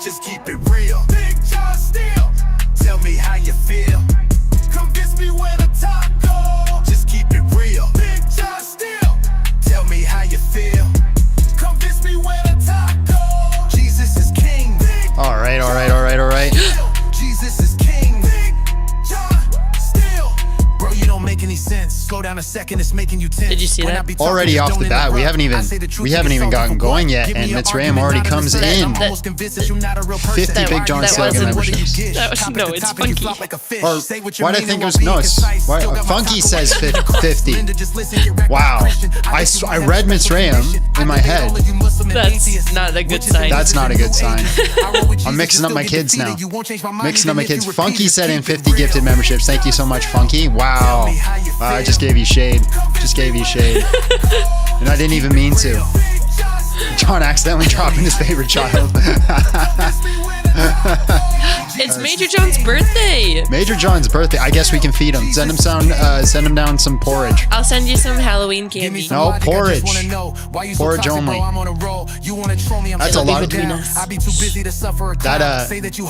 Just keep it real. Big John Steel. Tell me how you feel. Convince me where the top go. Just keep it real. Big John Steel. Tell me how you feel. Convince me where the top go. Jesus is king. All right. Jesus is king. Big John Steel. Bro, you don't make any sense. Slow down a second, it's making you tense. Did you see that? Already off the bat, we haven't even gotten going yet, and Mitzrayim already comes in. 50 Big John Steel memberships. No, it's Funky. Or why do I think it was Funky says 50. Wow, I read Mitzrayim in my head. That's not a good sign. That's not a good sign. I'm mixing up my kids now. Funky said in 50 gifted memberships. Thank you so much, Funky. Wow. I just gave you shade. And I didn't even mean to. John accidentally dropping his favorite child. It's Major John's birthday. Major John's birthday. I guess we can feed him. Send him down some porridge. I'll send you some Halloween candy. No, porridge. Porridge only. That's a lot of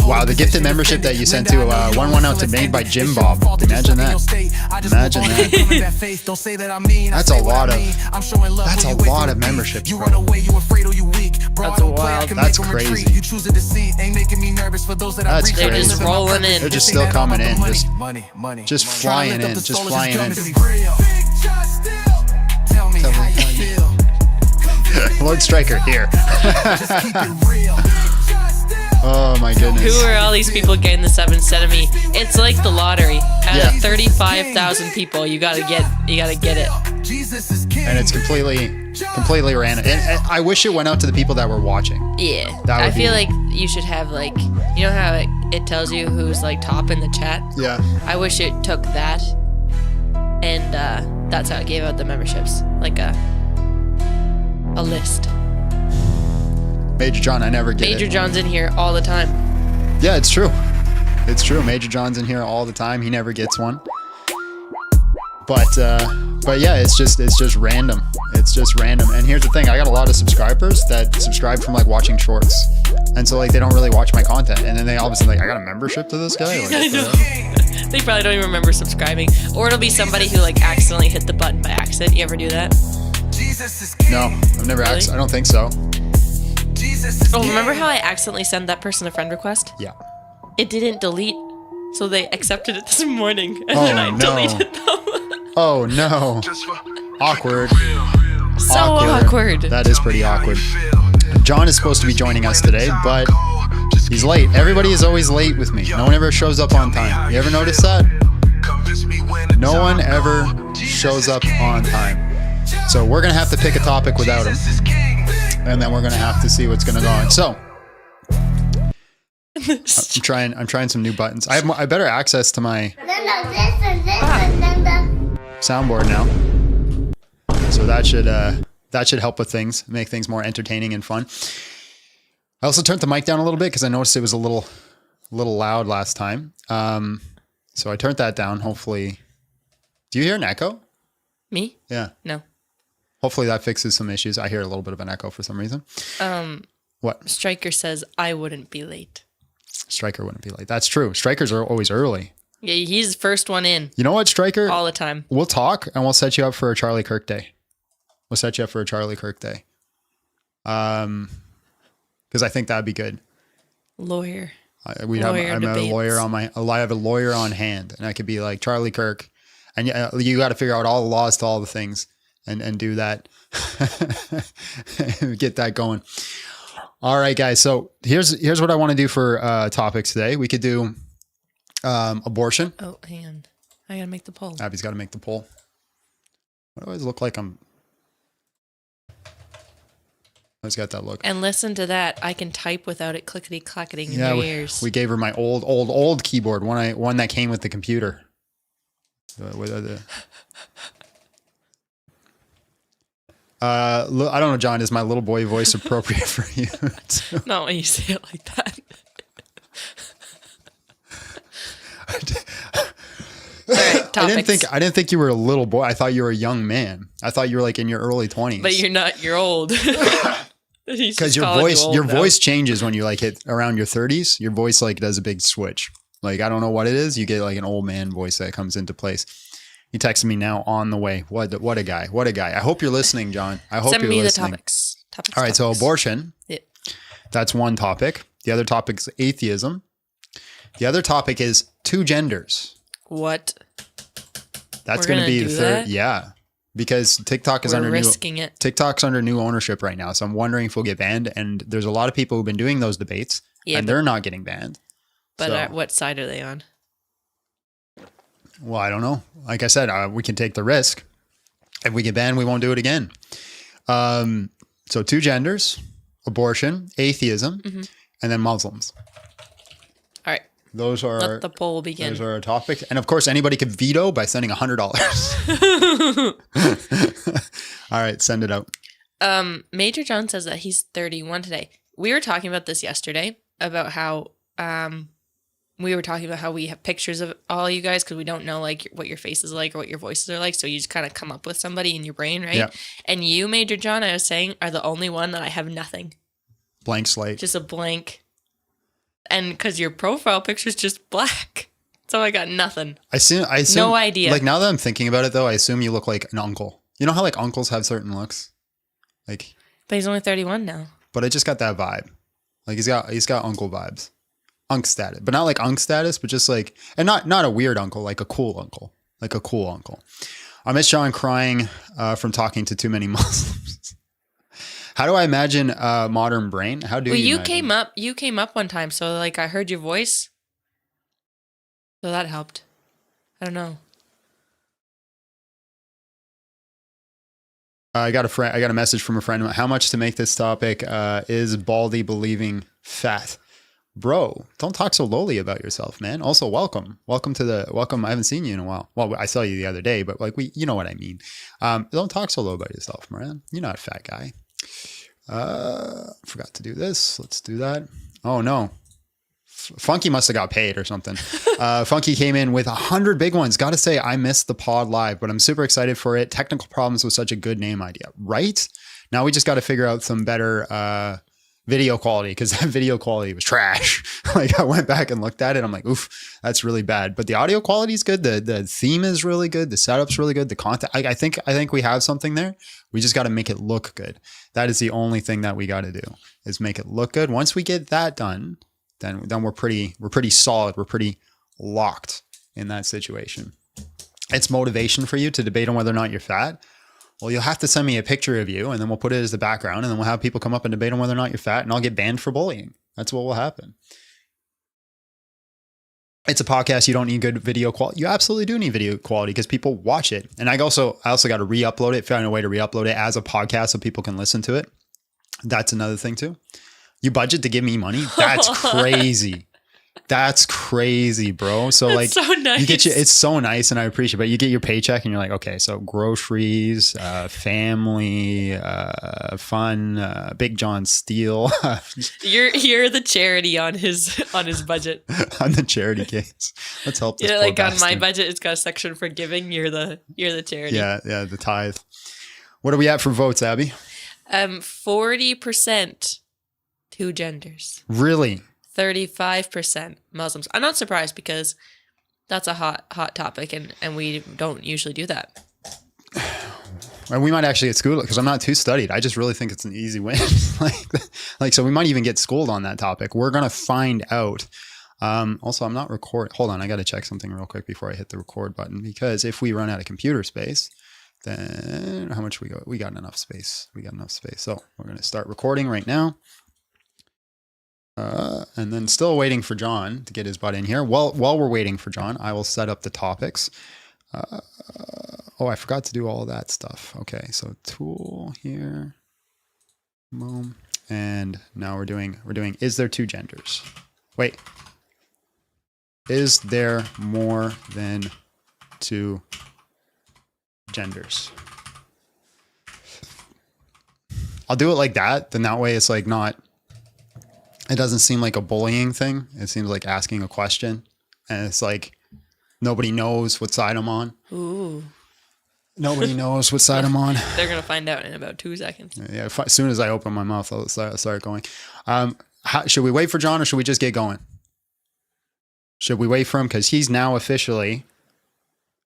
wow, the gifted membership that you sent to one went out to Made by Jim Bob. Imagine that. That's a lot of memberships, bro. That's wild. That's crazy. That's They're crazy. just rolling in. They're just still coming in. Just flying in. Lord Striker here. Oh my goodness. Who are all these people getting the 7 instead of me? It's like the lottery. Out of 35,000 people, you gotta get it. And it's completely random. And I wish it went out to the people that were watching. Yeah. I feel like you should have like, you know how it tells you who's like top in the chat? Yeah. I wish it took that and that's how it gave out the memberships. Like a list. Major John, I never get Major it. John's in here all the time. Yeah, it's true. It's true. Major John's in here all the time. He never gets one. But yeah, it's just random. It's just random. And here's the thing: I got a lot of subscribers that subscribe from like watching shorts, and so like they don't really watch my content. And then they all of a sudden like, I got a membership to this guy. Like, I know. They probably don't even remember subscribing, or it'll be somebody who like accidentally hit the button by accident. You ever do that? No, I've never. Really? I don't think so. Oh, remember how I accidentally sent that person a friend request? Yeah. It didn't delete, so they accepted it this morning, and Oh, then I no. deleted them. Oh no. Awkward. So awkward. That is pretty awkward. John is supposed to be joining us today, but he's late. Everybody is always late with me. No one ever shows up on time. You ever notice that? No one ever shows up on time. So we're going to have to pick a topic without him. And then we're going to have to see what's going to go on. So I'm trying some new buttons. I have better access to my soundboard now. So that should help with things, make things more entertaining and fun. I also turned the mic down a little bit because I noticed it was a little loud last time. So I turned that down. Hopefully, do you hear an echo? Me? Yeah. No. Hopefully that fixes some issues. I hear a little bit of an echo for some reason. What? Stryker says I wouldn't be late. Stryker wouldn't be late. That's true. Strikers are always early. Yeah, he's the first one in. You know what, Stryker? All the time. We'll talk and we'll set you up for a Charlie Kirk day. We'll set you up for a Charlie Kirk day. Because I think that'd be good. Lawyer. I have a lawyer on hand, and I could be like Charlie Kirk, and you got to figure out all the laws to all the things, and do that. Get that going. All right, guys. So here's what I want to do for topics today. We could do abortion. Oh, hang on. I gotta make the poll. Abby's got to make the poll. Why do I always look like I'm? I always got that look. And listen to that. I can type without it clickety clacketing in your ears. We gave her my old keyboard, one that came with the computer. I don't know, John. Is my little boy voice appropriate for you? Not when you say it like that. All right, topics. I didn't think you were a little boy. I thought you were a young man. I thought you were like in your early 20s. But you're not. You're old. Because your voice changes when you like hit around your 30s. Your voice like does a big switch. Like I don't know what it is. You get like an old man voice that comes into place. He texted me now on the way. What a guy. What a guy. I hope you're listening, John. I hope you're listening. Send me the topics. All right. So abortion. Yeah. That's one topic. The other topic is atheism. The other topic is two genders. What? That's going to be the third. Yeah. Because TikTok is TikTok's under new ownership right now. So I'm wondering if we'll get banned. And there's a lot of people who've been doing those debates and they're not getting banned. But what side are they on? Well, I don't know. Like I said, we can take the risk. If we get banned, we won't do it again. So two genders, abortion, atheism, and then Muslims. All right. Let the poll begin. Those are our topics. And of course, anybody could veto by sending $100. All right, send it out. Major John says that he's 31 today. We were talking about this yesterday, about how we have pictures of all you guys because we don't know like what your faces are like or what your voices are like. So you just kind of come up with somebody in your brain, right? Yeah. And you, Major John, I was saying, are the only one that I have nothing. Blank slate. Just a blank. And because your profile picture is just black. So I got nothing. I assume no idea. Like now that I'm thinking about it though, I assume you look like an uncle. You know how like uncles have certain looks? Like. But he's only 31 now. But I just got that vibe. Like he's got uncle vibes. Unk status. But not like unk status, but just like, and not a weird uncle, like a cool uncle. Like a cool uncle. I miss John crying from talking to too many Muslims. How do I imagine a modern brain? How do you imagine? You came up one time, so like I heard your voice. So that helped. I don't know. I got a message from a friend. How much to make this topic? Is Baldy believing fat? Bro, don't talk so lowly about yourself, man. Also, welcome. Welcome. I haven't seen you in a while. Well, I saw you the other day, but like you know what I mean. Don't talk so low about yourself, man. You're not a fat guy. Forgot to do this. Let's do that. Oh no. Funky must have got paid or something. Funky came in with 100 big ones. Got to say, I missed the pod live, but I'm super excited for it. Technical Problems was such a good name idea, right? Now we just got to figure out some better video quality, because that video quality was trash. Like I went back and looked at it. I'm like, oof, that's really bad. But the audio quality is good. The theme is really good. The setup's really good. The content, I think we have something there. We just got to make it look good. That is the only thing that we got to do, is make it look good. Once we get that done, then we're pretty solid. We're pretty locked in that situation. It's motivation for you to debate on whether or not you're fat. Well, you'll have to send me a picture of you, and then we'll put it as the background, and then we'll have people come up and debate on whether or not you're fat, and I'll get banned for bullying. That's what will happen. It's a podcast. You don't need good video quality. You absolutely do need video quality because people watch it. And I also got to re-upload it, find a way to re-upload it as a podcast so people can listen to it. That's another thing too. You budget to give me money? That's crazy. That's crazy, bro. So that's like, so nice. It's so nice, and I appreciate it. But you get your paycheck, and you're like, okay, so groceries, family, fun, Big John Steel. You're the charity on his budget. On the charity case. Let's help this. Yeah, like on my budget, it's got a section for giving. You're the charity. Yeah, the tithe. What are we at for votes, Abby? 40% two genders. Really? 35% Muslims. I'm not surprised because that's a hot topic, and we don't usually do that. And we might actually get schooled because I'm not too studied. I just really think it's an easy win. like so we might even get schooled on that topic. We're gonna find out. Also, I'm not recording. Hold on, I got to check something real quick before I hit the record button, because if we run out of computer space, then how much we got? We got enough space. So we're gonna start recording right now. And then still waiting for John to get his butt in here. While we're waiting for John, I will set up the topics. I forgot to do all of that stuff. Okay, so tool here, boom, and now we're doing. Is there two genders? Wait, is there more than two genders? I'll do it like that. Then that way it's like not. It doesn't seem like a bullying thing. It seems like asking a question. And it's like, nobody knows what side I'm on. Ooh. Nobody knows what side I'm on. They're going to find out in about 2 seconds. Yeah, as soon as I open my mouth, I'll start going. Should we wait for John, or should we just get going? Should we wait for him? Because he's now officially,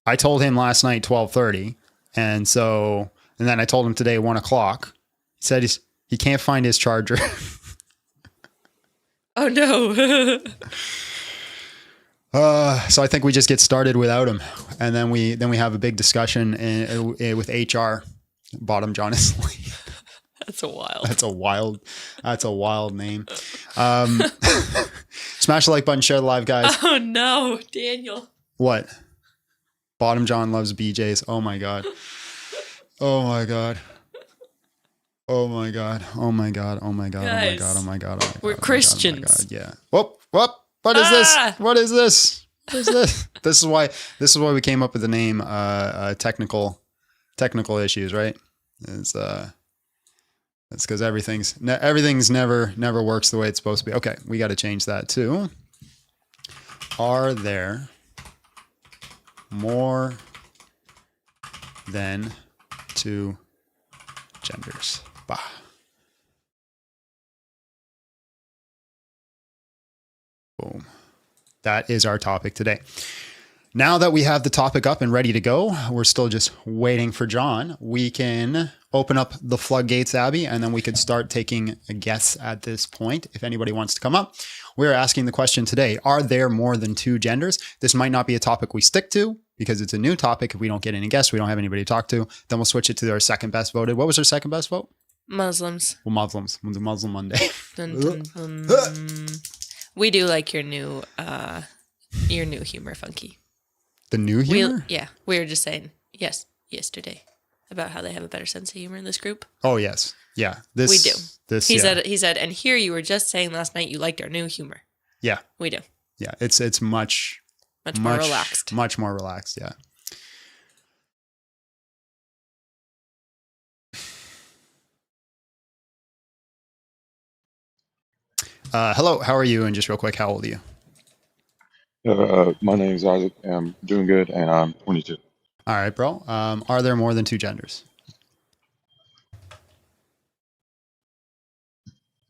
I told him last night, 12:30. And then I told him today, 1 o'clock. He said he can't find his charger. Oh no. So I think we just get started without him, and then we have a big discussion with HR. Bottom John is asleep. That's a wild name. Smash the like button, share the live, guys. Oh no, Daniel. What? Bottom John loves BJ's. Oh my god. Oh my god. Oh my god. Oh my god. Oh my god. Guys, oh my god. We're Christians. Oh my god. Yeah. Whoop. What is this? What is this? What is this? This is why we came up with the name technical issues, right? It's because everything's never works the way it's supposed to be. Okay, we got to change that too. Are there more than two genders? Bah. Boom. That is our topic today. Now that we have the topic up and ready to go, we're still just waiting for John. We can open up the floodgates, Abby, and then we could start taking a guess at this point. If anybody wants to come up, we're asking the question today, are there more than two genders? This might not be a topic we stick to because it's a new topic. If we don't get any guests, we don't have anybody to talk to, then we'll switch it to our second best voted. What was our second best vote? Muslims. Well, Muslims. We'll do Muslim Monday. Dun, dun, dun. We do like your new humor, Funky. The new humor? We were just saying yesterday about how they have a better sense of humor in this group. Oh yes, yeah. We do. He said, and here you were just saying last night you liked our new humor. Yeah, we do. Yeah, it's much more relaxed. Much more relaxed. Yeah. Hello, how are you? And just real quick, how old are you? My name is Isaac. I'm doing good, and I'm 22. All right, bro. Are there more than two genders?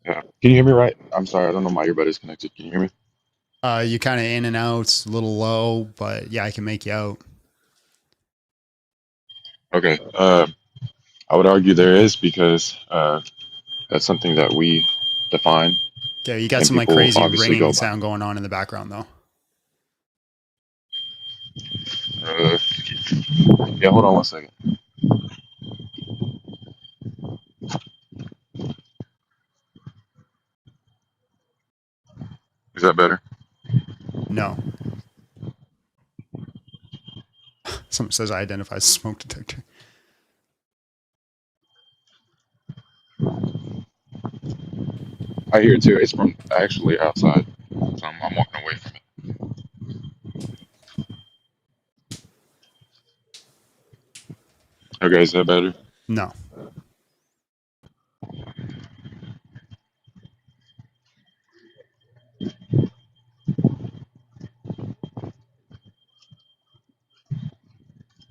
Yeah. Can you hear me right? I'm sorry, I don't know my earbud is connected. Can you hear me? You kind of in and out, a little low, but yeah, I can make you out. Okay. I would argue there is because that's something that we define, Okay, you got and some like people crazy obviously ringing go by. sound going on in the background though. Uh, yeah, hold on one second. Is that better? No. Someone says I identify as a smoke detector. I hear it too. It's from actually outside, so I'm walking away from it. Okay, is that better? No.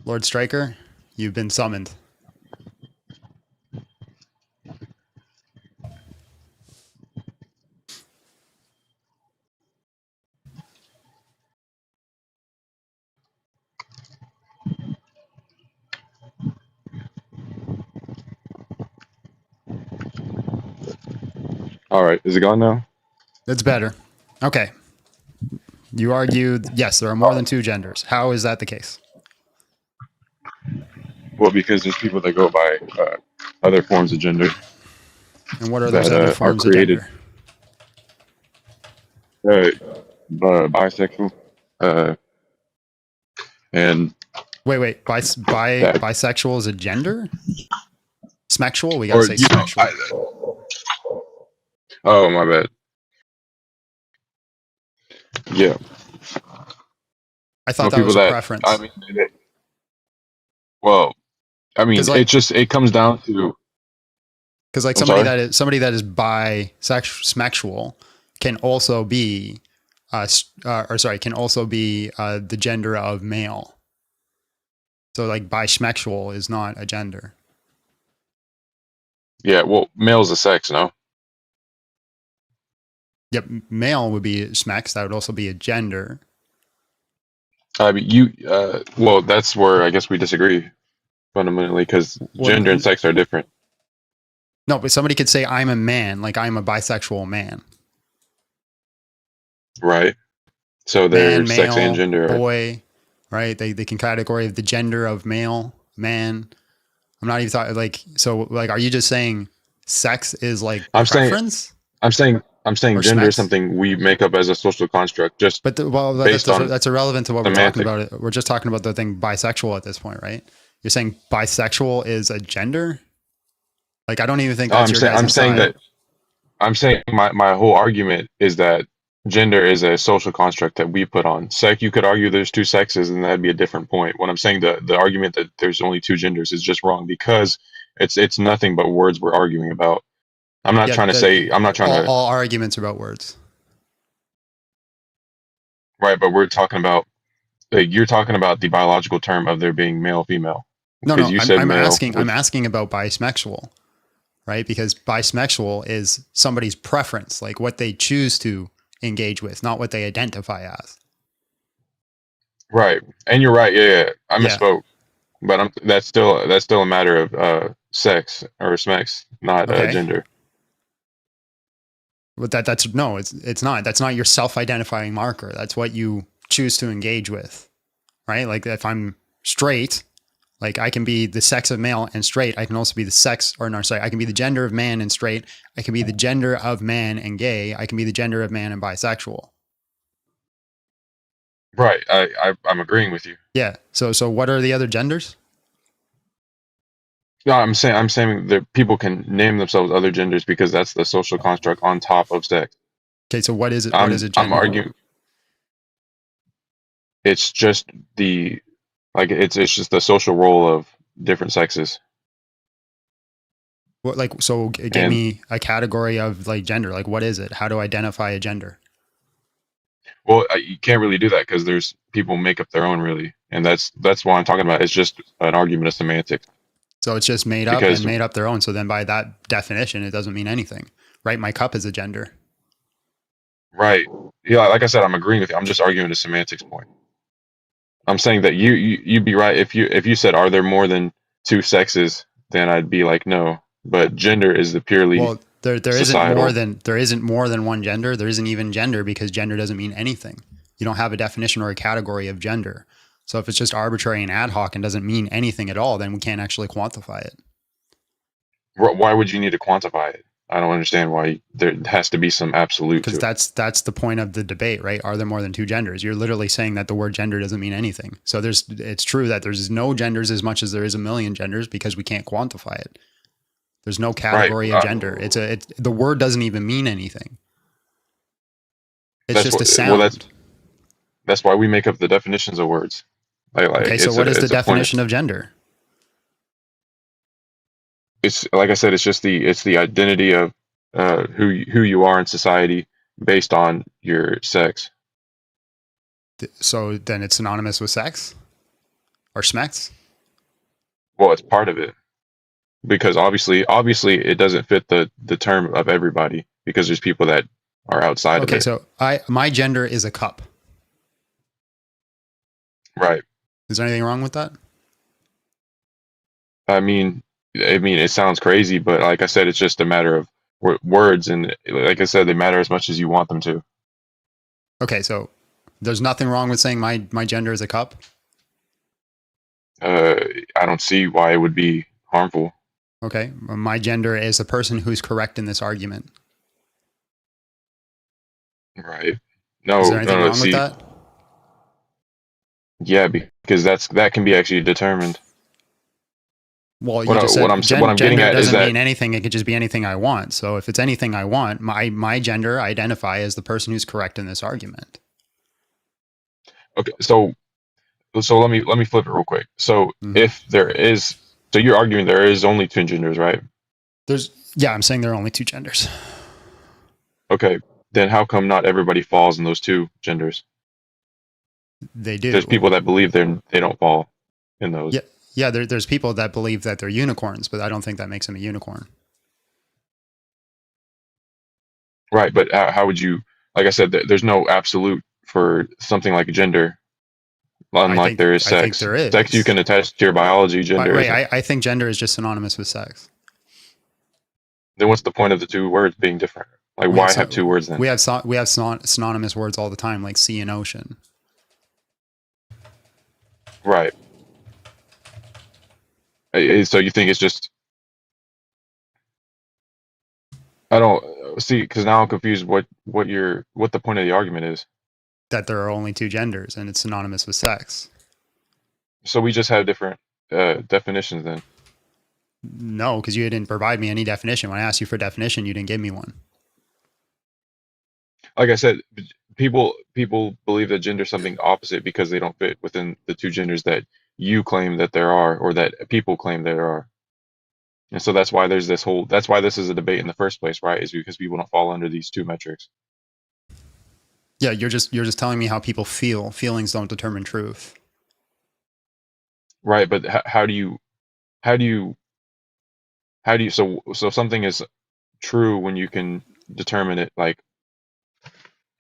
Lord Striker, you've been summoned. All right, is it gone now? It's better. Okay. You argued, yes, there are more than two genders. How is that the case? Well, because there's people that go by other forms of gender And what are those that other are forms of created gender? uh, bisexual, uh, and Wait. that, Bisexual is a gender? Smexual? We got to or say smexual. oh my bad. Yeah, I thought well, that people was a that preference. well, I Because mean, like, it comes down to. because like I'm sorry. somebody that is bisexual, smexual can also be, can also be the gender of male. So like bisexual is not a gender. Yeah, well, male's a sex, no? Yep, male would be smex. That would also be a gender. I mean, well, that's where I guess we disagree fundamentally because Well, gender and sex are different, no, but somebody could say I'm a man, like I'm a bisexual man. right? So their Man, sex and male, gender are, boy, right? They can category the gender of male, man. I'm not even talking like, so like, are you just saying sex is like I'm saying, preference I'm saying or gender is smex? something we make up as a social construct just But based on that's irrelevant to what we're talking semantics. about. We're just talking about the thing bisexual at this point, right? You're saying bisexual is a gender? Like, I don't even think No, that's your I'm guys' saying side. that I'm saying my whole argument is that gender is a social construct that we put on. Sex, you could argue there's two sexes, and that'd be a different point. When I'm saying the argument that there's only two genders is just wrong because it's nothing but words we're arguing about. Yeah, I'm not trying to all arguments are about words. right, but we're talking about like you're talking about the biological term of there being male female because No, you said I'm male, asking, I'm which asking about bisexual, right? Because bisexual is somebody's preference, like what they choose to engage with, not what they identify as. right, and you're right. Yeah, I Yeah. misspoke, but that's still a matter of sex or smex, not Okay. gender. But that's no, it's not. That's not your self-identifying marker. That's what you choose to engage with, right? Like if I'm straight, like I can be the sex of male and straight. I can also be the sex, or no, sorry, I can be the gender of man and straight. I can be the gender of man and gay. I can be the gender of man and bisexual. Right, I'm agreeing with you. Yeah. So what are the other genders? No, I'm saying that people can name themselves other genders because that's the social construct on top of sex. Okay. So what is it? What is a I'm gender? arguing it's just the like it's just the social role of different sexes. What like so? Give And me a category of like gender. Like what is it? How to identify a gender? well, you can't really do that because there's people make up their own really, and that's what I'm talking about. It's just an argument of semantics So it's just made up and because made up their own. So then by that definition, it doesn't mean anything, right? My cup is a gender. Right. Yeah, like I said, I'm agreeing with you. I'm just arguing the semantics point. I'm saying that you'd be right if you said, are there more than two sexes, then I'd be like, no. But gender is the purely Well, there societal. isn't more than one gender. There isn't even gender, because gender doesn't mean anything. You don't have a definition or a category of gender. So if it's just arbitrary and ad hoc and doesn't mean anything at all, then we can't actually quantify it. Why would you need to quantify it? I don't understand why there has to be some absolute to Because it. that's the point of the debate, right? Are there more than two genders? You're literally saying that the word gender doesn't mean anything. So it's true that there's no genders as much as there is a million genders, because we can't quantify it. There's no Right. category of gender. The word doesn't even mean anything. It's That's just what. a Well, sound. that's why we make up the definitions of words. Like Okay, so it's what is the it's a point. definition of gender? It's like I said, it's the identity of who you are in society based on your sex. So then it's synonymous with sex or smex? Well, it's part of it because obviously it doesn't fit the term of everybody because there's people that are outside of Okay, it. so my gender is a cup. Right. Is there anything wrong with that? I mean, it sounds crazy, but like I said, it's just a matter of words, and like I said, they matter as much as you want them to. Okay, so there's nothing wrong with saying my gender is a cup. I don't see why it would be harmful. Okay, my gender is a person who's correct in this argument. Right. Is No, there no, anything no. wrong with See, that? yeah, because that can be actually determined. Well, you just What said I'm getting gender at is doesn't that mean anything. It could just be anything I want. So if it's anything I want, my gender, I identify as the person who's correct in this argument. okay. So let me flip it real quick. So Mm-hmm. if there is, so you're arguing there is only two genders, right? I'm saying there are only two genders. Okay. Then how come not everybody falls in those two genders? They do. There's people that believe they don't fall in those. Yeah, yeah. There's people that believe that they're unicorns, but I don't think that makes them a unicorn. Right, but how would you? Like I said, there's no absolute for something like gender, unlike there is I think sex. there Sex you is. can attach to your biology. Gender Right. isn't. I think gender is just synonymous with sex. Then what's the point of the two words being different? Like, We have why have two words then? we have synonymous words all the time, like sea and ocean. Right. So you think it's just? I don't see because now I'm confused. What the point of the argument is? That there are only two genders, and it's synonymous with sex. So we just have different definitions then. No, because you didn't provide me any definition. When I asked you for a definition, you didn't give me one. Like I said, people believe that gender is something opposite because they don't fit within the two genders that you claim that there are, or that people claim there are. And so that's why that's why this is a debate in the first place, right? Is because people don't fall under these two metrics. Yeah, you're just telling me how people feel. Feelings don't determine truth. Right, but how do you so something is true when you can determine it like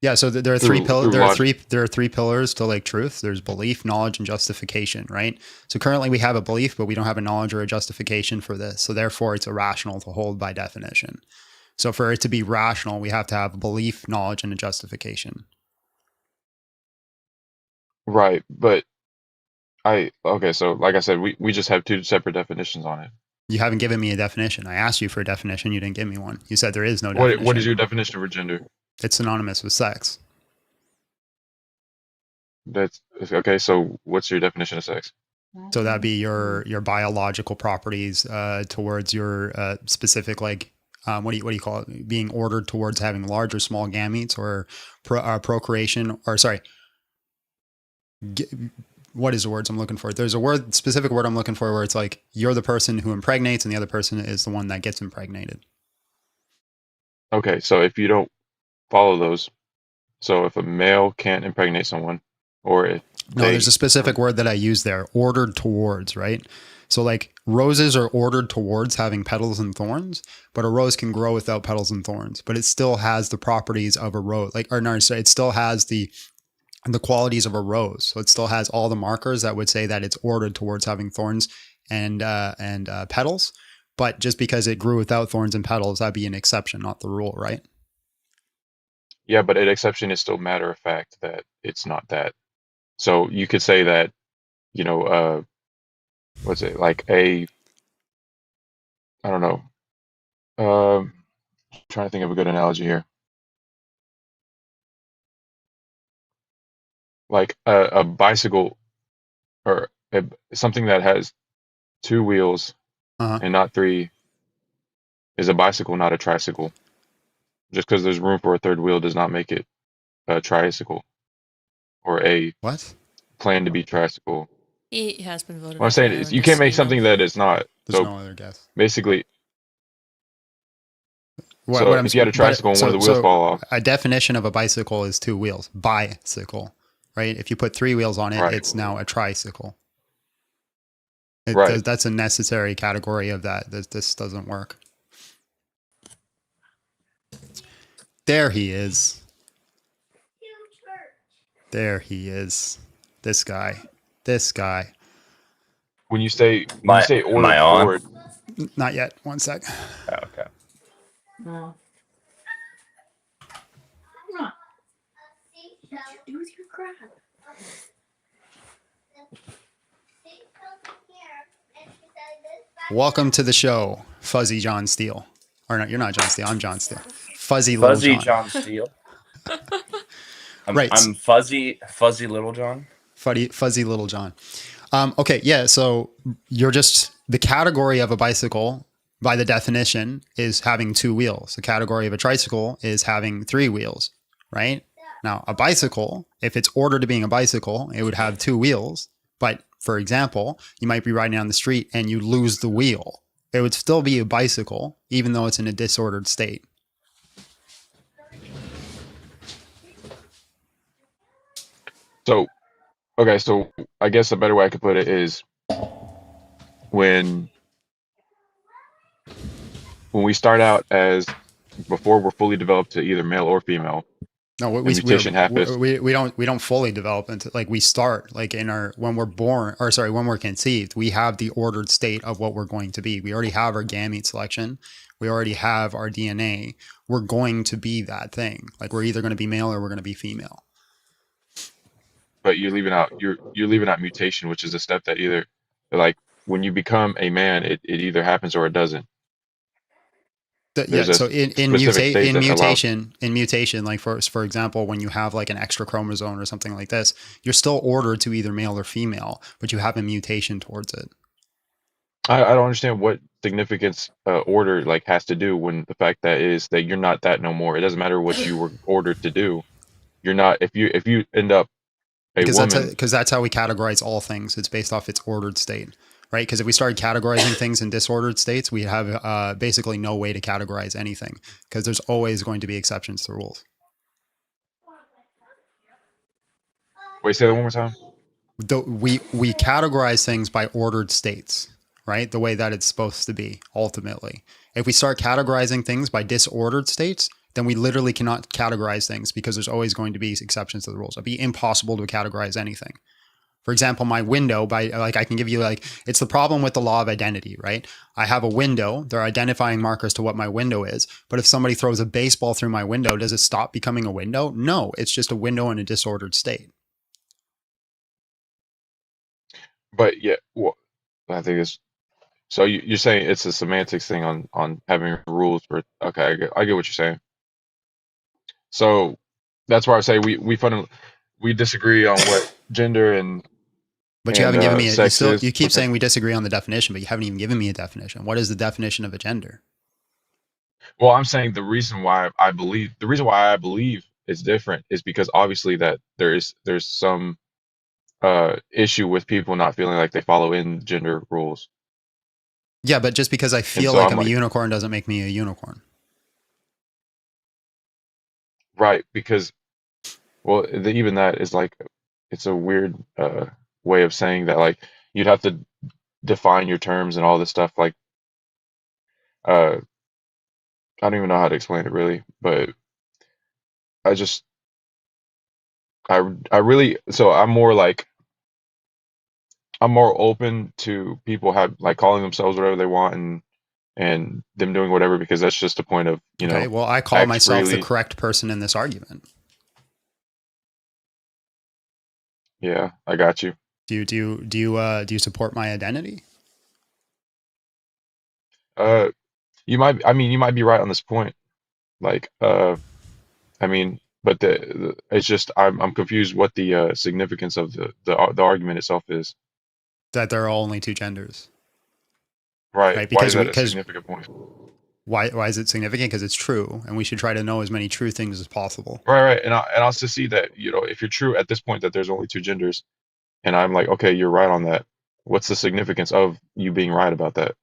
Yeah, so there are three through logic. there are three pillars to like truth. There's belief, knowledge, and justification, right? So currently we have a belief, but we don't have a knowledge or a justification for this. So therefore it's irrational to hold by definition. So for it to be rational, we have to have belief, knowledge, and a justification. Right, but okay, so like I said, we just have two separate definitions on it. You haven't given me a definition. I asked you for a definition. You didn't give me one. You said there is no definition. What is your definition of gender? It's synonymous with sex. That's okay. So what's your definition of sex? So that'd be your biological properties towards your specific like what do you call it? Being ordered towards having large or small gametes or procreation or sorry. What is the words I'm looking for? There's a specific word I'm looking for where it's like you're the person who impregnates and the other person is the one that gets impregnated. Okay, so if you don't follow those, so if a male can't impregnate someone, or if No, there's a specific word that I use there, ordered towards, right? So like roses are ordered towards having petals and thorns, but a rose can grow without petals and thorns, but it still has the properties of a rose. Like, or no, sorry, it still has the qualities of a rose. So it still has all the markers that would say that it's ordered towards having thorns and petals. But just because it grew without thorns and petals, that'd be an exception, not the rule, right? Yeah, but an exception is still matter of fact that it's not that. So you could say that, you know, what's it like a, I don't know, trying to think of a good analogy here. Like a bicycle or something that has two wheels Uh-huh. and not three is a bicycle, not a tricycle. Just because there's room for a third wheel does not make it a tricycle or a What? plan to be tricycle. He has been voted What I'm off the saying is island you as can't make female. something that is not. There's So no other guess. basically, What so I'm if you had a tricycle and one of the wheels fall off, a definition of a bicycle is two wheels. Bicycle, right? If you put three wheels on it, right, it's now a tricycle. right. That's a necessary category of that. This doesn't work. There he is. There he is. This guy. This guy. When you say Am I ordered on? toward, Not yet. One sec. Oh, okay. No. Do with your crap. Welcome to the show, Fuzzy John Steele. Or no, you're not John Steele. I'm John Steele. Fuzzy Little Fuzzy John. John Steele. Right. I'm fuzzy Little John. Fuzzy Little John. Okay, yeah. So you're just the category of a bicycle, by the definition, is having two wheels. The category of a tricycle is having three wheels, right? Now, a bicycle, if it's ordered to being a bicycle, it would have two wheels. But for example, you might be riding down the street and you lose the wheel. It would still be a bicycle, even though it's in a disordered state. so okay, so I guess a better way I could put it is when we start out as before we're fully developed to either male or female, No, and mutation happens. we don't fully develop into like we start like in our when we're born or sorry when we're conceived we have the ordered state of what we're going to be. We already have our gamete selection. We already have our DNA. We're going to be that thing. Like we're either going to be male or we're going to be female. But you're leaving out mutation, which is a step that either like when you become a man, it either happens or it doesn't. Yeah. There's a So in specific state that allows. mutation, like for example, when you have like an extra chromosome or something like this, you're still ordered to either male or female, but you have a mutation towards it. I don't understand what significance order like has to do when the fact that is that you're not that no more. It doesn't matter what you were ordered to do. You're not if you end up a woman. Because that's how we categorize all things. It's based off its ordered state, right? Because if we started categorizing things in disordered states, we have basically no way to categorize anything because there's always going to be exceptions to rules. Wait, say that one more time. We categorize things by ordered states, right? The way that it's supposed to be ultimately. If we start categorizing things by disordered states, then we literally cannot categorize things because there's always going to be exceptions to the rules. It'd be impossible to categorize anything. For example, my window I can give you it's the problem with the law of identity, right? I have a window. There are identifying markers to what my window is. But if somebody throws a baseball through my window, does it stop becoming a window? No, it's just a window in a disordered state. But yeah, well, I think it's so you're saying it's a semantics thing on having rules for. Okay, I get what you're saying. So that's why I say we disagree on what gender and But you haven't given me sex is. you keep Okay. saying we disagree on the definition, but you haven't even given me a definition. What is the definition of a gender? Well, I'm saying the reason why I believe it's different is because obviously that there's some issue with people not feeling like they follow in gender rules. Yeah, but just because I feel so like I'm I'm a like- unicorn doesn't make me a unicorn. Right, because well, even that is like it's a weird way of saying that like you'd have to define your terms and all this stuff. Like, I don't even know how to explain it really, but I just, I really, so I'm more open to people have like calling themselves whatever they want and them doing whatever because that's just a point of, Okay, well, I call act myself the freely. correct person in this argument. Yeah, I got you. Do you support my identity? Uh, I mean, you might be right on this point. Like, I mean, but it's just I'm confused what the significance of the argument itself is. That there are only two genders, Right. right? Why is Because that a significant point? why is it significant? Because it's true, and we should try to know as many true things as possible. Right. And I also see that, if you're true at this point that there's only two genders, and I'm like, okay, you're right on that. What's the significance of you being right about that?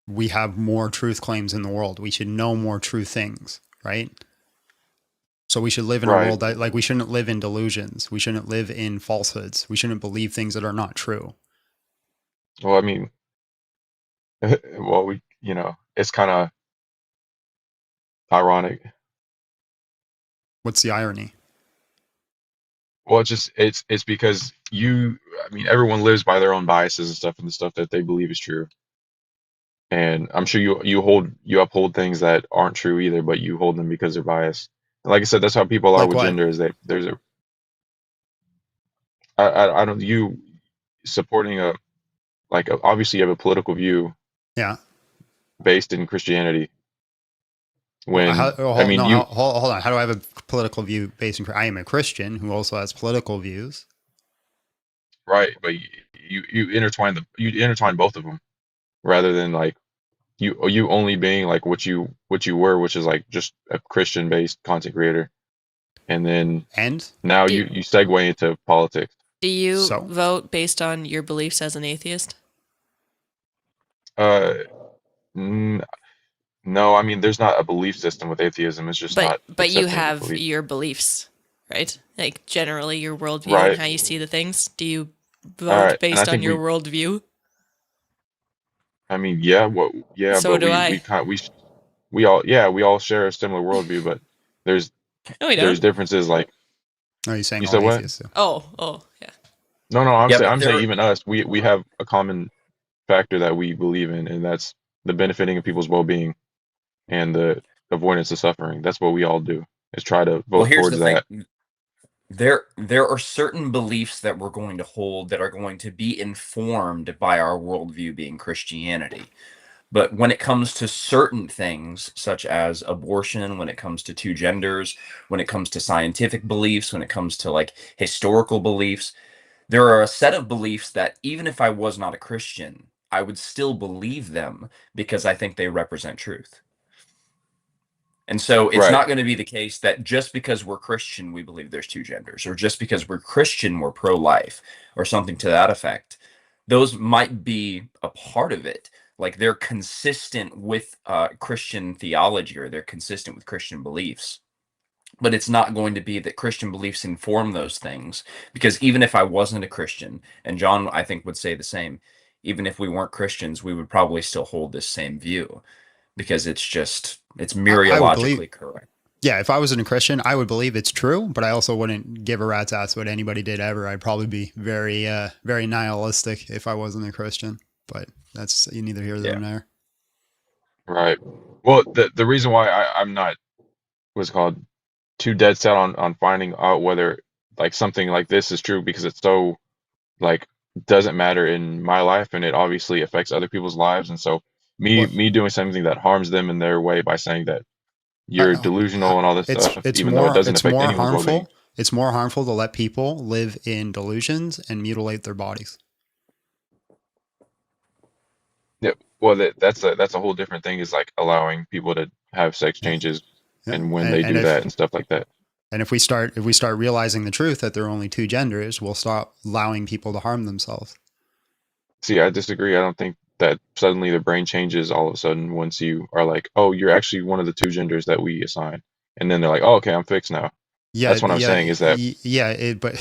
We have more truth claims in the world. We should know more true things, right? So we should live in a Right. world that, like, we shouldn't live in delusions. We shouldn't live in falsehoods. We shouldn't believe things that are not true. Well, I mean, well, it's kind of ironic. What's the irony? Well, it's because I mean, everyone lives by their own biases and stuff, and the stuff that they believe is true. And I'm sure you uphold things that aren't true either, but you hold them because they're biased. And like I said, that's how people are Like with what? gender. Is that there's a I don't you supporting obviously you have a political view Yeah. based in Christianity. Well, When I mean you hold on. How do I have a political view based in? I am a Christian who also has political views. right, but you intertwine both of them rather than like you only being like what you were, which is like just a Christian based content creator, and then And now Do, you segue into politics. do you so, vote based on your beliefs as an atheist? Uh, n- no, I mean there's not a belief system with atheism. It's just not But you accepting have belief. your beliefs, right? Like generally your worldview and Right. how you see the things. Do you All vote right, and I based on think your worldview? I mean, yeah, So but do we I. kind we all share a similar worldview, but there's No, we there's don't. differences. Like are you saying you all said, what? atheists do? Oh, yeah. No, Yeah, but I'm saying even us, we have a common factor that we believe in, and that's the benefiting of people's well-being and the avoidance of suffering. That's what we all do, is try to well, vote here's towards the thing. that. There are certain beliefs that we're going to hold that are going to be informed by our worldview being Christianity. But when it comes to certain things, such as abortion, when it comes to two genders, when it comes to scientific beliefs, when it comes to like historical beliefs, there are a set of beliefs that even if I was not a Christian, I would still believe them because I think they represent truth. And so it's Right. not going to be the case that just because we're Christian, we believe there's two genders, or just because we're Christian, we're pro-life, or something to that effect. Those might be a part of it. Like they're consistent with Christian theology, or they're consistent with Christian beliefs. But it's not going to be that Christian beliefs inform those things. Because even if I wasn't a Christian, and John, I think, would say the same, even if we weren't Christians, we would probably still hold this same view because it's I would believe. mereologically correct. Yeah, if I wasn't a Christian, I would believe it's true, but I also wouldn't give a rat's ass what anybody did ever. I'd probably be very nihilistic if I wasn't a Christian. But that's neither here nor Yeah. there. Right. Well, the reason why I'm not what's it called too dead set on finding out whether like something like this is true because it's so like doesn't matter in my life and it obviously affects other people's lives, and so What? me doing something that harms them in their way by saying that you're Uh, delusional and all this stuff, it's even though it doesn't it's affect more anyone's well-being. harmful. It's more harmful to let people live in delusions and mutilate their bodies. Yeah. Well, that's a whole different thing. Is like allowing people to have sex Yeah. changes, Yeah. and when they do that and stuff like that. And if we start realizing the truth that there are only two genders, we'll stop allowing people to harm themselves. See, I disagree. I don't think that suddenly the brain changes all of a sudden once you are like, oh, you're actually one of the two genders that we assign, and then they're like, oh, okay, I'm fixed now. Yeah, That's what I'm saying is that yeah. But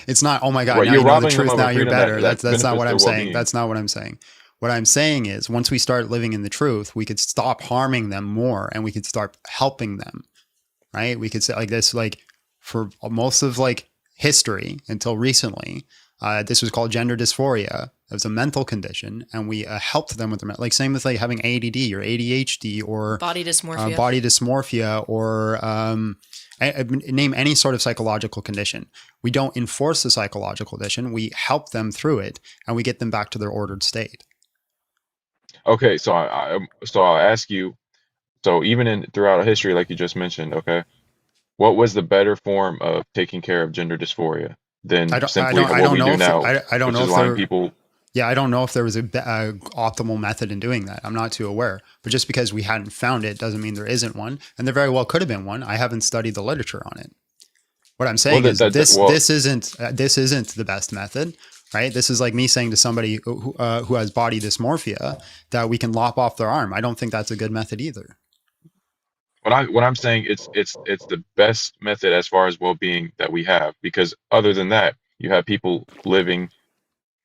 It's not, oh my God, Right, now you're you know the robbing them truth, of now a you're freedom better. that That's not benefits what their I'm saying. well-being. That's not what I'm saying. What I'm saying is once we start living in the truth, we could stop harming them more and we could start helping them, right? We could say like this, like for most of like history until recently, this was called gender dysphoria. It was a mental condition, and we helped them with their like same with like having ADD or ADHD or Body dysmorphia. body dysmorphia or name any sort of psychological condition. We don't enforce the psychological condition. We help them through it, and we get them back to their ordered state. Okay, so so I'll ask you. So even in throughout history, like you just mentioned, okay, what was the better form of taking care of gender dysphoria than simply I what don't we know do if now, I don't which know is if allowing there. people? Yeah, I don't know if there was a optimal method in doing that. I'm not too aware. But just because we hadn't found it doesn't mean there isn't one, and there very well could have been one. I haven't studied the literature on it. What I'm saying Well, is well, this isn't the best method, right? This is like me saying to somebody who has body dysmorphia that we can lop off their arm. I don't think that's a good method either. what I'm saying, it's the best method as far as well-being that we have, because other than that, you have people living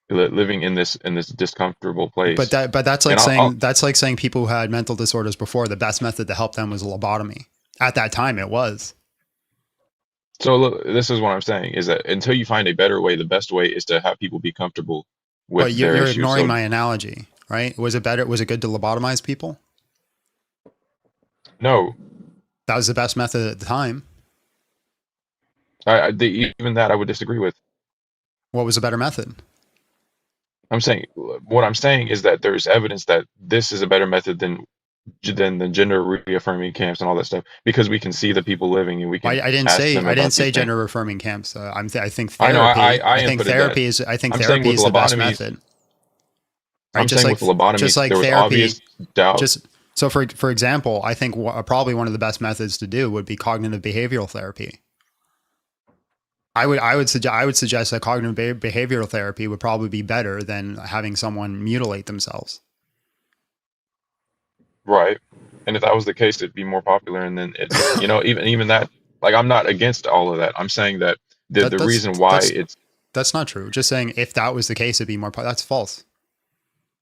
in this discomfortable place. But that's like And saying people who had mental disorders before, the best method to help them was lobotomy. At that time, it was. so look, this is what I'm saying is that until you find a better way, the best way is to have people be comfortable with But their you're issues. ignoring So my analogy, right? Was it better? Was it good to lobotomize people? no, That was the best method at the time. even that I would disagree with. What was a better method? What I'm saying is that there's evidence that this is a better method than the gender reaffirming camps and all that stuff, because we can see the people living and we can I didn't ask say them I about didn't say these things. gender affirming camps. I think I know, therapy. I I think inputted that. therapy is. I think I'm saying therapy with is the best lobotomies, method. Right? I'm saying with lobotomies, just like there was therapy. obvious doubt. Just so for example, I think probably one of the best methods to do would be cognitive behavioral therapy. I would suggest that cognitive behavioral therapy would probably be better than having someone mutilate themselves. Right. And if that was the case, it'd be more popular. And then it, even that, like, I'm not against all of that. I'm saying that the reason why it's, That's not true. Just saying if that was the case, it'd be more. That's false.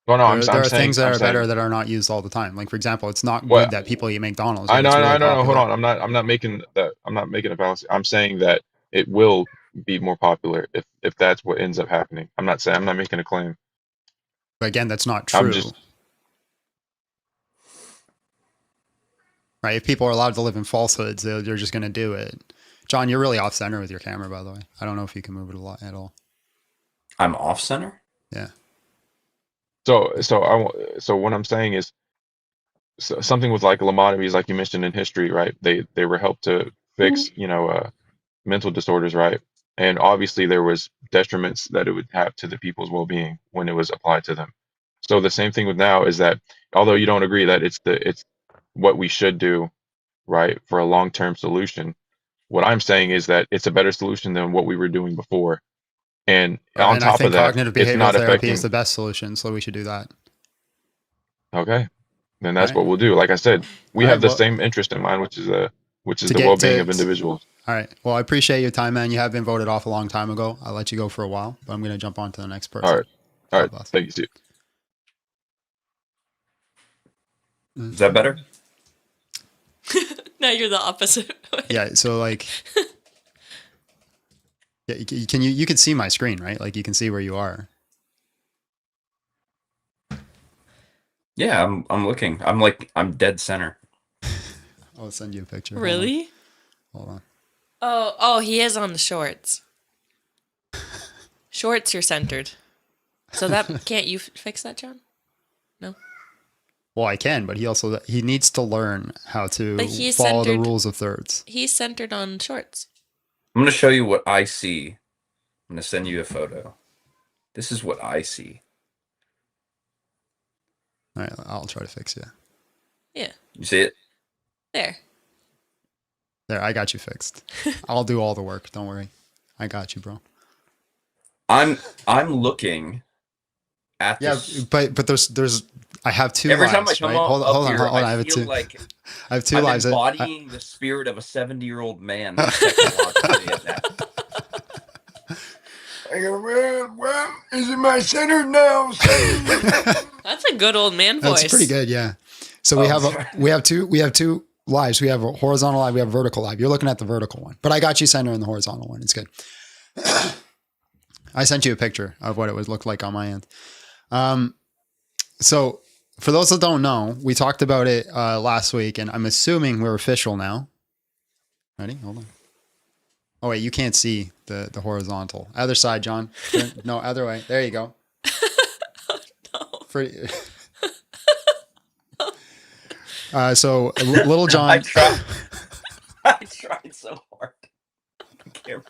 well, no, There I'm are saying, things that I'm are better saying, that are not used all the time. Like for example, it's not well, good that people eat McDonald's. I If know, it's really hold popular. on. I'm not making that, I'm not making a fallacy. I'm saying that it will be more popular if that's what ends up happening. I'm not making a claim. But again, that's not I'm true. just, Right? If people are allowed to live in falsehoods, they're just going to do it. John, you're really off center with your camera, by the way. I don't know if you can move it a lot at all. I'm off center. Yeah. so what I'm saying is, something with like lobotomies, like you mentioned in history, right? They were helped to fix, mental disorders, right? And obviously there was detriments that it would have to the people's well-being when it was applied to them. So the same thing with now is that, although you don't agree that it's what we should do, right, for a long-term solution, what I'm saying is that it's a better solution than what we were doing before. And on And I top think of that, cognitive it's behavioral not therapy is affecting. the best solution. So we should do that. Okay, then All that's right. what we'll do. Like I said, we All right. have the Well, same interest in mind, which is to the get well-being of to individuals. all right. Well, I appreciate your time, man. You have been voted off a long time ago. I'll let you go for a while, but I'm going to jump on to the next All person. right. All God right. bless. Thank you, Steve. Is that better? Now you're the opposite. Yeah. So like, yeah, you can see my screen, right? Like you can see where you are. Yeah, I'm looking. I'm dead center. I'll send you a picture. Really? Hold on. Oh, he is on the shorts. Shorts, you're centered. So that can't you fix that, John? No. Well, I can, but he needs to learn how to But he's follow the centered. rules of thirds. He's centered on shorts. I'm gonna show you what I see. I'm gonna send you a photo. This is what I see. All right, I'll try to fix you. Yeah. You see it? There. There, I got you fixed. I'll do all the work. Don't worry. I got you, bro. I'm looking at Yeah, this. but there's I have two Every lives, time I come right? Hold up on. here, I have I feel two. like I have two I'm lives. embodying the spirit of a 70-year-old man technologically at that. I go, well, is it my center now? That's a good old man voice. That's pretty good. Yeah. So we have two lives. We have a horizontal live. We have a vertical live. You're looking at the vertical one, but I got you center in the horizontal one. It's good. I sent you a picture of what it would look like on my end. So for those that don't know, we talked about it last week, and I'm assuming we're official now. Ready? Hold on. Oh wait, you can't see the horizontal. Other side, John. No, other way. There you go. No. So little John. I tried. I tried so hard. I can't-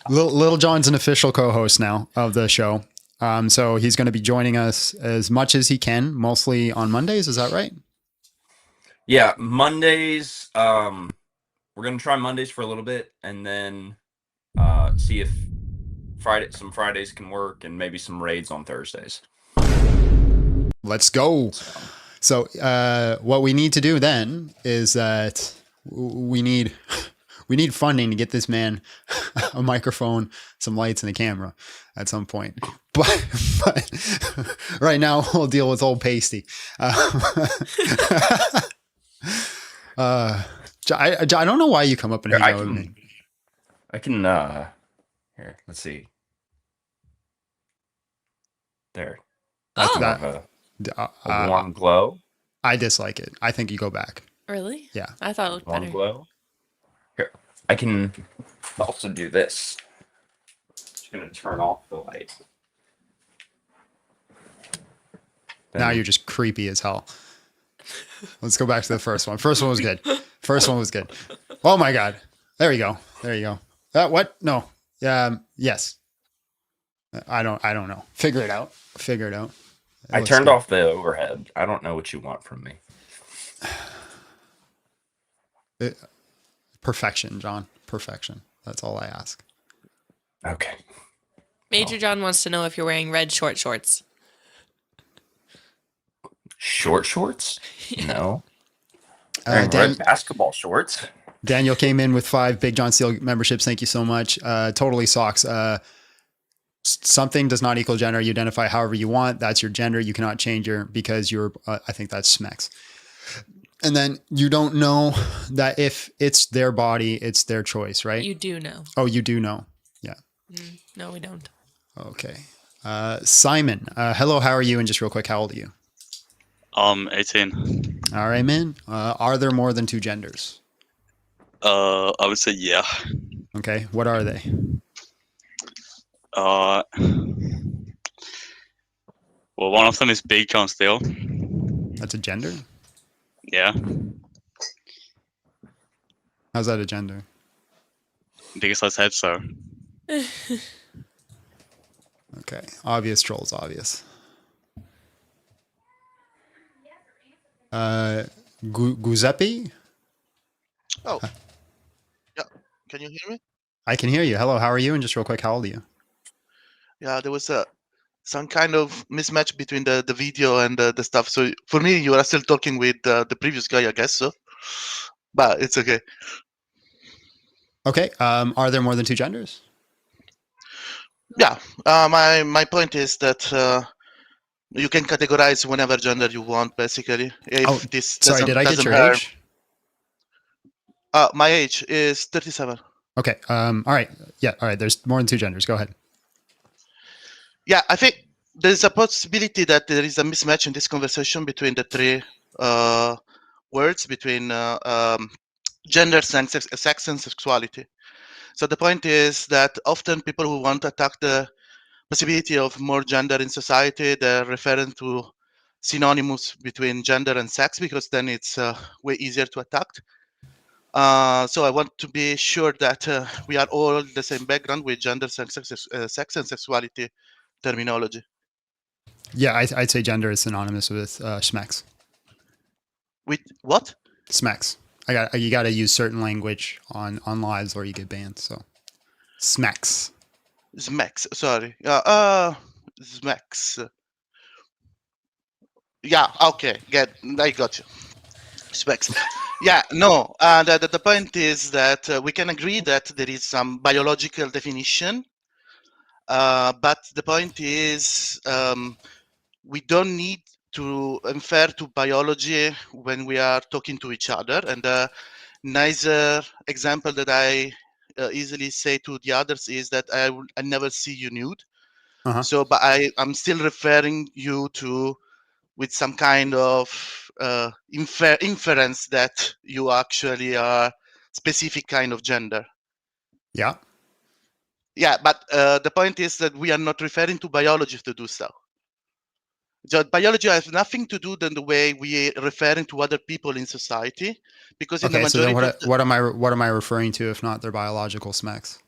Little John's an official co-host now of the show. So he's going to be joining us as much as he can, mostly on Mondays. Is that right? Yeah, Mondays. We're gonna try Mondays for a little bit, and then see if some Fridays can work, and maybe some raids on Thursdays. Let's go. So what we need to do then is that we need funding to get this man a microphone, some lights, and a camera at some point. But right now we'll deal with old Pasty. I don't know why you come up and hang out with me. I can here, let's see. There. That's Oh. more of a warm glow. I dislike it. I think you go back. Really? Yeah. I thought it looked Warm better. glow. Here. I can also do this. Just gonna turn off the light. Now you're just creepy as hell. Let's go back to the first one. First one was good. Oh my God. There you go. What? No. Yes. I don't know. Figure it out. I turned off the overhead. I don't know what you want from me. Perfection, John. Perfection. That's all I ask. Okay. Major John wants to know if you're wearing red short shorts. Short shorts? No. Wearing Dan- red basketball shorts. Daniel came in with 5 Big John Steel memberships. Thank you so much. Totally socks. Something does not equal gender. You identify however you want. That's your gender. You cannot change because you're, I think that's Smex. And then you don't know that if it's their body, it's their choice, right? You do know. Oh, you do know. Yeah. No, we don't. Okay. Simon, hello, how are you? And just real quick, how old are you? 18. All right, man. Are there more than 2 genders? I would say yeah. Okay. What are they? Well, one of them is Big John Steel. That's a gender? Yeah, How's that a gender? because I said so. Okay. Obvious trolls, obvious. Giuseppe? Oh, yeah. Can you hear me? I can hear you. Hello, how are you? And just real quick, how old are you? Yeah, there was some kind of mismatch between the video and the stuff. So for me, you are still talking with the previous guy, I guess so. But it's okay. Okay. Are there more than 2 genders? Yeah. My point is that you can categorize whatever gender you want, basically. If this Sorry, did I get doesn't your harm- age? My age is 37. Okay. All right. Yeah. All right. There's more than 2 genders. Go ahead. Yeah, I think there's a possibility that there is a mismatch in this conversation between the 3 words, between gender, sex, and sexuality. So the point is that often people who want to attack the possibility of more gender in society, they're referring to synonymous between gender and sex, because then it's way easier to attack. So I want to be sure that we are all the same background with gender, sex, and sexuality terminology. Yeah, I'd say gender is synonymous with Smex. With what? Smex. You got to use certain language on lives or you get banned. So Smex. Smex. Sorry. Smex. Yeah. Okay. I got you. Specs. Yeah, no. The point is that we can agree that there is some biological definition, but the point is we don't need to infer to biology when we are talking to each other. And neither example that I easily say to the others is that I never see you nude. Uh-huh. So, but I'm still referring you to with some kind of inference that you actually are specific kind of gender. Yeah. Yeah, but the point is that we are not referring to biology to do so. So biology has nothing to do than the way we are referring to other people in society, because in the Okay. So then majority of the, what am I referring to if not their biological specs?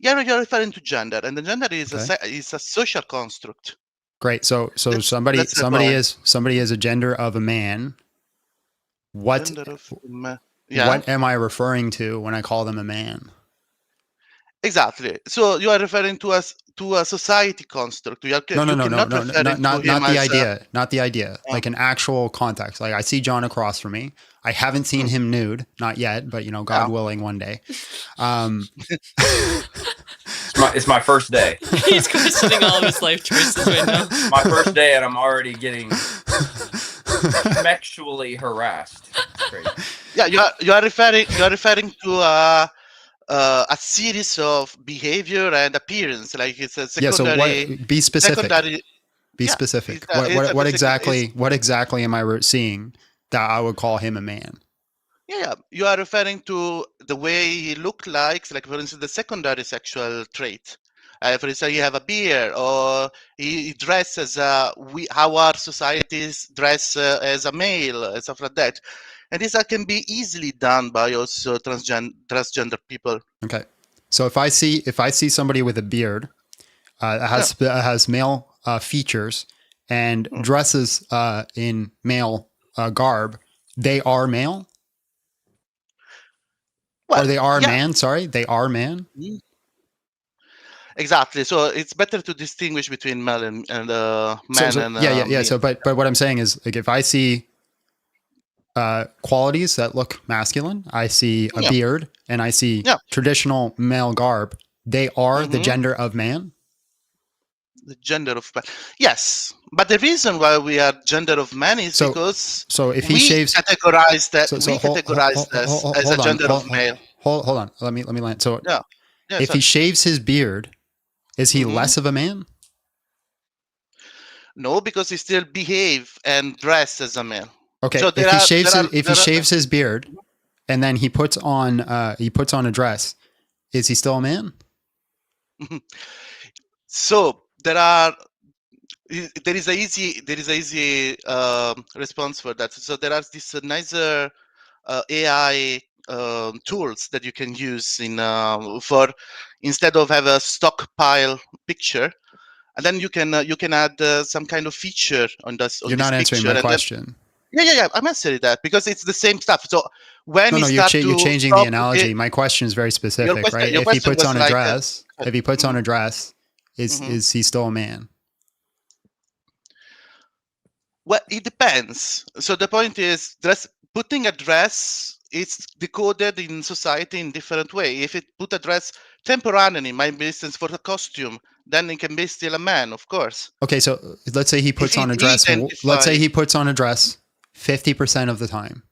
yeah, you're referring to gender, and the gender is Okay. is a social construct. Great. So somebody That's the point. is a gender of a man. What Gender of yeah, what am I referring to when I call them a man? exactly. So you are referring to us to a society construct. You No, cannot referring to him not the as a, idea, not the idea. Like an actual context. Like I see John across from me. I haven't seen him nude, not yet, but you know, God Yeah. willing, one day. It's my first day. He's questioning all of his life choices right now. My first day, and I'm already getting sexually harassed. It's crazy. Yeah, you are referring to a series of behavior and appearance, like it's a Yeah. So secondary. what? Be specific. Secondary. Be Yeah, specific. it's What a exactly? What exactly am I seeing that I would call him a man? yeah, you are referring to the way he looked like for instance, the secondary sexual trait. For instance, you have a beard, or he dresses how our societies dress as a male, and stuff like that. And this can be easily done by also transgender people. Okay. So if I see somebody with a beard that has male features and Mm. dresses in male garb, they are male, Well, or they are yeah, man. Sorry, they are man. exactly. So it's better to distinguish between male and man and Yeah. male. So, but what I'm saying is, like, if I see qualities that look masculine, I see a Yeah, beard, and I see yeah. traditional male garb. They are the Mhm. gender of man. The gender of man. Yes, but the reason why we are gender of man is So, because so if he we shaves, categorize that so we categorize this as a hold on, gender of male. hold on. Let me land. So Yeah, yeah. if Sorry. he shaves his beard, is he Mhm. less of a man? No, because he still behave and dress as a male. Okay, So if he shaves there if he are shaves his beard and then he puts on a dress, is he still a man? so there is a easy response for that. So there are these nicer AI tools that you can use in for instead of have a stockpile picture, and then you can add some kind of feature on You're this not answering picture, my and then question. yeah, I'm answering that because it's the same stuff. So when No, we no, start you're to changing the talk, analogy. My question is very specific, right? your If he question puts was on a like dress, if he puts on a dress, mhm. is he still a man? Well, it depends. So the point is, putting a dress is decoded in society in different way. If it put a dress temporarily, might be instance for a costume, then it can be still a man, of course. Okay, so let's say he If puts it on a dress. Let's say identify, he puts on a dress 50% of the time.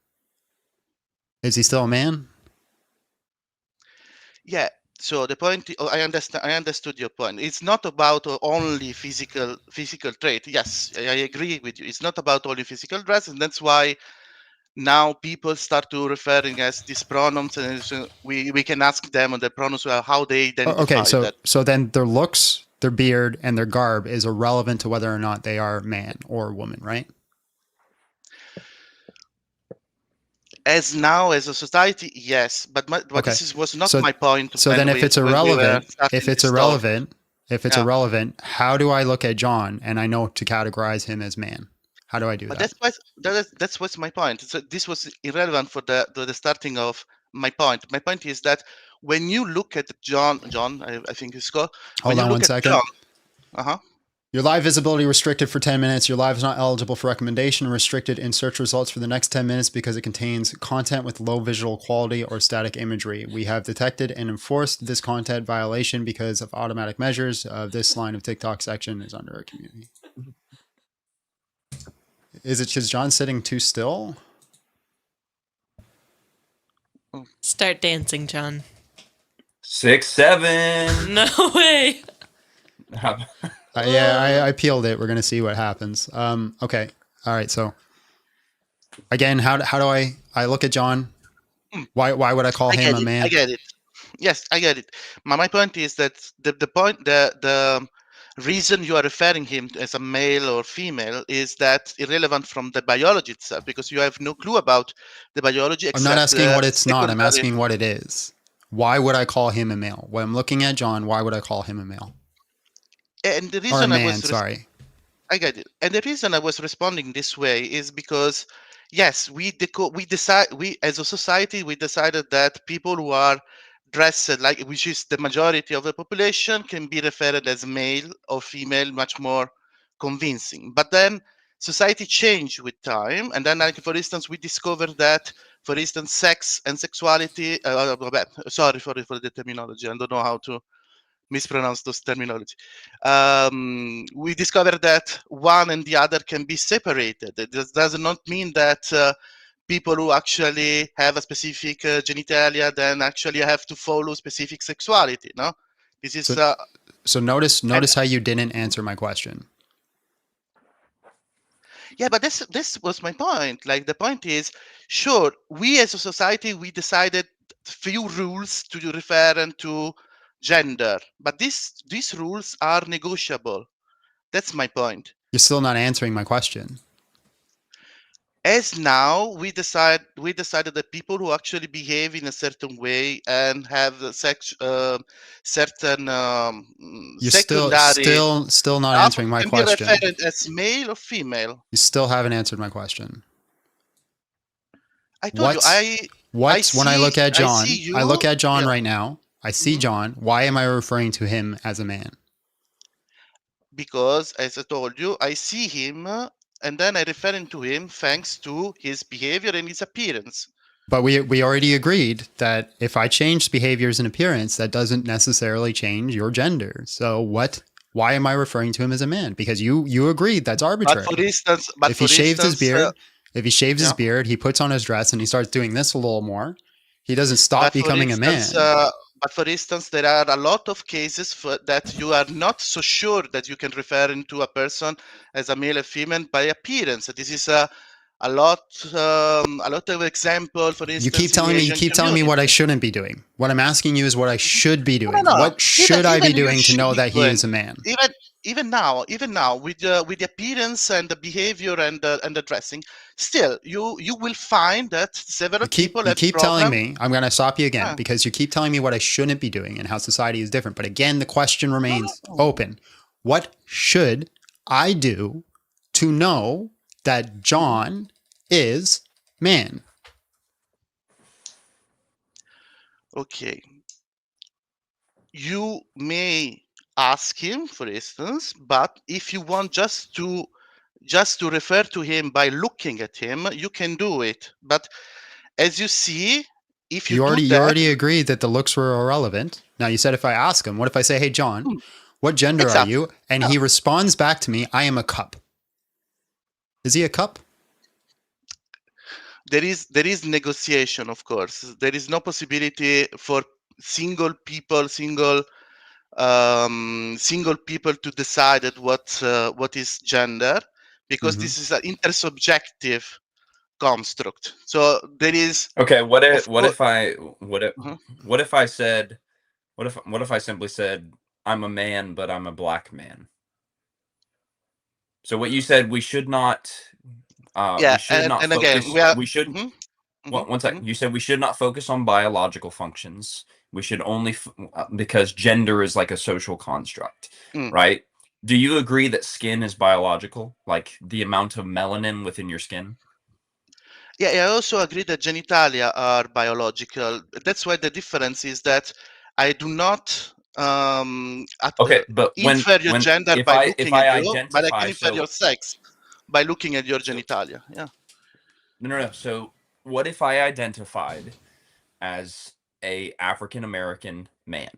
Is he still a man? yeah. So the point, I understand. I understood your point. It's not about only physical trait. Yes, I agree with you. It's not about only physical dress, and that's why now people start to referring as these pronouns, and so we can ask them on the pronouns how they Okay, identify so that. then their looks, their beard, and their garb is irrelevant to whether or not they are man or woman, right? As now as a society, yes, but Okay. was not So my point so then if it's when we were irrelevant, starting this talk. Yeah, how do I look at John and I know to categorize him as man? How do I do but that? that's what's my point. So this was irrelevant for the starting of my point. My point is that when you look at John, I think it's called, when Hold you on look one at John, second. uh-huh. Your live visibility restricted for 10 minutes. Your live is not eligible for recommendation. Restricted in search results for the next 10 minutes because it contains content with low visual quality or static imagery. We have detected and enforced this content violation because of automatic measures. This line of TikTok section is under our community. Is it because John's sitting too still? Start dancing, John. 6, 7. No way. Yeah, I peeled it. We're gonna see what happens. Okay. All right. So again, how do I look at John? Why would I call him a man? I get it. Yes, I get it. My point is that the reason you are referring him as a male or female is that irrelevant from the biology itself, because you have no clue about the biology. I'm not except asking what it's not. I'm secondary- asking what it is. Why would I call him a male? When I'm looking at John, why would I call him a male? And the Or a reason I man, was sorry. I get it. And the reason I was responding this way is because, yes, we as a society, we decided that people who are dressed like, which is the majority of the population, can be referred as male or female much more convincing. But then society changed with time. And then, like, for instance, we discovered that, for instance, sex and sexuality, sorry for the terminology. I don't know how to mispronounce those terminology. We discovered that one and the other can be separated. It does not mean that people who actually have a specific genitalia then actually have to follow specific sexuality. No, this is So notice how you didn't answer my question. yeah, but this was my point. Like, the point is, sure, we as a society, we decided few rules to refer and to gender, but these rules are negotiable. That's my point. You're still not answering my question. As now we decided that people who actually behave in a certain way and have a certain You're secondary still not stuff answering my can question. be referred as male or female. You still haven't answered my question. I told you, When I look at John, I look at John yeah. right now. I see John. Why am I referring to him as a man? Because, as I told you, I see him and then I refer to him thanks to his behavior and his appearance. But we already agreed that if I change behaviors and appearance, that doesn't necessarily change your gender. So why am I referring to him as a man? Because you agreed that's arbitrary. But for instance, if he shaves his beard, he puts on his dress and he starts doing this a little more, he doesn't stop becoming a man. But for instance, there are a lot of cases that you are not so sure that you can refer into a person as a male or female by appearance. This is a lot of example. For instance, You keep telling me what I shouldn't be doing. What I'm asking you is what I should be doing. No. What should I be Even you doing to should know be that he doing. is a man? Even now, with the appearance and the behavior and the dressing, still you will find that several people You have keep problem. telling me, I'm going to stop you again Ah. because you keep telling me what I shouldn't be doing and how society is different. But again, the question remains open. What should I do to know that John is man? Okay. You may ask him, for instance, but if you want just to refer to him by looking at him, you can do it. But as you see, if you already agreed that the looks were irrelevant. Now you said if I ask him, what if I say, "Hey John, what gender Exactly. are you?" And he responds back to me, "I am a cup." Is he a cup? there is negotiation, of course. There is no possibility for single people to decide at what is gender, because this is an intersubjective construct. So there is Okay, what if I simply said I'm a man, but I'm a black man? So what you said, we should not yeah, and again, we shouldn't one second. You said we should not focus on biological functions. We should only because gender is like a social construct, right? Do you agree that skin is biological, like the amount of melanin within your skin? Yeah, I also agree that genitalia are biological. That's why the difference is that I do not at Okay, but infer your when gender if by I looking at you, but I can identify, infer your sex by looking at your so genitalia. Yeah. no. So what if I identified as a African American man?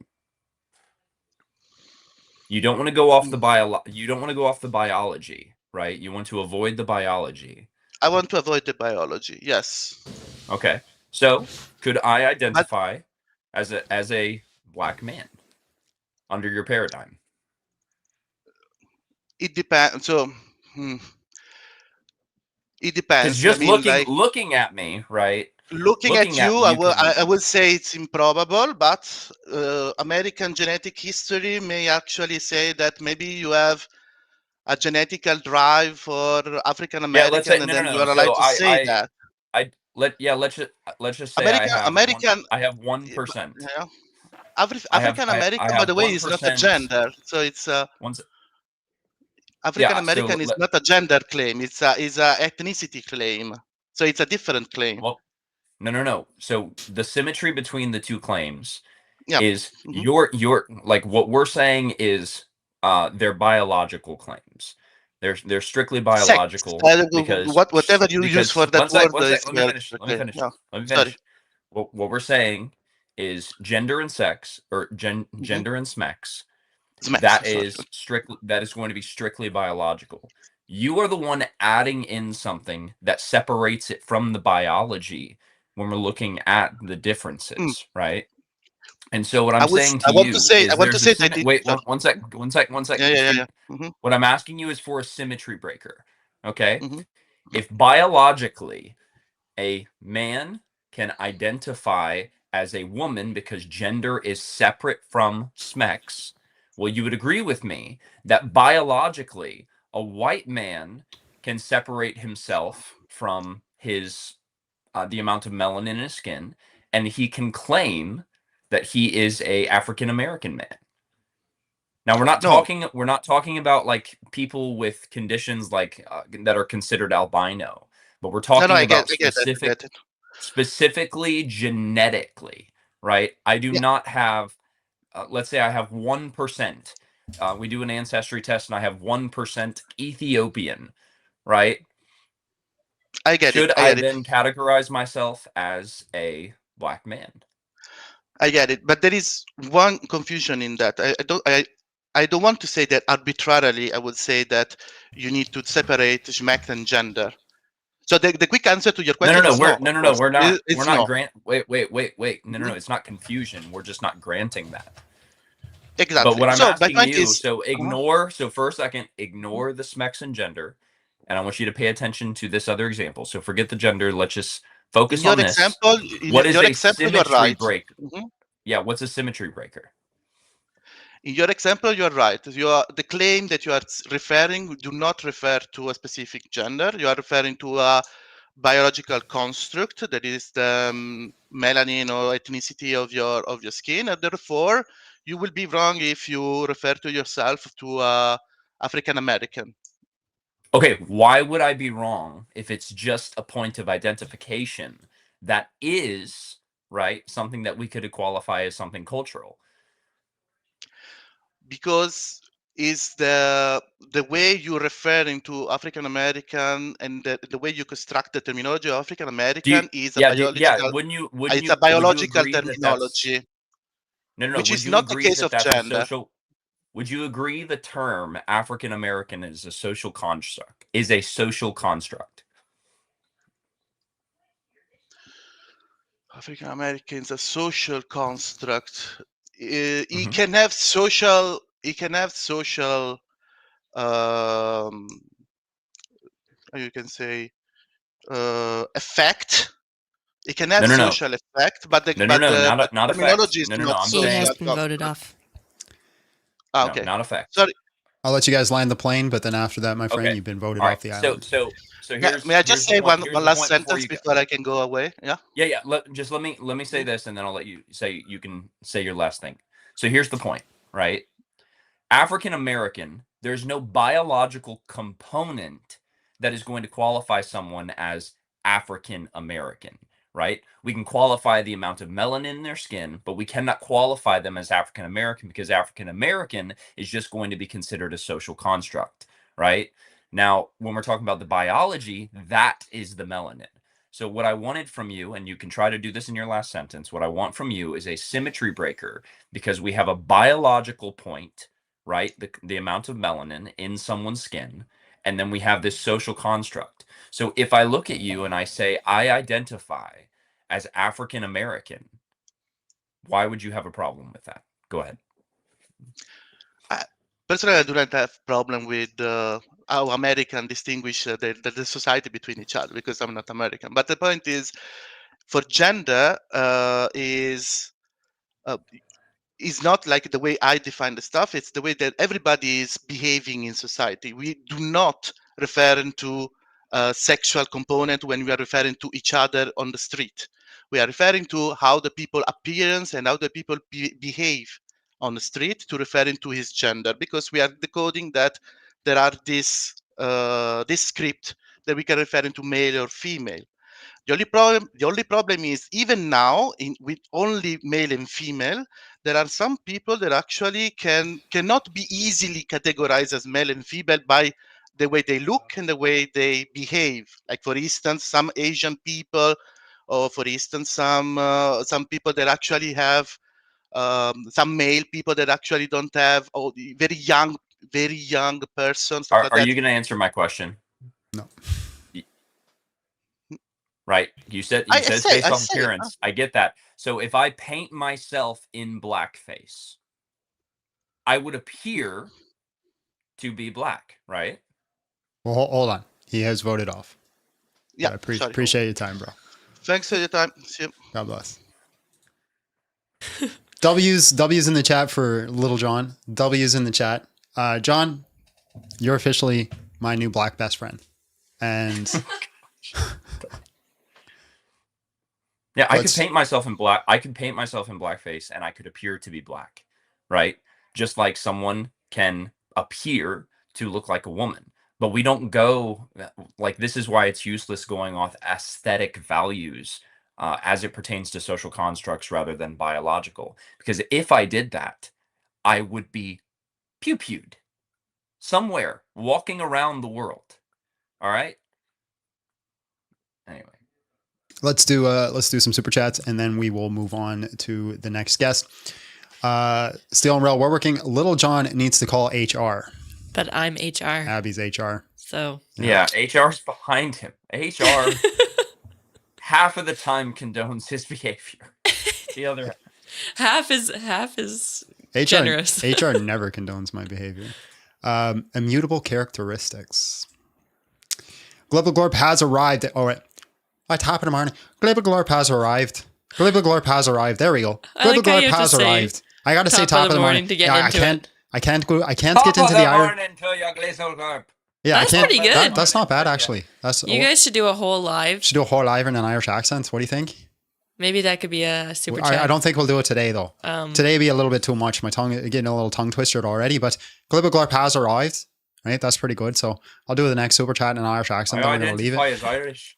You don't want to go off the you don't want to go off the biology, right? You want to avoid the biology. I want to avoid the biology. Yes. Okay. So could I But identify as a black man under your paradigm? it depends. So hmm, it Because depends. I just mean, like looking at me, right? looking at Looking at you, me, you could I will say it's improbable, but American genetic history may actually say that maybe you have a genetical drive for African yeah. Let's say American, and no, no, then you no. are allowed So to say that. let's just say American, I have 1%. yeah, African I American, by have the way, is not a 1%. gender. So it's Once African yeah. So American is not a gender claim. It's a ethnicity claim. So it's a different claim. well, no. So the symmetry between the two claims Yeah. is hmm your like what we're saying is they're biological claims. They're strictly Sex. biological Whatever you use for that word is let me okay. finish. Yeah. Let me Sorry. finish. What we're saying is gender and sex or hmm gender and smex Smax. Sorry. that is going to be strictly biological. You are the one adding in something that separates it from the biology when we're looking at the Mm. differences, right? And so what I'm saying I to want to you say. I is want to there's a say that. wait Sorry. one sec. Yeah. Yeah. Just Yeah. give Yeah. hmm what I'm asking you is for a symmetry breaker. Okay? hmm If biologically a man can identify as a woman because gender is separate from smex, well, you would agree with me that biologically a white man can separate himself from his the amount of melanin in his skin, and he can claim that he is a African American man. Now No. we're not talking about like people with conditions like that are considered albino, but we're No. No. talking I get. about I get that. I get it. specifically genetically, right? I do Yeah. not have let's say I have 1%. We do an ancestry test and I have 1% Ethiopian, right? I get it. Should I I get it. then categorize myself as a black man? I get it. But there is one confusion in that. I don't want to say that arbitrarily. I would say that you need to separate schmeck and gender. So the quick answer to your No, no, question no. is no. We're Of no, no, no. course, We're not. We're it's not no. grant. Wait. No, no, Mhm. no. It's not confusion. We're just not granting that. But Exactly. what I'm So my asking point you, is, so uh ignore. So for a second, ignore the smex and gender, and I want you to pay attention to this other example. So forget the gender. Let's just in focus your on this. example, What is a you are symmetry right. break? Mhm. Yeah. What's a symmetry breaker? In your example, you are right. The claim that you are referring do not refer to a specific gender. You are referring to a biological construct that is the melanin or ethnicity of your skin, and therefore you will be wrong if you refer to yourself to African American. Okay. Why would I be wrong if it's just a point of identification that is right something that we could qualify as something cultural? Because is the way you're referring to African American and the way you construct the terminology of African Do you? American is a Yeah. biological it's a Would you biological agree that that's terminology, no? which Would is you not the agree case that of that's a gender. social? Would you agree the term African American is a social construct? Is a social construct? African American is a social construct. It Hmm. can have social. It can have social. Um, how you can say effect. It can have No, no, no, social effect, but the no, no, but no, the not but not effect. terminology is No. not I'm He has social saying been voted construct. off. no, Okay, not effect. sorry. I'll let you guys land the plane, but then after that, my friend, Okay, you've been voted all right. off the island. So Yeah, may I just here's the say point. one Here's one the last point before sentence you go. before I can go away? Yeah. Yeah. Let me say this, and then I'll let you say you can say your last thing. So here's the point, right? African American, there's no biological component that is going to qualify someone as African American, right? We can qualify the amount of melanin in their skin, but we cannot qualify them as African American because African American is just going to be considered a social construct, right? Now, when we're talking about the biology, that is the melanin. So what I wanted from you, and you can try to do this in your last sentence, what I want from you is a symmetry breaker, because we have a biological point, right? The amount of melanin in someone's skin, and then we have this social construct. So if I look at you and I say, I identify as African American, why would you have a problem with that? Go ahead. Personally, I do not have problem with how American distinguish the society between each other because I'm not American. But the point is, for gender, uh, is not like the way I define the stuff. It's the way that everybody is behaving in society. We do not refer to sexual component when we are referring to each other on the street. We are referring to how the people appearance and how the people behave on the street to referring to his gender, because we are decoding that there are this script that we can refer into male or female. The only problem is, even now, with only male and female, there are some people that actually cannot be easily categorized as male and female by the way they look and the way they behave. Like, for instance, some Asian people, or for instance, some people that actually have some male people that actually don't have, or very young persons, stuff like Are that. you going to answer my question? No. Right. You said I it's say- based I off say- appearance. I get that. So if I paint myself in blackface, I would appear to be black, right? Well, hold on. He has voted off. Yeah, I sorry. appreciate your time, bro. Thanks for your time. See you. God bless. W's in the chat for Little John. W's in the chat. John, you're officially my new black best friend. And Yeah, I could paint myself in black. I could paint myself in blackface and I could appear to be black, right? Just like someone can appear to look like a woman. But we don't go like, this is why it's useless going off aesthetic values as it pertains to social constructs rather than biological. Because if I did that, I would be pew-pewed somewhere walking around the world. All right. Anyway. let's do some super chats and then we will move on to the next guest. Steel and Rail, we're working. Little John needs to call HR. But I'm HR. Abby's HR. So Yeah, HR's behind him. HR half of the time condones his behavior. The other half is HR, generous. HR never condones my behavior. Immutable characteristics. Global Glorp has arrived. All right. I tap it in morning. Global Glorp has arrived. Global Glorp has arrived. There we go. Global like how you Glorp have to has say arrived. I gotta say top of the morning to get yeah, into it. I can't get into the Irish. Yeah, That's I can't. pretty good. That's not bad actually. That's You guys should do a whole live. should do a whole live in an Irish accent. What do you think? Maybe that could be a super chat. I don't think we'll do it today though. Today would be a little bit too much. My tongue getting a little tongue twisted already. But Global Glorp has arrived. Right, that's pretty good. So I'll do the next super chat in an Irish accent. I Then we're gonna leave identify it. as Irish.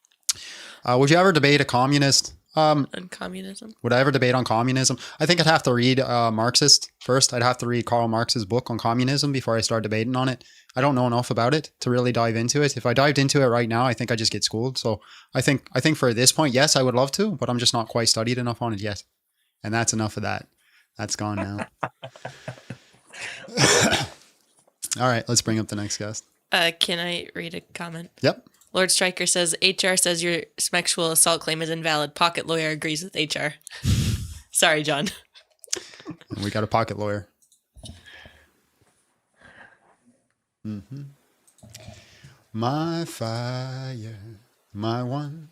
Would you ever debate a communist? On communism. Would I ever debate on communism? I think I'd have to read Marxist first. I'd have to read Karl Marx's book on communism before I start debating on it. I don't know enough about it to really dive into it. If I dived into it right now, I think I just get schooled. So I think for this point, yes, I would love to, but I'm just not quite studied enough on it yet. And that's enough of that. That's gone now. All right, let's bring up the next guest. Can I read a comment? Yep. Lord Striker says, HR says your sexual assault claim is invalid. Pocket lawyer agrees with HR. Sorry, John. And we got a pocket lawyer. Mm-hmm. My fire, my one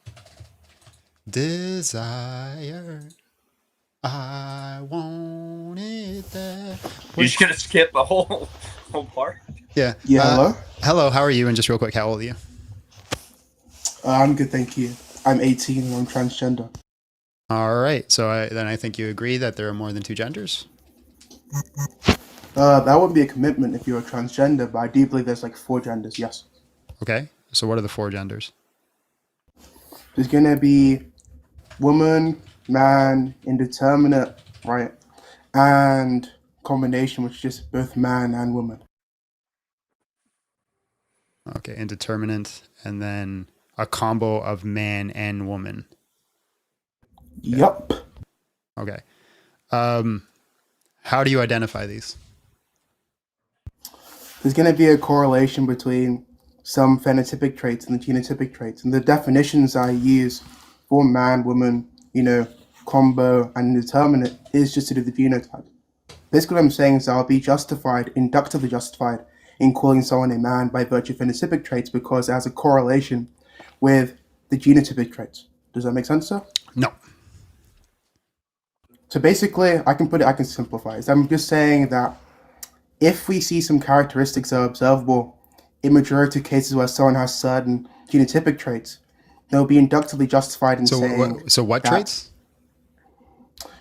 desire. I want it there. You're just gonna skip the whole part. Yeah. Yeah, hello? Hello, how are you? And just real quick, how old are you? I'm good, thank you. I'm 18 and I'm transgender. All right. So then I think you agree that there are more than two genders? That wouldn't be a commitment if you're a transgender, but I do believe there's like 4 genders, yes. Okay. So what are the 4 genders? There's going to be woman, man, indeterminate, right? And combination, which is just both man and woman. Okay, indeterminate, and then a combo of man and woman. Yup. Okay. How do you identify these? There's going to be a correlation between some phenotypic traits and the genotypic traits. And the definitions I use for man, woman, combo, and indeterminate is just to do the genotype. Basically, what I'm saying is I'll be inductively justified, in calling someone a man by virtue of phenotypic traits because it has a correlation with the genotypic traits. Does that make sense, sir? No. So basically, I can simplify it. I'm just saying that if we see some characteristics that are observable in majority of cases where someone has certain genotypic traits, they'll be inductively justified in saying. So what traits?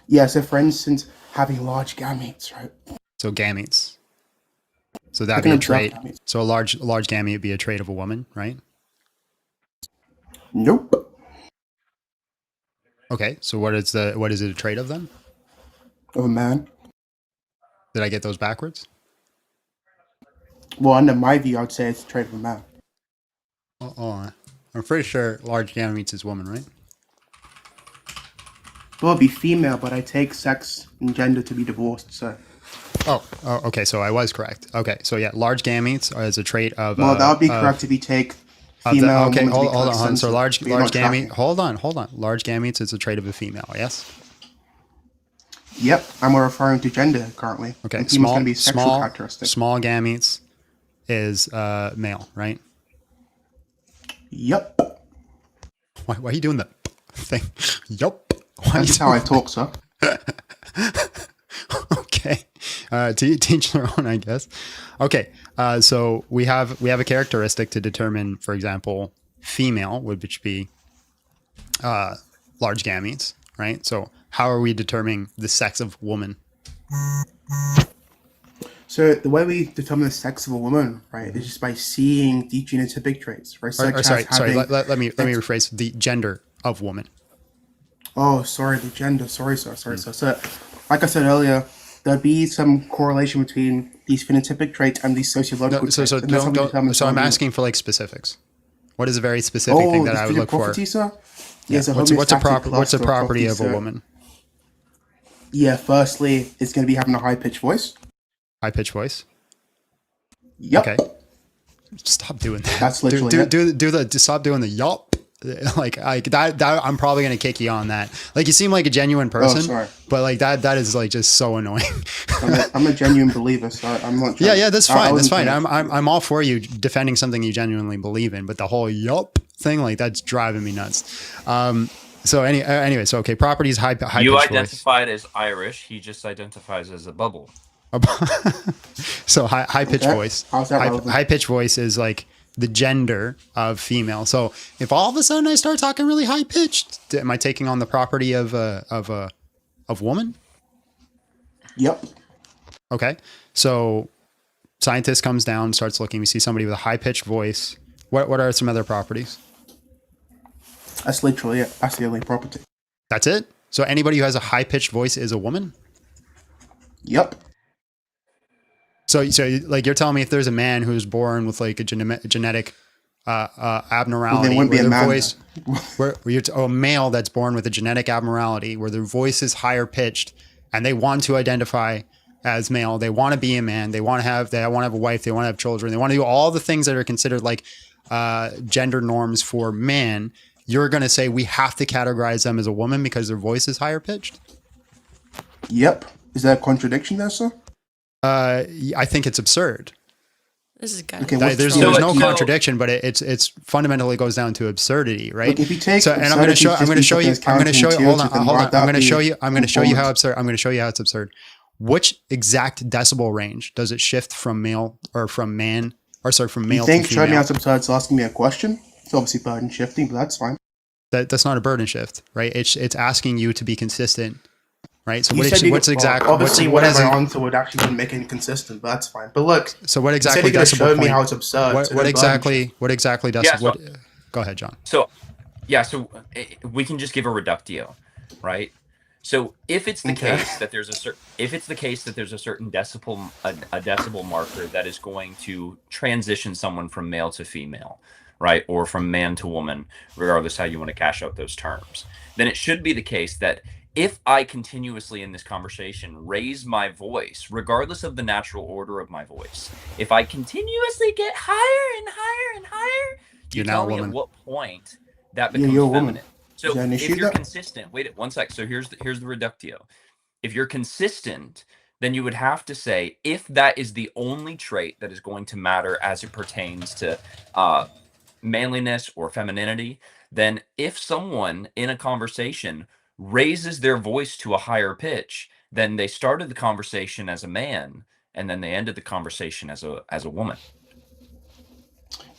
Yeah. So for instance, having large gametes, right? So gametes. So that'd be a trait. So a large gamete would be a trait of a woman, right? Nope. Okay. So what is it a trait of then? Of a man. Did I get those backwards? Well, under my view, I'd say it's a trait of a man. I'm pretty sure large gametes is woman, right? Well, it'd be female, but I take sex and gender to be divorced, so. Oh, okay. So I was correct. Okay. So yeah, large gametes is a trait of. Well, that would be correct if you take female. Okay, hold on. So large gamete. tracking. Hold on. Large gametes is a trait of a female. Yes. Yep, and we're referring to gender currently. Okay. And female's going to be sexual characteristic. Small gametes is male, right? Yep. Why are you doing the thing? Yup. That's how I talk, sir. Okay. To teach their own, I guess. Okay. So we have a characteristic to determine, for example, female, which be large gametes, right? So how are we determining the sex of woman? So the way we determine the sex of a woman, right, is just by seeing the genotypic traits, right? Let me rephrase the gender of woman. Oh, sorry, the gender. Sorry, sir. So, like I said earlier, there'll be some correlation between these phenotypic traits and these sociological traits. So I'm asking for like specifics. What is a very specific thing that I would look for? Sir? Yeah. What's a property of a woman? Yeah, firstly, it's going to be having a high-pitched voice. High-pitched voice? Yep. Okay. Stop doing that. That's literally stop doing the yup. Like that I'm probably gonna kick you on that. Like you seem like a genuine person, but like that is like just so annoying. I'm a genuine believer, so I'm not. Yeah, that's fine. That's fine. I'm all for you defending something you genuinely believe in, but the whole yup thing, like that's driving me nuts. So anyway, so okay, properties high. You identified as Irish. He just identifies as a bubble. So high pitched voice. How's that relevant? High pitched voice is like the gender of female. So if all of a sudden I start talking really high pitched, am I taking on the property of woman? Yep. Okay. So scientist comes down, starts looking. We see somebody with a high pitched voice. What are some other properties? That's literally it. That's the only property. That's it? So anybody who has a high pitched voice is a woman? Yep. So like you're telling me if there's a man who's born with like a genetic abnormality where their voice, a male that's born with a genetic abnormality where their voice is higher pitched and they want to identify as male, they want to be a man, they want to have a wife, they want to have children, they want to do all the things that are considered like gender norms for man, you're going to say we have to categorize them as a woman because their voice is higher pitched? Yep. Is that a contradiction there, sir? I think it's absurd. This is good. Okay, there's no contradiction, but it's fundamentally goes down to absurdity, right? Look, if you take I'm going to show you. I'm going to show you how absurd. I'm going to show you how it's absurd. Which exact decibel range does it shift from male or from man, or sorry, from male to female? Showing me how it's absurd. It's asking me a question. It's obviously burden shifting, but that's fine. That's not a burden shift, right? It's asking you to be consistent. Right. So what's exactly? Obviously, whatever I answer would actually make it inconsistent, but that's fine. But look. So what exactly? Show me how it's absurd. What exactly? What exactly? Go ahead, John. So, Yeah, so we can just give a reductio, right? So if it's the Okay. case that there's a certain a decibel marker that is going to transition someone from male to female, right, or from man to woman, regardless how you want to cash out those terms, then it should be the case that if I continuously in this conversation raise my voice, regardless of the natural order of my voice, if I continuously get higher and higher and higher, you You're now tell a me at woman. what point that Yeah, becomes you're a woman. feminine. Is So there an issue if you're with that? consistent, wait one sec. So here's the reductio. If you're consistent, then you would have to say if that is the only trait that is going to matter as it pertains to manliness or femininity, then if someone in a conversation raises their voice to a higher pitch, then they started the conversation as a man and then they ended the conversation as a woman.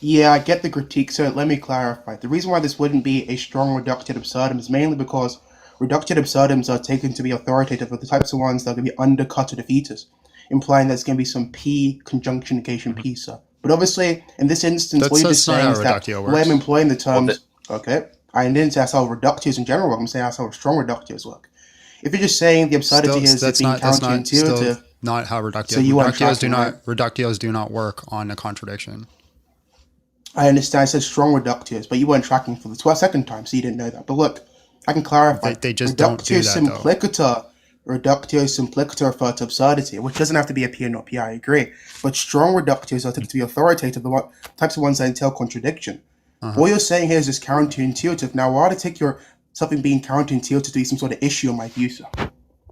Yeah, I get the critique, so let me clarify. The reason why this wouldn't be a strong reductive absurdum is mainly because reductive absurdums are taken to be authoritative of the types of ones that are going to be undercut or defeaters, implying there's going to be some P conjunction occasion P, sir. But obviously, in this instance, what you're just That's not saying how is that reductio the way I'm works. employing the Well, terms, okay, I didn't say that's how reductives in general work, I'm saying that's how strong reductives work. If you're just saying the absurdity here is it being That's counterintuitive, not how reductio. so you weren't Reductios do tracking, right? not reductios do not work on a contradiction. I understand I said strong reductives, but you weren't tracking for the second time, so you didn't know that. But look, I can clarify. They just don't do that, though. Reductio simplicator refer to absurdity, which doesn't have to be a P or not P, I agree. But strong reductives are taken to be authoritative, the types of ones that entail contradiction. What you're saying here is just counterintuitive. Now, why to take your something being counterintuitive to be some sort of issue in my view, sir?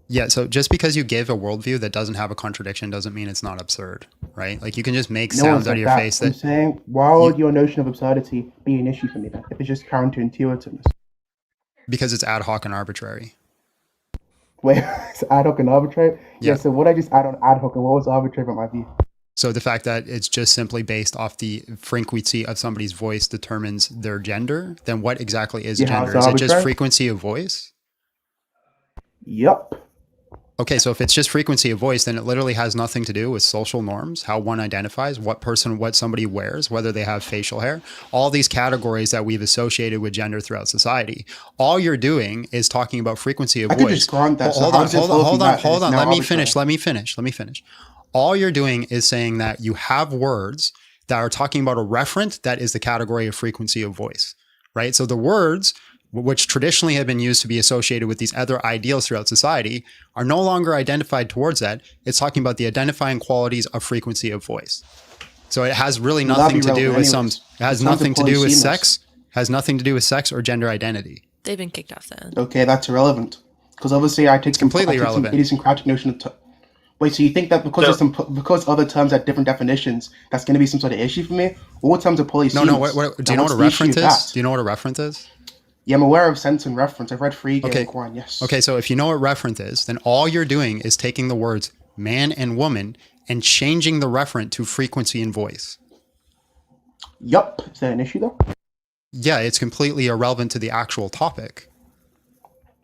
Yeah, so just because you give a worldview that doesn't have a contradiction doesn't mean it's not absurd, right? Like you can just make No one's sounds out of like your that. face I'm that saying, why would your notion of absurdity be an issue for me then, if it's just counterintuitiveness? because it's ad hoc and arbitrary. Wait, it's ad hoc and arbitrary? Yeah. Yeah, so what I just add on ad hoc and what was arbitrary about my view? So the fact that it's just simply based off the frequency of somebody's voice determines their gender, then what exactly is Yeah, gender? how's Is it just arbitrary? frequency of voice? Yup. Okay, so if it's just frequency of voice, then it literally has nothing to do with social norms, how one identifies, what somebody wears, whether they have facial hair, all these categories that we've associated with gender throughout society. All you're doing is talking about frequency of I voice. could just grant that. Hold on. Let me finish. Let Let me finish. All you're doing is saying that you have words that are talking about a referent that is the category of frequency of voice, right? So the words, which traditionally have been used to be associated with these other ideals throughout society, are no longer identified towards that. It's talking about the identifying qualities of frequency of voice. So it has really nothing to do with it has nothing to do with sex, has nothing to do with sex or gender identity. They've been kicked off then. Okay, that's irrelevant. Because obviously I take some irrelevant. idiosyncratic notion of wait, so you think that because because other terms have different definitions, that's going to be some sort of issue for me? All terms are polysemous. No. Do you know what a reference is? Do you know what a reference is? Yeah, I'm aware of sense and reference. I've read Frege and Quine, yes. Okay, so if you know what referent is, then all you're doing is taking the words man and woman and changing the referent to frequency and voice. Yup. Is there an issue though? Yeah, it's completely irrelevant to the actual topic.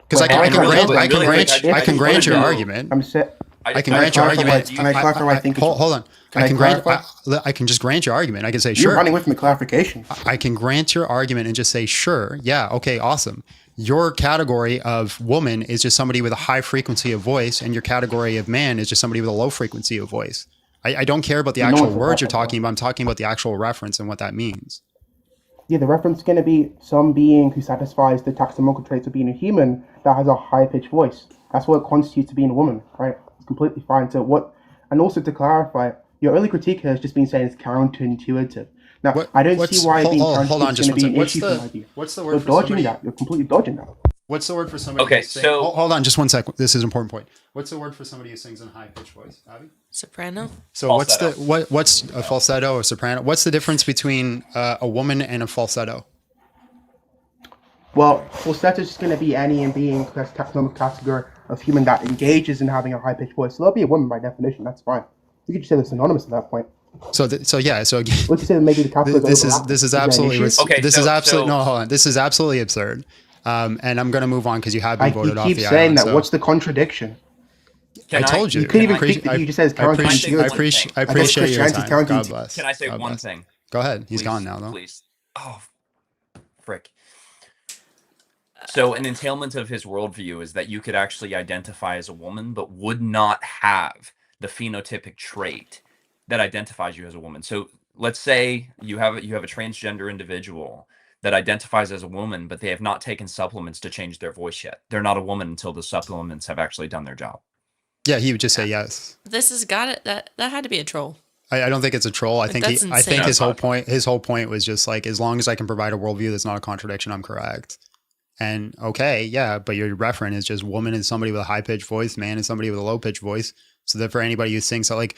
Because Wait, I can grant wanna your know- argument. I'm set. I can grant your argument. Can I clarify what I think? Hold on. Can I clarify? I can just grant your argument. I can say You're sure. running with me clarification. I can grant your argument and just say sure. Yeah. Okay. Awesome. Your category of woman is just somebody with a high frequency of voice, and your category of man is just somebody with a low frequency of voice. I don't care about the actual words you're talking about. I'm talking about the actual reference and what that means. Yeah, the reference is going to be some being who satisfies the taxonomical traits of being a human that has a high-pitched voice. That's what constitutes to being a woman, right? It's completely fine. So what, and also to clarify, your early critique here has just been saying it's counterintuitive. Now, I don't see why being counterintuitive is going to be an issue for my view. What's the word You're for dodging somebody? that. You're completely dodging that. What's the word for somebody? Okay, who's so- hold on, just one sec. This is an important point. What's the word for somebody who sings in high pitched voice, Abby? Soprano. So Falsetto. what's a falsetto or soprano? What's the difference between a woman and a falsetto? Well, falsetto is just going to be any and being that's taxonomic category of human that engages in having a high-pitched voice. So they'll be a woman by definition. That's fine. You could just say they're synonymous at that point. So Let's say that maybe the categories this overlap. is there an absolutely issue? Okay, this so- is absolutely so- no, hold on. This is absolutely absurd. And I'm going to move on because you have been You voted off keep the saying island. that. So What's the contradiction? I told you. You couldn't even I appreciate- think that you just said it's I appreciate counterintuitive. I appreciate your Christianity's time. God counterintuitive. bless. Can I say God one bless. thing? Go ahead. He's Please, gone now, though. Please. Oh, frick. So an entailment of his worldview is that you could actually identify as a woman, but would not have the phenotypic trait that identifies you as a woman. So let's say you have a transgender individual that identifies as a woman, but they have not taken supplements to change their voice yet. They're not a woman until the supplements have actually done their job. Yeah, he would just say yes. This has got it. That had to be a troll. I don't think it's a troll. I think That's I think insane. his whole point was just like, as long as I can provide a worldview that's not a contradiction, I'm correct. And okay, yeah, but your referent is just woman is somebody with a high pitched voice, man is somebody with a low pitched voice. So that for anybody who thinks that, like,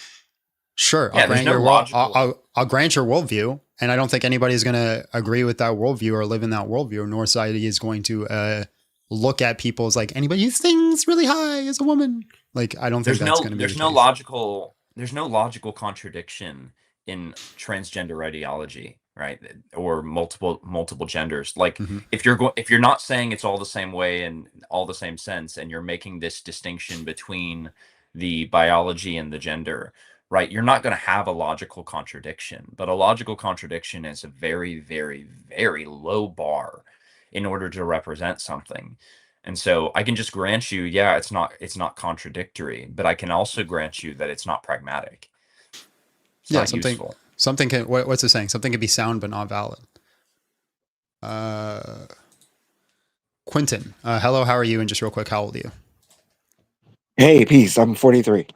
sure, Yeah, I'll grant there's no your logical- I'll grant your worldview, and I don't think anybody's going to agree with that worldview or live in that worldview. Nor society is going to look at people as like, anybody who thinks really high is a woman. Like, I don't think that's going to be. There's no logical contradiction in transgender ideology, right? Or multiple genders. Like Mhm. if you're not saying it's all the same way and all the same sense, and you're making this distinction between the biology and the gender, right? You're not going to have a logical contradiction. But a logical contradiction is a very, very, very low bar in order to represent something. And so I can just grant you, yeah, it's not contradictory, but I can also grant you that it's not pragmatic. It's Yeah, not something useful. something can what's it saying? Something can be sound but not valid. Quentin, hello, how are you? And just real quick, how old are you? Hey, peace. I'm 43,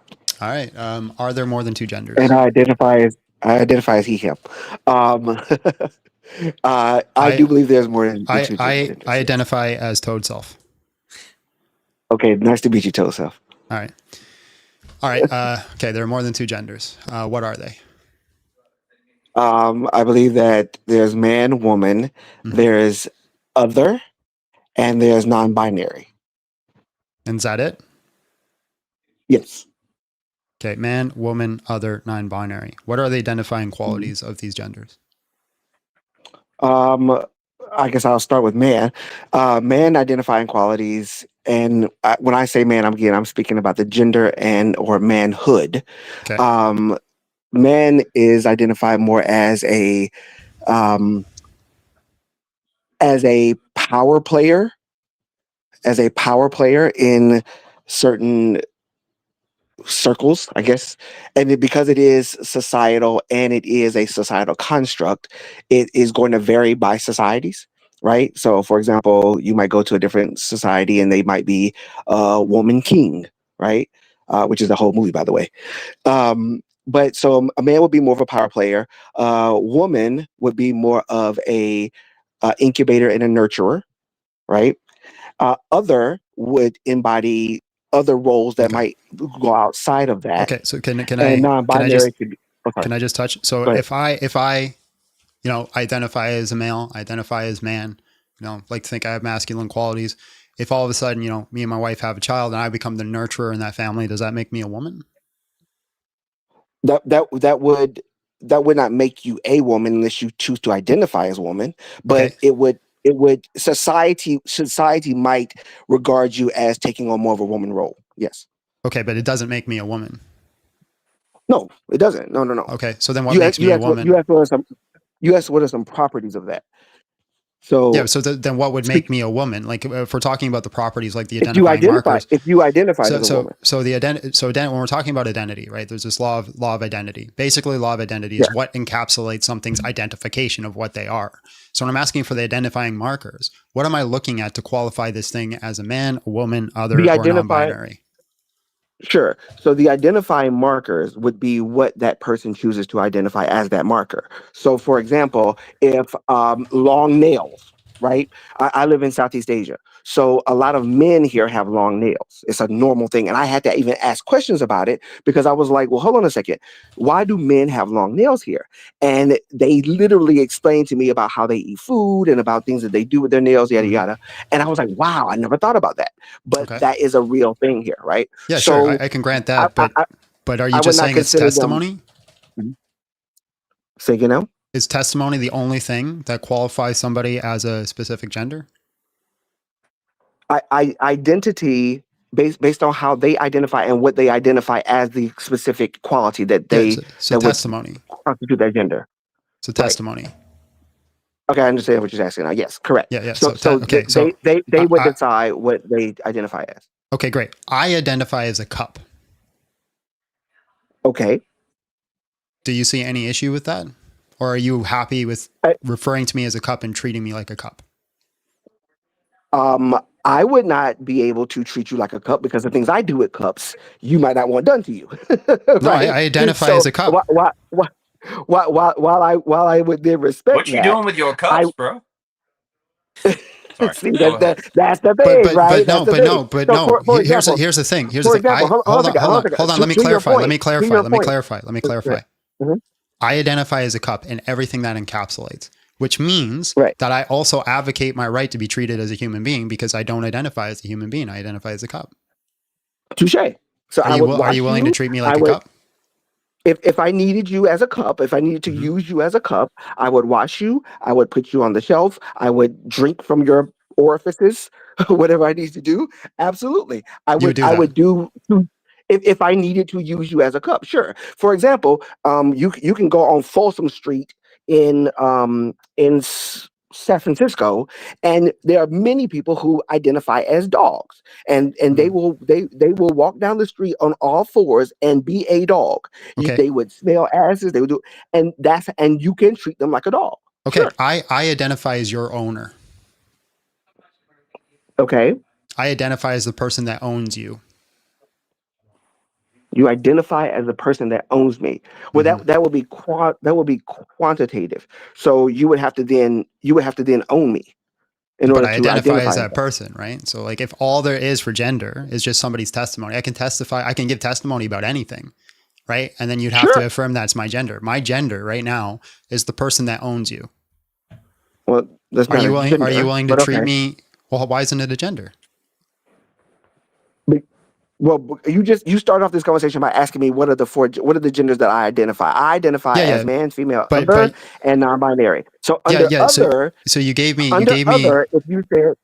All right. Are there more than two genders? and I identify as he him. Um, I do believe there's more than two genders. I identify as toad self. Okay, nice to meet you, Tosef. All right. All right. Okay, there are more than two genders. What are they? I believe that there's man, woman, there's other, and there's non-binary. And is that it? Yes. Okay, man, woman, other, non-binary. What are the identifying qualities of these genders? I guess I'll start with man. Man identifying qualities, and when I say man, I'm speaking about the gender and or manhood. Okay. Man is identified more as a power player, in certain circles, I guess. And because it is societal and it is a societal construct, it is going to vary by societies, right? So, for example, you might go to a different society and they might be a woman king, right? Which is the whole movie, by the way. But so a man would be more of a power player. Woman would be more of a incubator and a nurturer, right? Other would embody other roles that might go outside of that. Okay, so can and I non-binary could be, can I just touch? So if I identify as a male, identify as man, like to think I have masculine qualities. If all of a sudden, me and my wife have a child and I become the nurturer in that family, does that make me a woman? That would not make you a woman unless you choose to identify as a woman, but Okay. it would society might regard you as taking on more of a woman role. Yes. Okay, but it doesn't make me a woman. No, it doesn't. No. Okay, so then what makes me a woman? You asked what are some properties of that. So yeah, so then what would make me a woman? Like if we're talking about the properties, like the identifying markers. If you identify as a woman. So when we're talking about identity, right? There's this law of identity. Basically, law of identity is what encapsulates something's identification of what they are. So when I'm asking for the identifying markers, what am I looking at to qualify this thing as a man, a woman, other, or non-binary? Sure. So the identifying markers would be what that person chooses to identify as that marker. So, for example, if long nails, right? I live in Southeast Asia. So a lot of men here have long nails. It's a normal thing. And I had to even ask questions about it because I was like, well, hold on a second. Why do men have long nails here? And they literally explained to me about how they eat food and about things that they do with their nails, yada, yada. And I was like, wow, I never thought about that. But that is a real thing here, right? Yeah, so sure. I can grant that. But are you just saying it's testimony? Say again now? Is testimony the only thing that qualifies somebody as a specific gender? Identity based on how they identify and what they identify as the specific quality that they so testimony constitute their gender. So testimony. Okay, I understand what you're asking now. Yes, correct. Yeah, yeah. So Okay, so they would I, decide what they identify as. okay, great. I identify as a cup. Okay. Do you see any issue with that? Or are you happy with I, referring to me as a cup and treating me like a cup? I would not be able to treat you like a cup because the things I do with cups, you might not want done to you. No, Right? I identify So as a cup. while I would then respect What you that, doing with your I cups, bro? Sorry, see go ahead. that's the thing, right? That's the thing. But So no. for Here's example, here's the thing. Here's the for thing. example, hold on a second, Hold on. Let me to your clarify. point, Let me to clarify. your Let me point. clarify. Let me clarify. Mhm. I identify as a cup and everything that encapsulates, which means Right. that I also advocate my right to be treated as a human being because I don't identify as a human being. I identify as a cup. Touche. So I would Are watch you willing to you. treat me I like a would, cup? if I needed you as a cup, if I needed to Mm-hmm. use you as a cup, I would wash you. I would put you on the shelf. I would drink from your orifices, whatever I need to do. Absolutely. You would do I that. would do if I needed to use you as a cup, sure. For example, you can go on Folsom Street in San Francisco, and there are many people who identify as dogs, and Mm. they will walk down the street on all fours and be a dog. Okay. They would smell asses. They would do, and you can treat them like a dog. Okay. Sure. I identify as your owner. Okay. I identify as the person that owns you. You identify as the person that owns me. Well, Mm-hmm. that would be quantitative. So you would have to then own me in But order I to identify as identify that that. person, right? So like if all there is for gender is just somebody's testimony, I can give testimony about anything, right? And then you'd have to Sure. affirm that's my gender. My gender right now is the person that owns you. Well, that's Are not you a willing gender, to but treat okay. me well, why isn't it a gender? Well, you start off this conversation by asking me what are the genders that I identify. I identify Yeah, as yeah. man, female, But other, and non-binary. So yeah, under yeah. other, So you gave me if you said,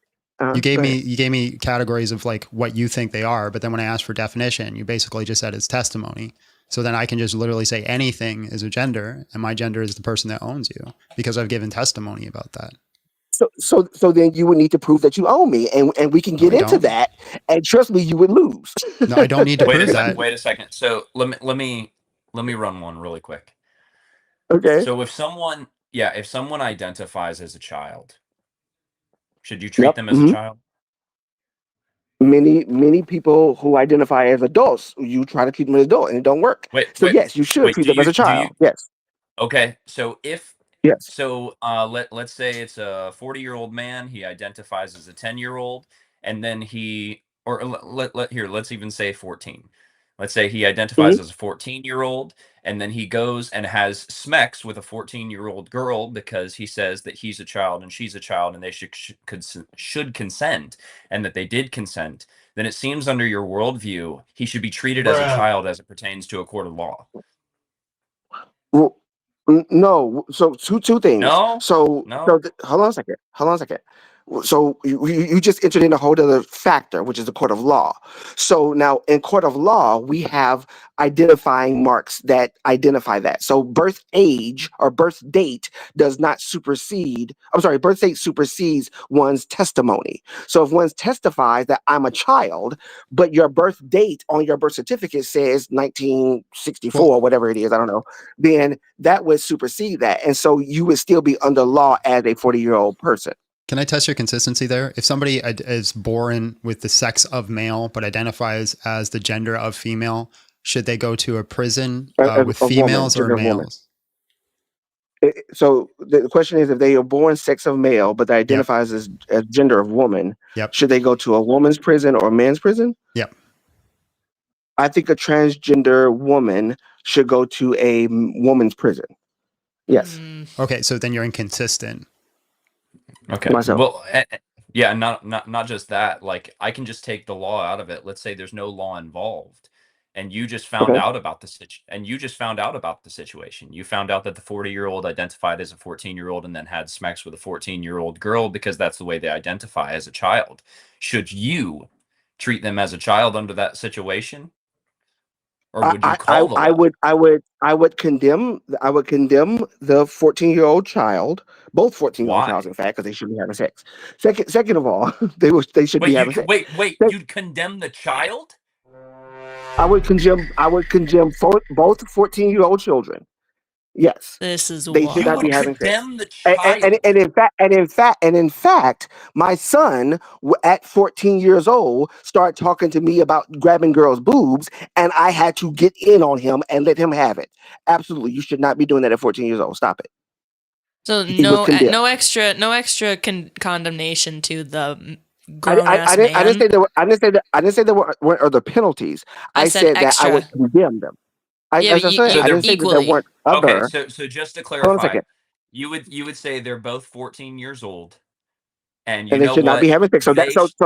go ahead. you gave me categories of like what you think they are, but then when I asked for definition, you basically just said it's testimony. So then I can just literally say anything is a gender, and my gender is the person that owns you because I've given testimony about that. So then you would need to prove that you own me, and we can No, get I into don't. that. And trust me, you would lose. No, I don't need to prove that. Wait a second. So let me run one really quick. Okay. So if someone identifies as a child, should you treat Yep. them as a child? Many people who identify as adults, you try to treat them as adult, and it don't work. So yes, you should treat them as a child. Yes. Okay, so Yes. let's say it's a 40-year-old man, he identifies as a 10-year-old, and then let's even say 14. Let's say he identifies Mhm. as a 14-year-old, and then he goes and has smex with a 14-year-old girl because he says that he's a child and she's a child and they should consent, and that they did consent. Then it seems under your worldview, he should be treated as a child as it pertains to a court of law. Well, no. So two things. No? Hold on a second. So you just entered in a whole other factor, which is the court of law. So now in court of law, we have identifying marks that identify that. So birth age or birth date does not supersede. I'm sorry, birth date supersedes one's testimony. So if one testifies that I'm a child, but your birth date on your birth certificate says 1964, Well, whatever it is, I don't know, then that would supersede that. And so you would still be under law as a 40-year-old person. can I test your consistency there? If somebody is born with the sex of male but identifies as the gender of female, should they go to a prison with females or males? So the question is, if they are born sex of male but they Yep. identifies as gender of woman, Yep. should they go to a woman's prison or a man's prison? Yep. I think a transgender woman should go to a woman's prison. Yes. Okay, so then you're inconsistent. Okay. Myself. Well, yeah, not just that. Like, I can just take the law out of it. Let's say there's no law involved, and you just found out about the situation. You found out that the 40-year-old identified as a 14-year-old and then had sex with a 14-year-old girl because that's the way they identify as a child. Should you treat them as a child under that situation? or would you call the law? I would condemn the 14-year-old child, both 14-year-old Why? childs, in fact, because they shouldn't be having sex. Second of all, they should be having sex. Wait, Sec- you'd condemn the child? I would condemn both 14-year-old children. Yes. This is They should You not be would wild. having sex. condemn the child. And in fact, my son at 14 years old started talking to me about grabbing girls' boobs, and I had to get in on him and let him have it. Absolutely, you should not be doing that at 14 years old. Stop it. So He was condemned. no extra condemnation to the I grown ass man. didn't say there weren't other penalties. I said that I would condemn them. I didn't say that there weren't other. Okay, so just to Hold on a clarify, second. you would say they're both 14 years old, and And they should not be having sex. So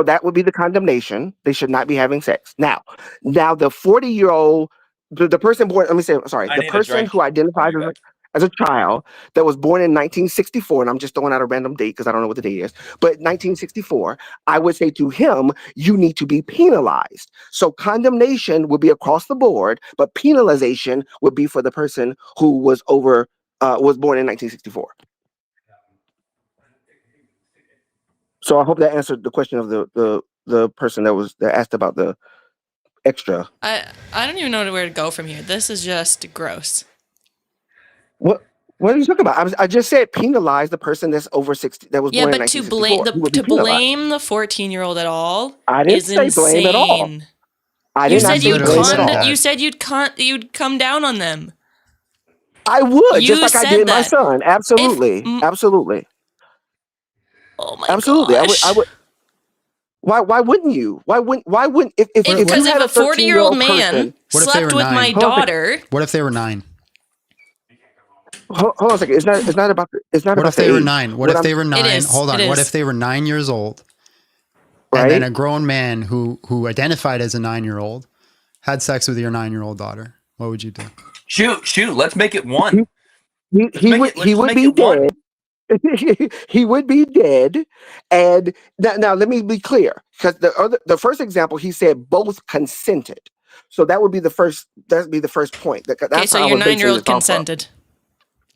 that would be the condemnation. They should not be having sex. Now the 40-year-old, the person born. Let me say, sorry, the person who identifies as a child that was born in 1964, and I'm just throwing out a random date because I don't know what the date is, but 1964, I would say to him, you need to be penalized. So condemnation would be across the board, but penalization would be for the person who was born in 1964. So I hope that answered the question of the person that asked about the extra. I don't even know where to go from here. This is just gross. What are you talking about? I just said penalize the person that's over 60 that was born in 1964. To blame the 14-year-old at all I didn't say blame at all. I did not say blame at all. You said you'd come down on them. I would, just like I did my son. Absolutely. Absolutely. Oh my Absolutely. gosh. I would. Why wouldn't you? Why wouldn't if because you had if a 40-year-old man slept with my daughter? What if they were 9? Hold on a second. It's not about what if they were 9? What if they were 9? It is. Hold on. What if they were 9 years old? Right? And then a grown man who identified as a 9-year-old had sex with your 9-year-old daughter. What would you do? Shoot. Let's make it 1. He would be dead. He would be dead. And now let me be clear, because the first example he said both consented. So that would be the first. That'd be the first point. Okay, so your 9-year-old consented.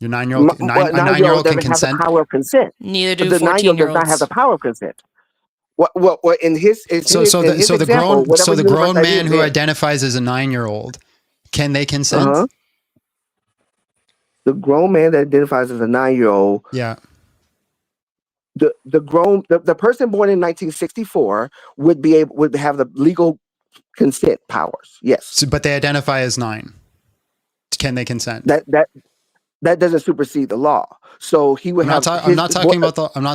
Your 9-year-old, a 9-year-old can consent. Have the power of consent. Neither do the 9-year-old does not have the power of consent. What in his the grown man who identifies as a 9-year-old, can they consent? Uh-huh. The grown man that identifies as a 9-year-old. Yeah. The person born in 1964 would have the legal consent powers. Yes. So, but they identify as 9. Can they consent? That doesn't supersede the law. So he would have. I'm not talking about the. I'm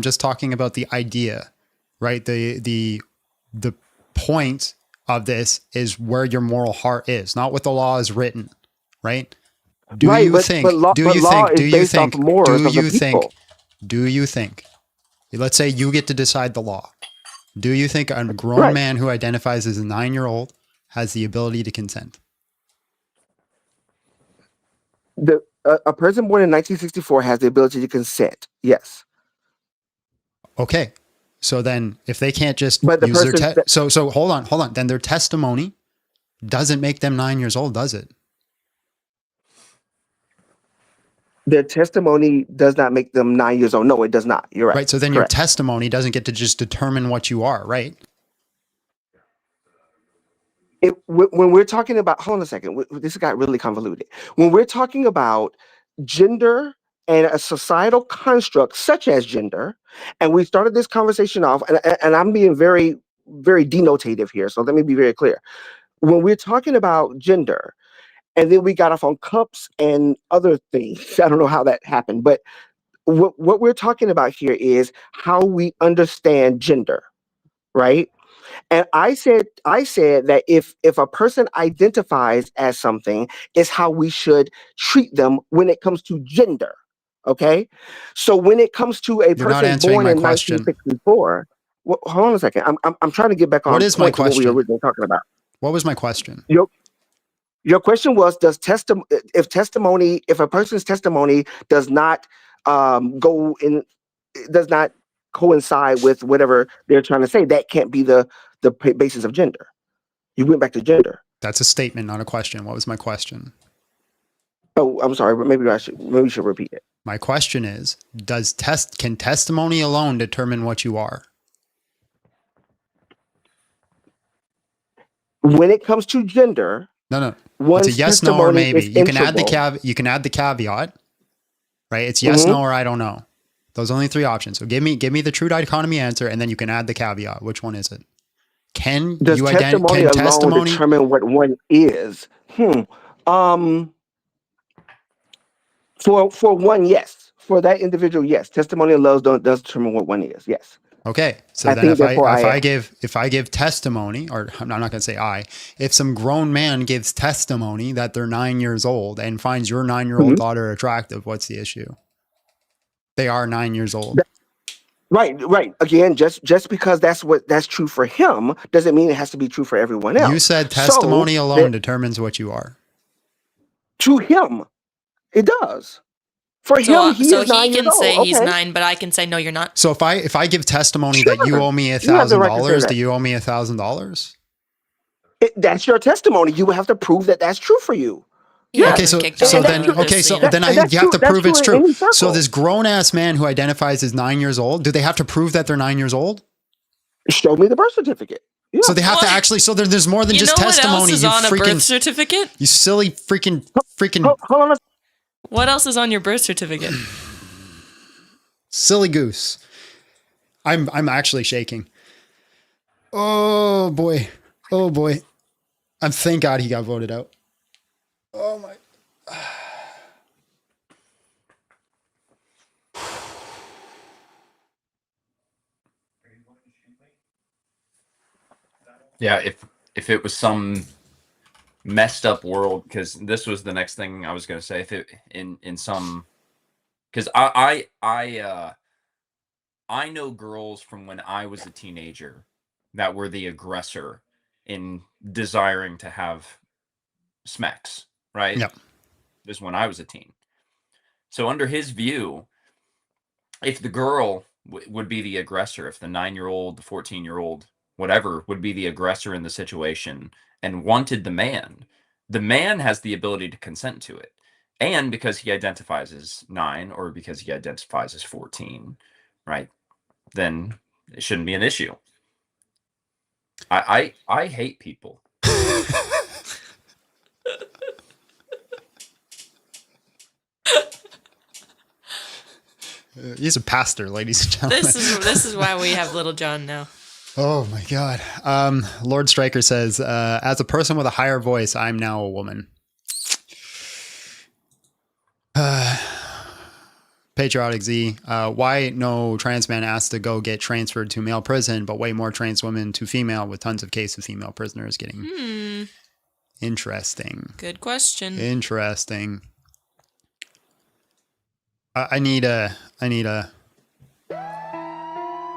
just talking about the idea, right? The point of this is where your moral heart is, not what the law is written, right? Do you think? Let's say you get to decide the law. Do you think a grown man who identifies as a 9-year-old has the ability to consent? A person born in 1964 has the ability to consent. Yes. Okay. So then if they can't just use their so hold on. Then their testimony doesn't make them 9 years old, does it? Their testimony does not make them 9 years old. No, it does not. You're right. Right. So then your testimony doesn't get to just determine what you are, right? When we're talking about, hold on a second, this got really convoluted. When we're talking about gender and a societal construct such as gender, and we started this conversation off, and I'm being very, very denotative here, so let me be very clear. When we're talking about gender, and then we got off on cups and other things, I don't know how that happened, but what we're talking about here is how we understand gender, right? And I said that if a person identifies as something, is how we should treat them when it comes to gender. Okay, so when it comes to a person born in 1964, hold on a second. I'm trying to get back on. What is my question? What we were originally talking about. What was my question? Your question was: if a person's testimony does not does not coincide with whatever they're trying to say, that can't be the basis of gender. You went back to gender. That's a statement, not a question. What was my question? Oh, I'm sorry, but maybe you should repeat it. My question is, can testimony alone determine what you are? When it comes to gender, No. one's It's a yes, no, or testimony maybe. is You can add the integral. you can add the caveat, right? It's yes, no, or I don't know. Those are only three options. So give me the true dichotomy answer, and then you can add the caveat. Which one is it? Does testimony alone determine what one is? For one, yes. For that individual, yes. Testimony alone does determine what one is. Yes. Okay, so then if I give testimony, or I'm not going to say if some grown man gives testimony that they're 9 years old and finds your 9-year-old daughter attractive, what's the issue? They are 9 years old. Right. Again, just because that's true for him doesn't mean it has to be true for everyone else. You said testimony alone determines what you are. To him, it does. For him, he is 9 years old. So he can say he's 9, but I can say no, you're not. So if I give testimony that you owe me $1,000, do you owe me $1,000? That's your testimony. You will have to prove that that's true for you. Yeah. Okay, so then you have to prove it's true. So this grown ass man who identifies as 9 years old, do they have to prove that they're 9 years old? Show me the birth certificate. Yeah. So they have to actually. So there's more than just testimony. What else is on a birth certificate? You silly freaking. Hold on. What else is on your birth certificate? Silly goose. I'm actually shaking. Oh boy. Thank God he got voted out. Oh my. Yeah, if it was some messed up world, because this was the next thing I was going to say, if it in some, because I know girls from when I was a teenager that were the aggressor in desiring to have smacks, right? Yep. This is when I was a teen. So under his view, if the girl would be the aggressor, if the 9-year-old, the 14-year-old, whatever, would be the aggressor in the situation and wanted the man has the ability to consent to it. And because he identifies as 9 or because he identifies as 14, right, then it shouldn't be an issue. I hate people. He's a pastor, ladies and gentlemen. This is why we have Little John now. Oh my God. Lord Striker says, as a person with a higher voice, I'm now a woman. Patriotic Z, why no trans man asked to go get transferred to male prison, but way more trans women to female, with tons of cases of female prisoners getting interesting. Good question. Interesting. I need a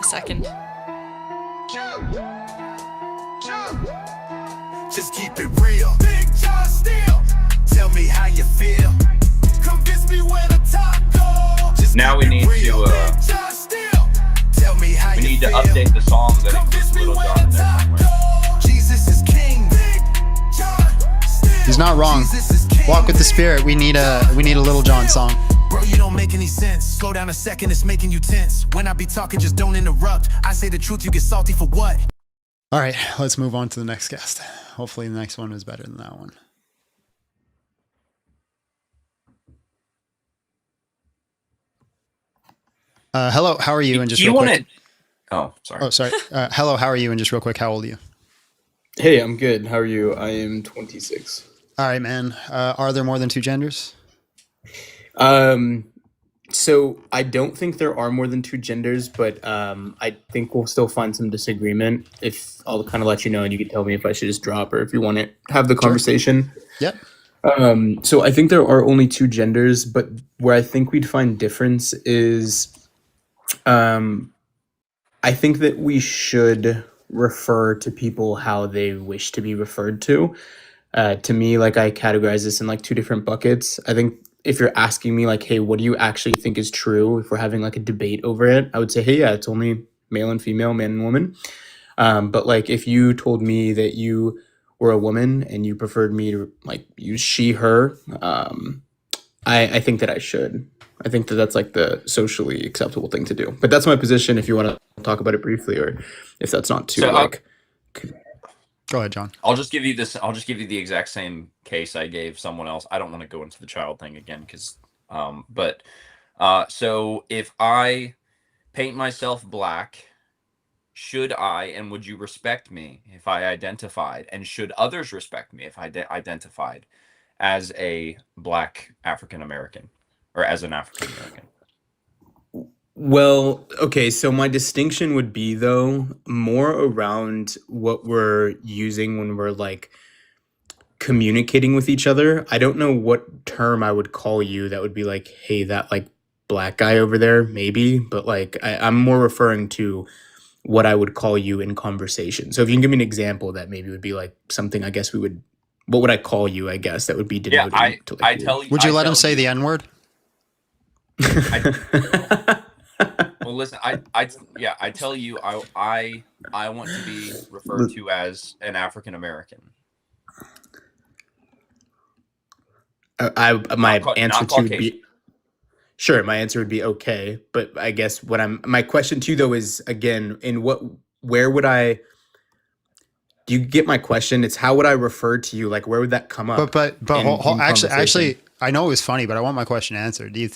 second. Just keep it real. Big John Steel. Tell me how you feel. Convince me where the top go. Just now we need to Tell me how we need to update the song that includes Little John in there somewhere. Jesus is king. Big John Steel. He's not wrong. Walk with the Spirit. We need a Little John song. Bro, you don't make any sense. Slow down a second, it's making you tense. When I be talking, just don't interrupt. I say the truth, you get salty for what? All right, let's move on to the next guest. Hopefully the next one is better than that one. Hello, how are you? And just real quick. Oh, sorry. Oh, sorry. Hello, how are you? And just real quick, how old are you? Hey, I'm good. How are you? I am 26. All right, man. Are there more than 2 genders? So I don't think there are more than 2 genders, but I think we'll still find some disagreement. If I'll kind of let you know, and you can tell me if I should just drop or if you want to have the conversation. Yep. So I think there are only 2 genders, but where I think we'd find difference is, I think that we should refer to people how they wish to be referred to. To me, like, I categorize this in like 2 different buckets. I think if you're asking me like, hey, what do you actually think is true? If we're having like a debate over it, I would say, hey, yeah, it's only male and female, man and woman. But like, if you told me that you were a woman and you preferred me to like use she, her, I think that I should. I think that that's like the socially acceptable thing to do. But that's my position. If you want to talk about it briefly, or if that's not too So like. Go ahead, John. I'll just give you this. I'll just give you the exact same case I gave someone else. I don't want to go into the child thing again because, so if I paint myself black, should I and would you respect me if I identified, and should others respect me if I identified as a black African American or as an African American? Well, okay, so my distinction would be though more around what we're using when we're like communicating with each other. I don't know what term I would call you that would be like, hey, that like black guy over there, maybe, but like I'm more referring to what I would call you in conversation. So if you can give me an example that maybe would be like something I guess we would, what would I call you, I guess, that would be Yeah, denoting to like I tell you. Would you I let him tell say you- the N-word? Well, listen, I tell you, I want to be referred to as an African American. My Not answer to would Caucasian. be sure. My answer would be okay, but I guess my question to you though is again, where would I? Do you get my question? It's how would I refer to you? Like where would that come up? But in conversation? actually, I know it was funny, but I want my question answered. Do you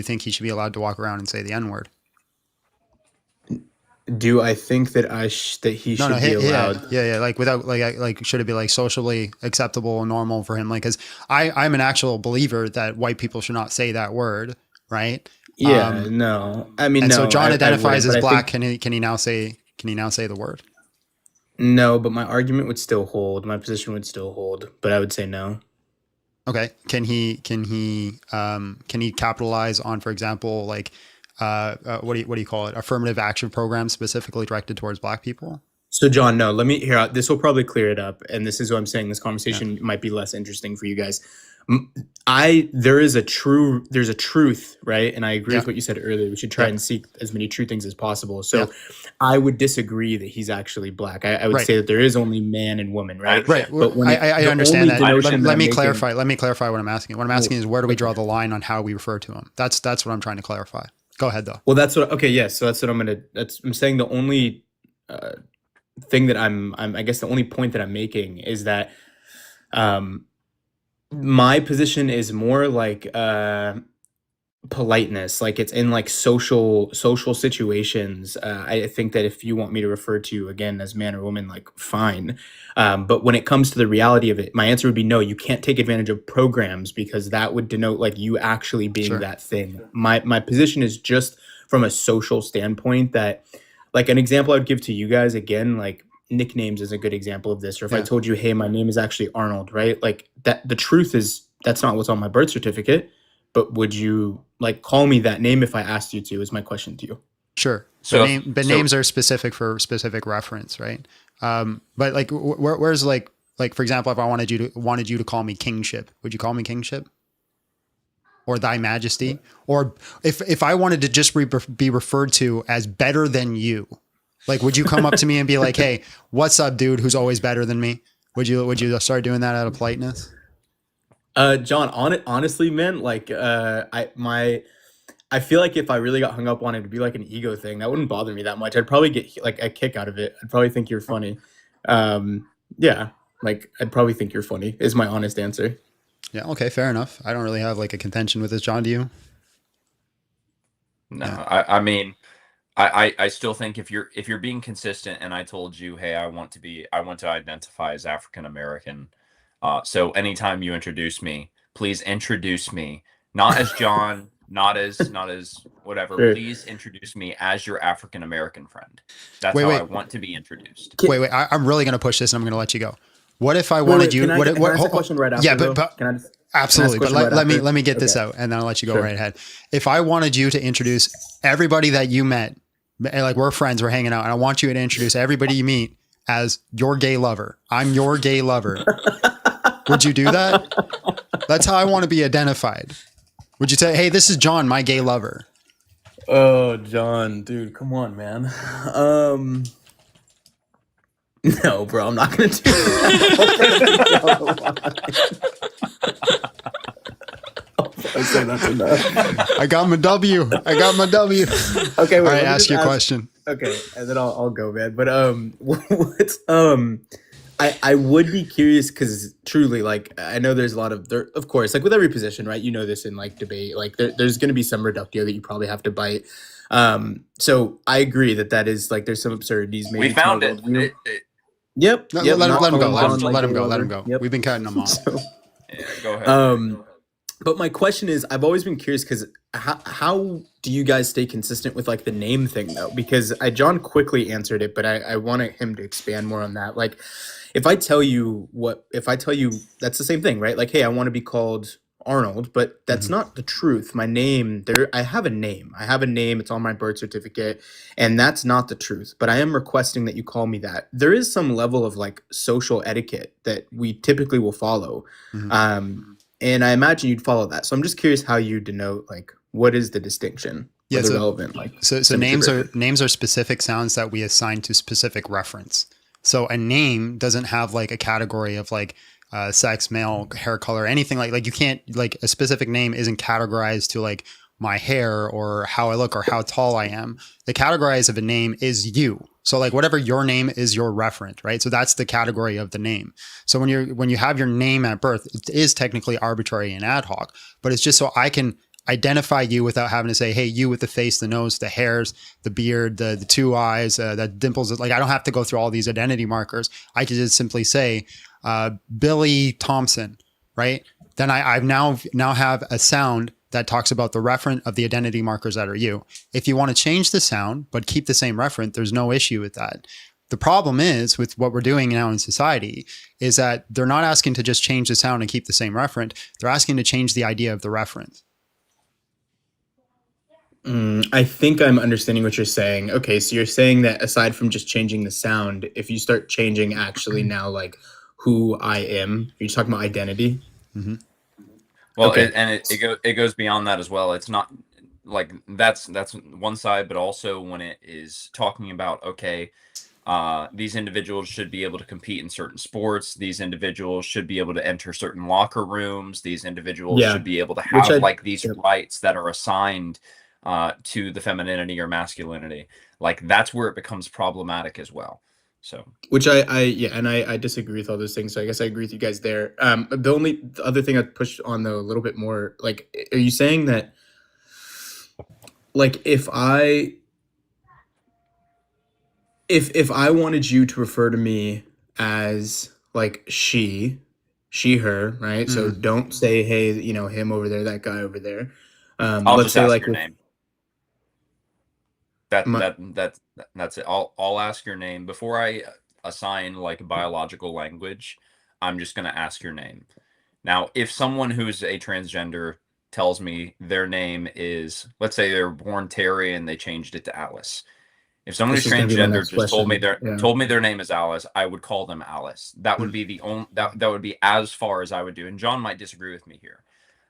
think he should be allowed to walk around and say the N-word? Do I think that that he should be allowed? Yeah. Like without like should it be like socially acceptable and normal for him? Like, because I'm an actual believer that white people should not say that word, right? Yeah, no. I mean, And no. so John identifies wouldn't, as but I black. think- Can he now say the word? No, but my argument would still hold. My position would still hold, but I would say no. Okay. Can he capitalize on, for example, like what do you call it? Affirmative action programs specifically directed towards black people? So John, no, let me hear. This will probably clear it up, and this is what I'm saying. This conversation might be less interesting for you guys. There's a truth, right? And I agree with what you said earlier. We should try and seek as many true things as possible. So I would disagree that he's actually black. I would say that there is only man and woman, right? Right. But when I understand that. Let me making- clarify. Let me clarify what I'm asking. What I'm asking is where do we draw the line on how we refer to him? That's what I'm trying to clarify. Go ahead though. Well, that's what. Okay, yes. So that's what I'm saying. The only thing that I guess the only point that I'm making is that my position is more like politeness, like it's in like social situations. I think that if you want me to refer to you again as man or woman, like fine, but when it comes to the reality of it, my answer would be no. You can't take advantage of programs because that would denote like you actually being that thing. My position is just from a social standpoint that, like, an example I would give to you guys again, like nicknames is a good example of this. Or if I told you, hey, my name is actually Arnold, right? Like that, the truth is that's not what's on my birth certificate, but would you like call me that name if I asked you to, is my question to you. Sure. Names are specific for specific reference, right? But like, where's like, for example, if I wanted you to call me kingship, would you call me kingship? Or thy majesty? Or if I wanted to just be referred to as better than you, like, would you come up to me and be like, hey, what's up, dude, who's always better than me? Would you start doing that out of politeness? John, honestly, man, like, I feel like if I really got hung up on it, it'd be like an ego thing. That wouldn't bother me that much. I'd probably get like a kick out of it. I'd probably think you're funny. Yeah, like I'd probably think you're funny is my honest answer. Yeah. Okay. Fair enough. I don't really have like a contention with this. John, do you? No, I mean, I still think if you're being consistent, and I told you, hey, I want to identify as African American. So anytime you introduce me, please introduce me not as John, not as whatever. Sure. Please introduce me as your African American friend. That's how I want to be introduced. Wait. I'm really going to push this, and I'm going to let you go. What if I wanted you? Can I ask a question right after? Yeah, but can I just, absolutely. But let me get this Okay. out, and then I'll let you go right ahead. If I wanted you to introduce everybody that you met, like we're friends, we're hanging out, and I want you to introduce everybody you meet as your gay lover. I'm your gay lover. Would you do that? That's how I want to be identified. Would you say, hey, this is John, my gay lover? Oh, John, dude, come on, man. No, bro, I'm not gonna do that. I say that's enough. I got my W. I got my W. Okay, All wait. right, let me ask just your question. Okay, and then I'll go, man. But what's I would be curious because truly, like, I know there's a lot of there, of course, like with every position, right? You know this in like debate, like there's going to be some reductio that you probably have to bite. So I agree that is like there's some absurdities. Maybe We to my found it. worldview. Yep. No, Yep. let not him go. calling Let him, John, like, let him gay go. Let him lover. go. Yep. We've been cutting him off. So, Yeah, go ahead. but my question is, I've always been curious because how do you guys stay consistent with like the name thing though? Because John quickly answered it, but I wanted him to expand more on that. Like, if I tell you that's the same thing, right? Like, hey, I want to be called Arnold, but that's not the truth. My name, I have a name. It's on my birth certificate, and that's not the truth. But I am requesting that you call me that. There is some level of like social etiquette that we typically will follow. And I imagine you'd follow that. So I'm just curious how you denote like what is the distinction or Yeah, the so- relevant like So names are specific sounds that we assign to specific reference. So a name doesn't have like a category of like sex, male, hair color, anything like you can't like a specific name isn't categorized to like my hair or how I look or how tall I am. The categorize of a name is you. So like whatever your name is your referent, right? So that's the category of the name. So when you have your name at birth, it is technically arbitrary and ad hoc, but it's just so I can identify you without having to say, hey, you with the face, the nose, the hairs, the beard, the two eyes, the dimples. Like I don't have to go through all these identity markers. I can just simply say, Billy Thompson, right? Then I've now have a sound that talks about the referent of the identity markers that are you. If you want to change the sound, but keep the same referent, there's no issue with that. The problem is with what we're doing now in society is that they're not asking to just change the sound and keep the same referent. They're asking to change the idea of the referent. I think I'm understanding what you're saying. Okay, so you're saying that aside from just changing the sound, if you start changing actually now like who I am, you're just talking about identity. Well, Okay. it goes beyond that as well. It's not like that's one side, but also when it is talking about these individuals should be able to compete in certain sports. These individuals should be able to enter certain locker rooms. These individuals Yeah, should be able to which have I like these yep. rights that are assigned to the femininity or masculinity. Like that's where it becomes problematic as well. So Which I disagree with all those things. So I guess I agree with you guys there. The other thing I'd push on though a little bit more, like, are you saying that like if I wanted you to refer to me as like her, right? So don't say, hey, you know, him over there, that guy over there. I'll Let's just say ask like your name. my, That's it. I'll ask your name before I assign like biological language. I'm just gonna ask your name. Now, if someone who's a transgender tells me their name is, let's say they're born Terry and they changed it to Alice. If someone this who's is gonna be my transgender next just told me question. their name is Alice, I would call them Alice. That would be the only that would be as far as I would do. And John might disagree with me here,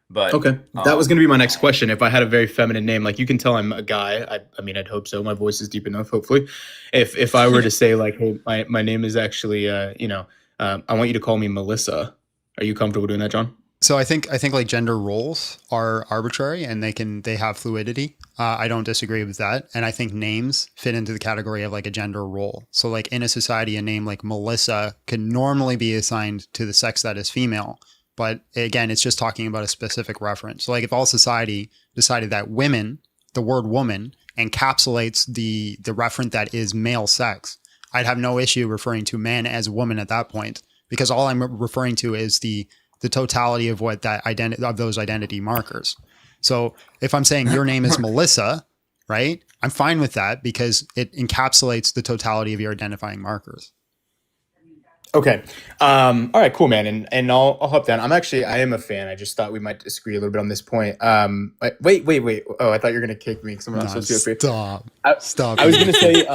but Okay, that was going to be my next question. If I had a very feminine name, like you can tell I'm a guy. I mean, I'd hope so. My voice is deep enough, hopefully. If I were to say like, hey, my name is actually, I want you to call me Melissa. Are you comfortable doing that, John? So I think like gender roles are arbitrary and they have fluidity. I don't disagree with that. And I think names fit into the category of like a gender role. So like in a society, a name like Melissa can normally be assigned to the sex that is female. But again, it's just talking about a specific reference. So like if all society decided that the word woman encapsulates the referent that is male sex, I'd have no issue referring to man as woman at that point, because all I'm referring to is the totality of what that of those identity markers. So if I'm saying your name is Melissa, right? I'm fine with that because it encapsulates the totality of your identifying markers. Okay. All right, cool, man. And I'll hop down. I am a fan. I just thought we might disagree a little bit on this point. Wait. Oh, I thought you were going to kick me. Someone else was here. Stop. I was going to say,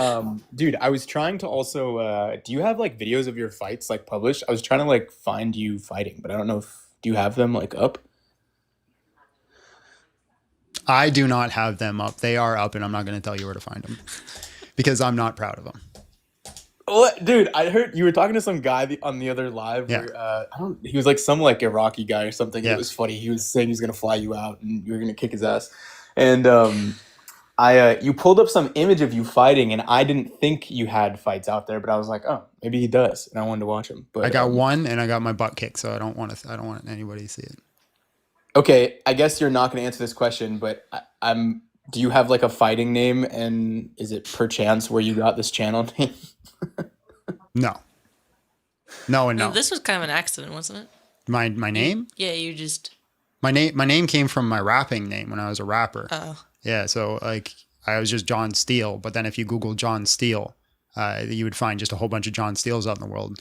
dude, I was trying to also, do you have like videos of your fights like published? I was trying to like find you fighting, but I don't know do you have them like up? I do not have them up. They are up and I'm not going to tell you where to find them because I'm not proud of them. What, dude? I heard you were talking to some guy on the other live. Yeah. Where, I don't. He was like some like Iraqi guy or something. And Yeah. it was funny. He was saying he's gonna fly you out and you're gonna kick his ass. And you pulled up some image of you fighting, and I didn't think you had fights out there, but I was like, oh, maybe he does, and I wanted to watch him. But I got one, and I got my butt kicked, so I don't want anybody to see it. Okay, I guess you're not going to answer this question, but I'm. Do you have like a fighting name, and is it perchance where you got this channel name? No. No and no. This was kind of an accident, wasn't it? My name? Yeah, you just. My name came from my rapping name when I was a rapper. Oh. Yeah, so like I was just John Steele, but then if you Google John Steele, you would find just a whole bunch of John Steeles out in the world.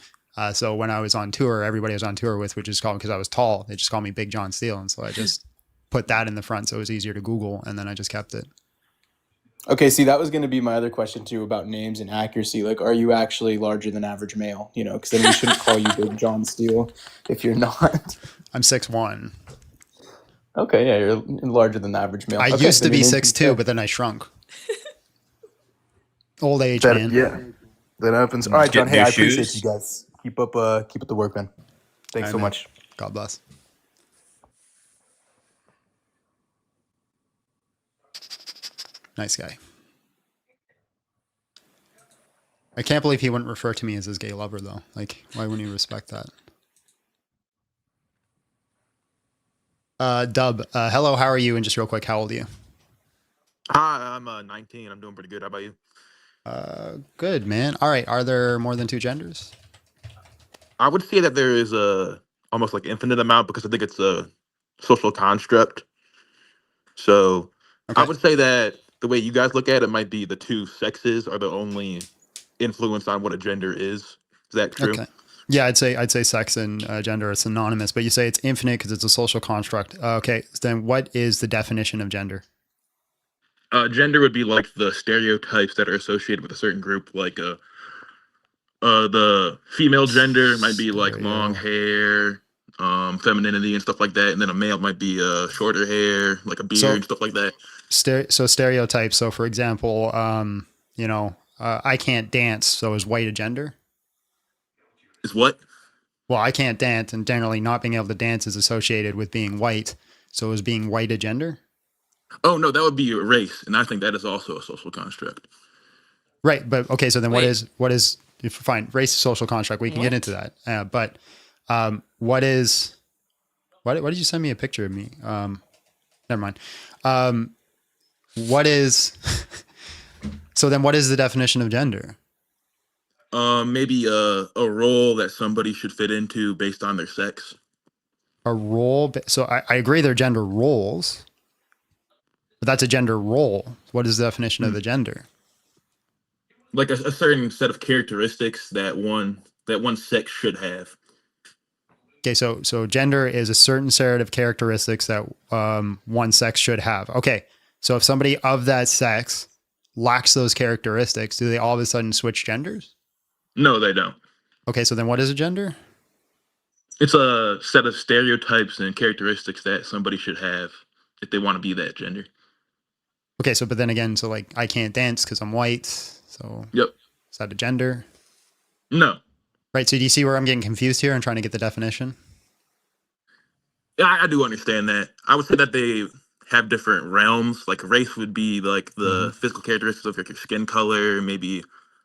So when I was on tour, everybody I was on tour with, which is called, because I was tall, they just called me Big John Steele, and so I just put that in the front so it was easier to Google, and then I just kept it. Okay, see, that was going to be my other question too about names and accuracy. Like, are you actually larger than average male? You know, because then we shouldn't call you Big John Steele if you're not. I'm 6'1". Okay, yeah, you're larger than the average male. I Okay, used to then be your name 6'2", but then I shrunk. Old age, That, man. yeah, that happens. All right, John. Get Hey, new I appreciate shoes. you guys. Keep up the work, man. Thanks All so right, man. much. God bless. Nice guy. I can't believe he wouldn't refer to me as his gay lover, though. Like, why wouldn't you respect that? Dub, hello, how are you? And just real quick, how old are you? Hi, I'm 19. I'm doing pretty good. How about you? Good, man. All right, are there more than two genders? I would say that there is a almost like infinite amount because I think it's a social construct. So I Okay. would say that the way you guys look at it might be the two sexes are the only influence on what a gender is. Is that true? Okay. Yeah, I'd say sex and gender are synonymous, but you say it's infinite because it's a social construct. Okay, so then what is the definition of gender? Gender would be like the stereotypes that are associated with a certain group, like the female gender might be like long hair, femininity and stuff like that, and then a male might be shorter hair, like a beard and stuff like that. So stereotypes. So for example, I can't dance, so is white a gender? Is what? Well, I can't dance, and generally not being able to dance is associated with being white. So is being white a gender? Oh no, that would be a race, and I think that is also a social construct. Right, but okay. So then, what is? If fine, race is social construct. We can get into that. But what is? Why did you send me a picture of me? Never mind. What is? So then, what is the definition of gender? Maybe a role that somebody should fit into based on their sex. A role. So I agree they're gender roles, but that's a gender role. What is the definition of the gender? Like a certain set of characteristics that one sex should have. Okay, so gender is a certain set of characteristics that one sex should have. Okay, so if somebody of that sex lacks those characteristics, do they all of a sudden switch genders? No, they don't. Okay, so then what is a gender? It's a set of stereotypes and characteristics that somebody should have if they want to be that gender. Okay, so but then again, so like I can't dance because I'm white. So yep, is that a gender? No. Right. So do you see where I'm getting confused here and trying to get the definition? Yeah, I do understand that. I would say that they have different realms. Like race would be like the physical characteristics of your skin color, maybe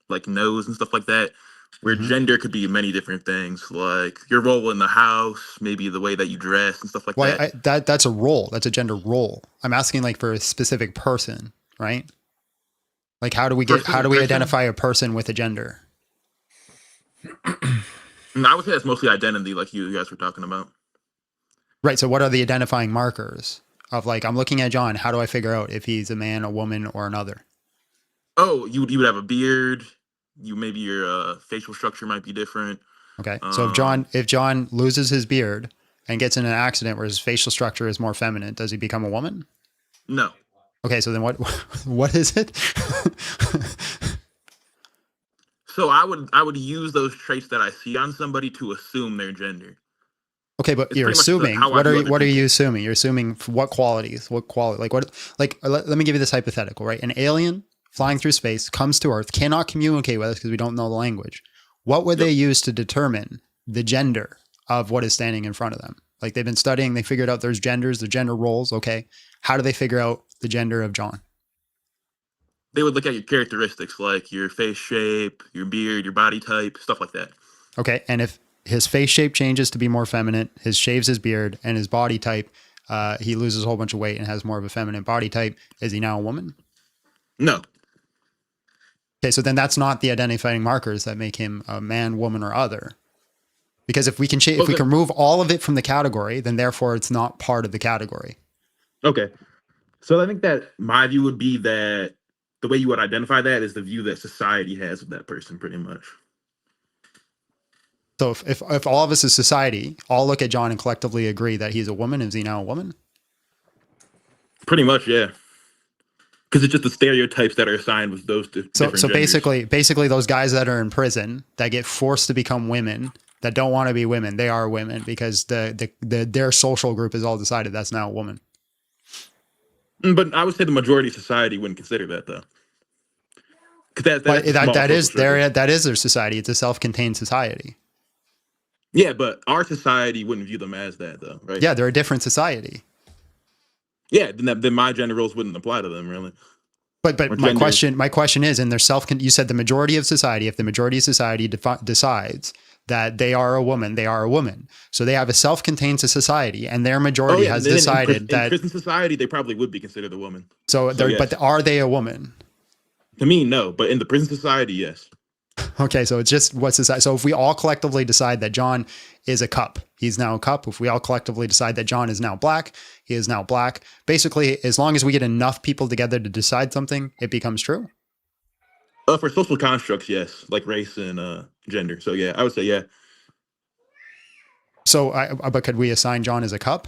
like nose and stuff like that. Where gender could be many different things, like your role in the house, maybe the way that you dress and stuff like that. That's a role. That's a gender role. I'm asking like for a specific person, right? Like how do we identify a person with a gender? I would say that's mostly identity, like you guys were talking about. Right. So what are the identifying markers of like, I'm looking at John. How do I figure out if he's a man, a woman, or another? Oh, you would have a beard. Maybe your facial structure might be different. Okay. So if John loses his beard and gets in an accident where his facial structure is more feminine, does he become a woman? No. Okay. So then what is it? So I would use those traits that I see on somebody to assume their gender. Okay, but you're assuming. What are you assuming? You're assuming what qualities? What quality? Let me give you this hypothetical, right? An alien flying through space, comes to Earth, cannot communicate with us because we don't know the language. What would they use to determine the gender of what is standing in front of them? Like they've been studying, they figured out there's genders, the gender roles. Okay. How do they figure out the gender of John? They would look at your characteristics, like your face shape, your beard, your body type, stuff like that. Okay. And if his face shape changes to be more feminine, his shaves his beard, and his body type, he loses a whole bunch of weight and has more of a feminine body type, is he now a woman? No. Okay. So then that's not the identifying markers that make him a man, woman, or other. Because if we can if we can remove all of it from the category, then therefore it's not part of the category. Okay. So I think that my view would be that the way you would identify that is the view that society has of that person, pretty much. So if all of us as society all look at John and collectively agree that he's a woman, is he now a woman? Pretty much, yeah. Because it's just the stereotypes that are assigned with those different So genders. basically those guys that are in prison that get forced to become women that don't want to be women, they are women because their social group is all decided that's now a woman. But I would say the majority of society wouldn't consider that, though. Because that is their society. It's a self-contained society. Yeah, but our society wouldn't view them as that, though, right? Yeah, they're a different society. Yeah, then my gender roles wouldn't apply to them, really. But my question is, in their you said the majority of society, if the majority of society decides that they are a woman, they are a woman. So they have a self-contained society, and their majority has decided that in prison society they probably would be considered a woman. So yes. But are they a woman? To me, no. But in the prison society, yes. Okay, so it's just what society. So if we all collectively decide that John is a cup, he's now a cup. If we all collectively decide that John is now black, he is now black. Basically, as long as we get enough people together to decide something, it becomes true. For social constructs, yes, like race and gender. So yeah, I would say yeah. So, but could we assign John as a cup?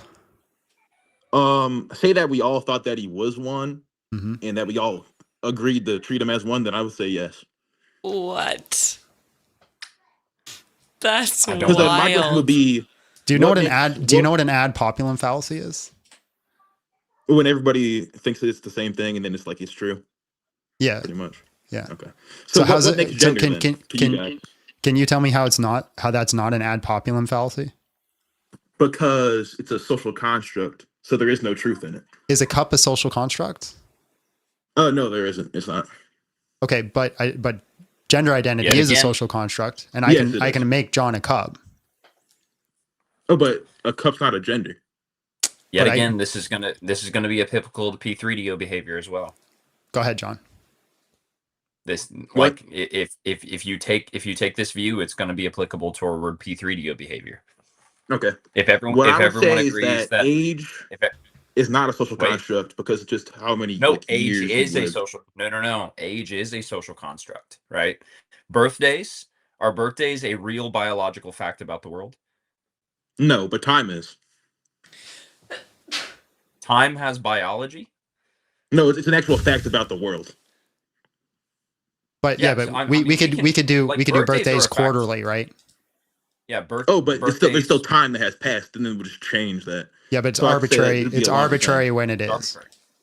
Say that we all thought that he was one, mm-hmm. and that we all agreed to treat him as one, then I would say yes. What? That's wild. Because my question would be, do you know what an ad populum fallacy is? When everybody thinks that it's the same thing, and then it's like it's true. Yeah, pretty much. Yeah. Okay. So how's it? So can you tell me how that's not an ad populum fallacy? Because it's a social construct, so there is no truth in it. Is a cup a social construct? Oh no, there isn't. It's not. Okay, but gender identity is a social construct, and I can make John a cup. Oh, but a cup's not a gender. Yet again, this is gonna be applicable to P3DO behavior as well. Go ahead, John. This like if you take this view, it's going to be applicable toward P3DO behavior. Okay. If everyone agrees that age is not a social construct because it's just how many. No, age is a social. No. Age is a social construct, right? Birthdays are birthdays a real biological fact about the world? No, but time is. Time has biology? No, it's an actual fact about the world. But we could do birthdays quarterly, right? Yeah, but there's still time that has passed, and then we'll just change that. Yeah, but it's arbitrary. It's arbitrary when it is.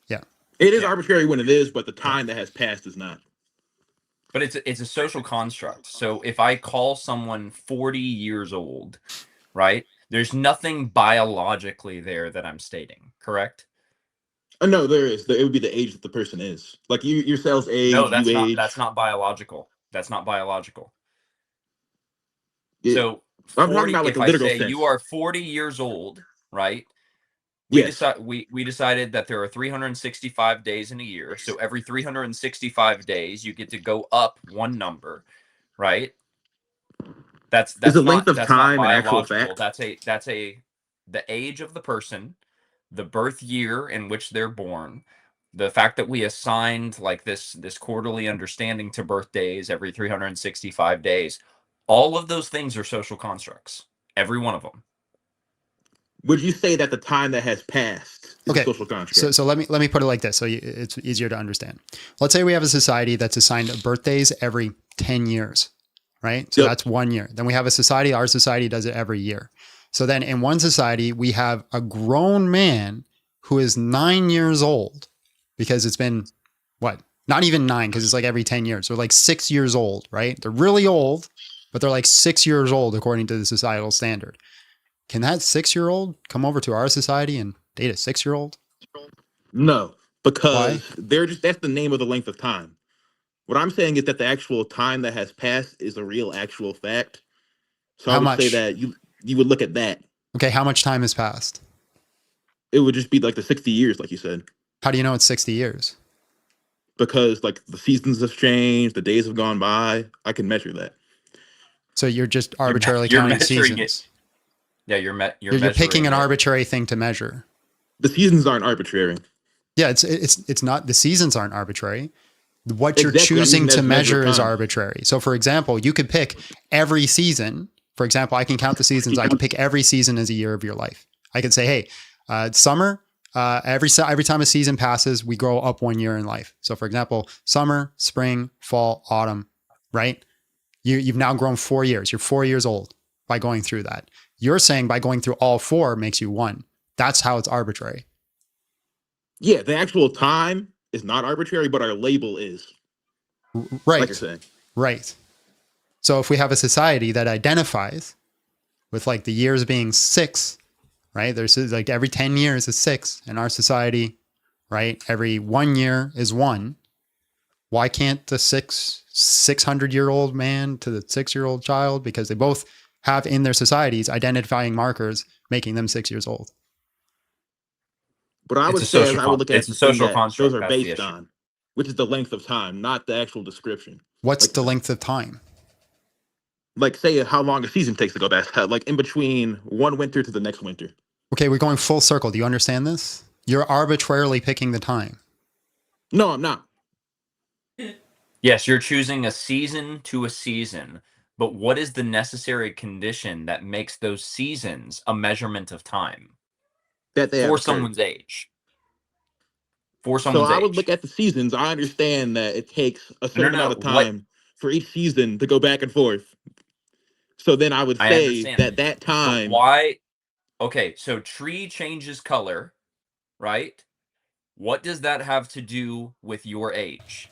Yeah, it is arbitrary when it is, but the time that has passed is not. But it's a social construct. So if I call someone 40 years old, right? There's nothing biologically there that I'm stating, correct? No, there is. It would be the age that the person is. Like your cell's age. No, that's not biological. That's not biological. So 40, I'm talking about like a literal sense. You are 40 years old, right? We decided that there are 365 days in a year. So every 365 days, you get to go up one number, right? That's the length of time an actual fact. That's the age of the person, the birth year in which they're born, the fact that we assigned like this quarterly understanding to birthdays every 365 days. All of those things are social constructs. Every one of them. Would you say that the time that has passed is a social construct? So let me put it like this, so it's easier to understand. Let's say we have a society that's assigned birthdays every 10 years, right? So that's 1 year. Then we have a society. Our society does it every year. So then in one society, we have a grown man who is 9 years old because it's been Not even 9, because it's like every 10 years. They're like 6 years old, right? They're really old, but they're like 6 years old according to the societal standard. Can that 6-year-old come over to our society and date a 6-year-old? No, Why? because that's the name of the length of time. What I'm saying is that the actual time that has passed is a real actual fact. So I How would say much? that you would look at that. Okay, how much time has passed? It would just be like the 60 years, like you said, How do you know it's 60 years? because like the seasons have changed, the days have gone by. I can measure that. So you're just arbitrarily you're counting measuring seasons. Yeah, you're You're picking measuring an it. arbitrary thing to measure. The seasons aren't arbitrary. Yeah, it's not. The seasons aren't arbitrary. What you're Exactly, I'm choosing using that to as a measure measure of is time. arbitrary. So, for example, you could pick every season. For example, I can count the seasons. I can pick every season as a year of your life. I can say, hey, summer. Every time a season passes, we grow up 1 year in life. So, for example, summer, spring, fall, autumn. Right? You've now grown 4 years. You're 4 years old by going through that. You're saying by going through all 4 makes you 1. That's how it's arbitrary. Yeah, the actual time is not arbitrary, but our label is. Right. Like you're saying. Right. So if we have a society that identifies with like the years being 6, right? There's like every 10 years is 6 in our society, right? Every 1 year is 1. Why can't the 600-year-old man to the 6-year-old child? Because they both have in their societies identifying markers making them 6 years old. But I would It's a say, as social I would look at it's a the thing social that construct. those are That's the based issue. on, which is the length of time, not the actual description. What's Like the length of time? Like say how long a season takes to go back, like in between one winter to the next winter. Okay, we're going full circle. Do you understand this? You're arbitrarily picking the time. No, I'm not. Yes, you're choosing a season to a season, but what is the necessary condition that makes those seasons a measurement of time That they have for occurred. someone's age? For So someone's I would age. look at the seasons. I understand that it takes a certain amount of What time for each season to go back and forth. So then I would I say understand. that But time. why? Okay, so tree changes color, right? What does that have to do with your age?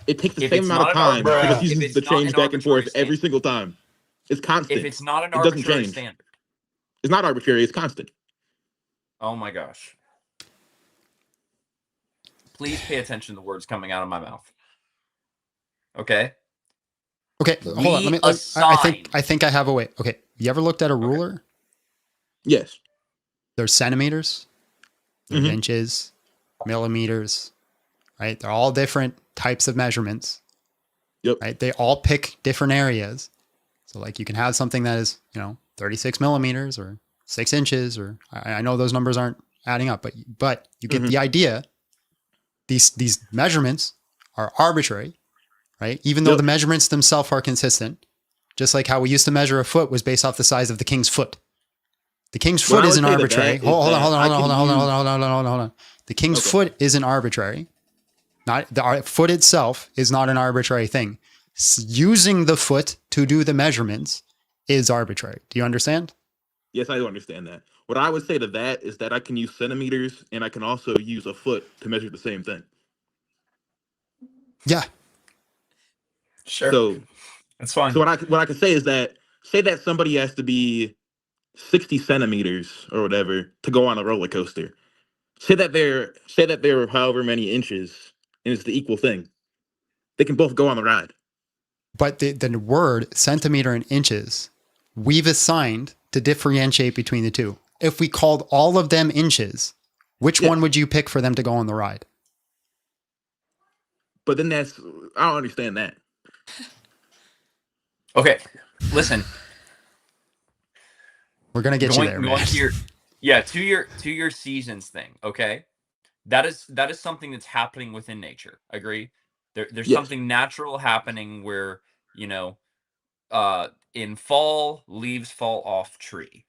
It takes the If same it's amount of not an time for the arbitrary, if seasons it's to not change an back and arbitrary forth every standard, single time. It's constant. if it's not an It doesn't arbitrary change. standard, It's not arbitrary. It's constant. oh my gosh. Please pay attention to the words coming out of my mouth. Okay? Okay, hold on. Let me. I think I have a way. Okay, you ever looked at a ruler? Yes. There's centimeters, there's inches, millimeters, right? They're all different types of measurements. Yep. Right? They all pick different areas. So like you can have something that is, 36 millimeters or 6 inches, or I know those numbers aren't adding up, but you get the idea. These measurements are arbitrary, right? Even though the measurements themselves are consistent, just like how we used to measure a foot was based off the size of the king's foot. The king's foot isn't arbitrary. Hold on. The king's foot isn't arbitrary. Not the foot itself is not an arbitrary thing. Using the foot to do the measurements is arbitrary. Do you understand? Yes, I do understand that. What I would say to that is that I can use centimeters and I can also use a foot to measure the same thing. Yeah. Sure. So that's fine. So what I can say is that say that somebody has to be 60 centimeters or whatever to go on a roller coaster. Say that they're however many inches and it's the equal thing. They can both go on the ride. But the word centimeter and inches, we've assigned to differentiate between the two. If we called all of them inches, which one would you pick for them to go on the ride? But then I don't understand that. Okay, listen. We're gonna get you there, man. To your seasons thing. Okay, that is something that's happening within nature. Agree? There's something natural happening where in fall leaves fall off tree.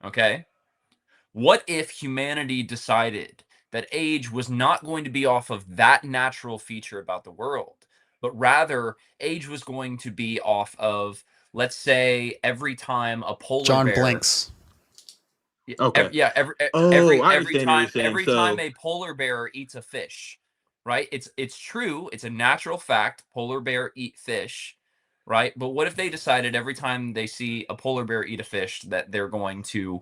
Okay, what if humanity decided that age was not going to be off of that natural feature about the world, but rather age was going to be off of, let's say, every time a polar John bear blinks. Okay. Every time a polar bear eats a fish, right? It's true. It's a natural fact. Polar bear eat fish, right? But what if they decided every time they see a polar bear eat a fish that they're going to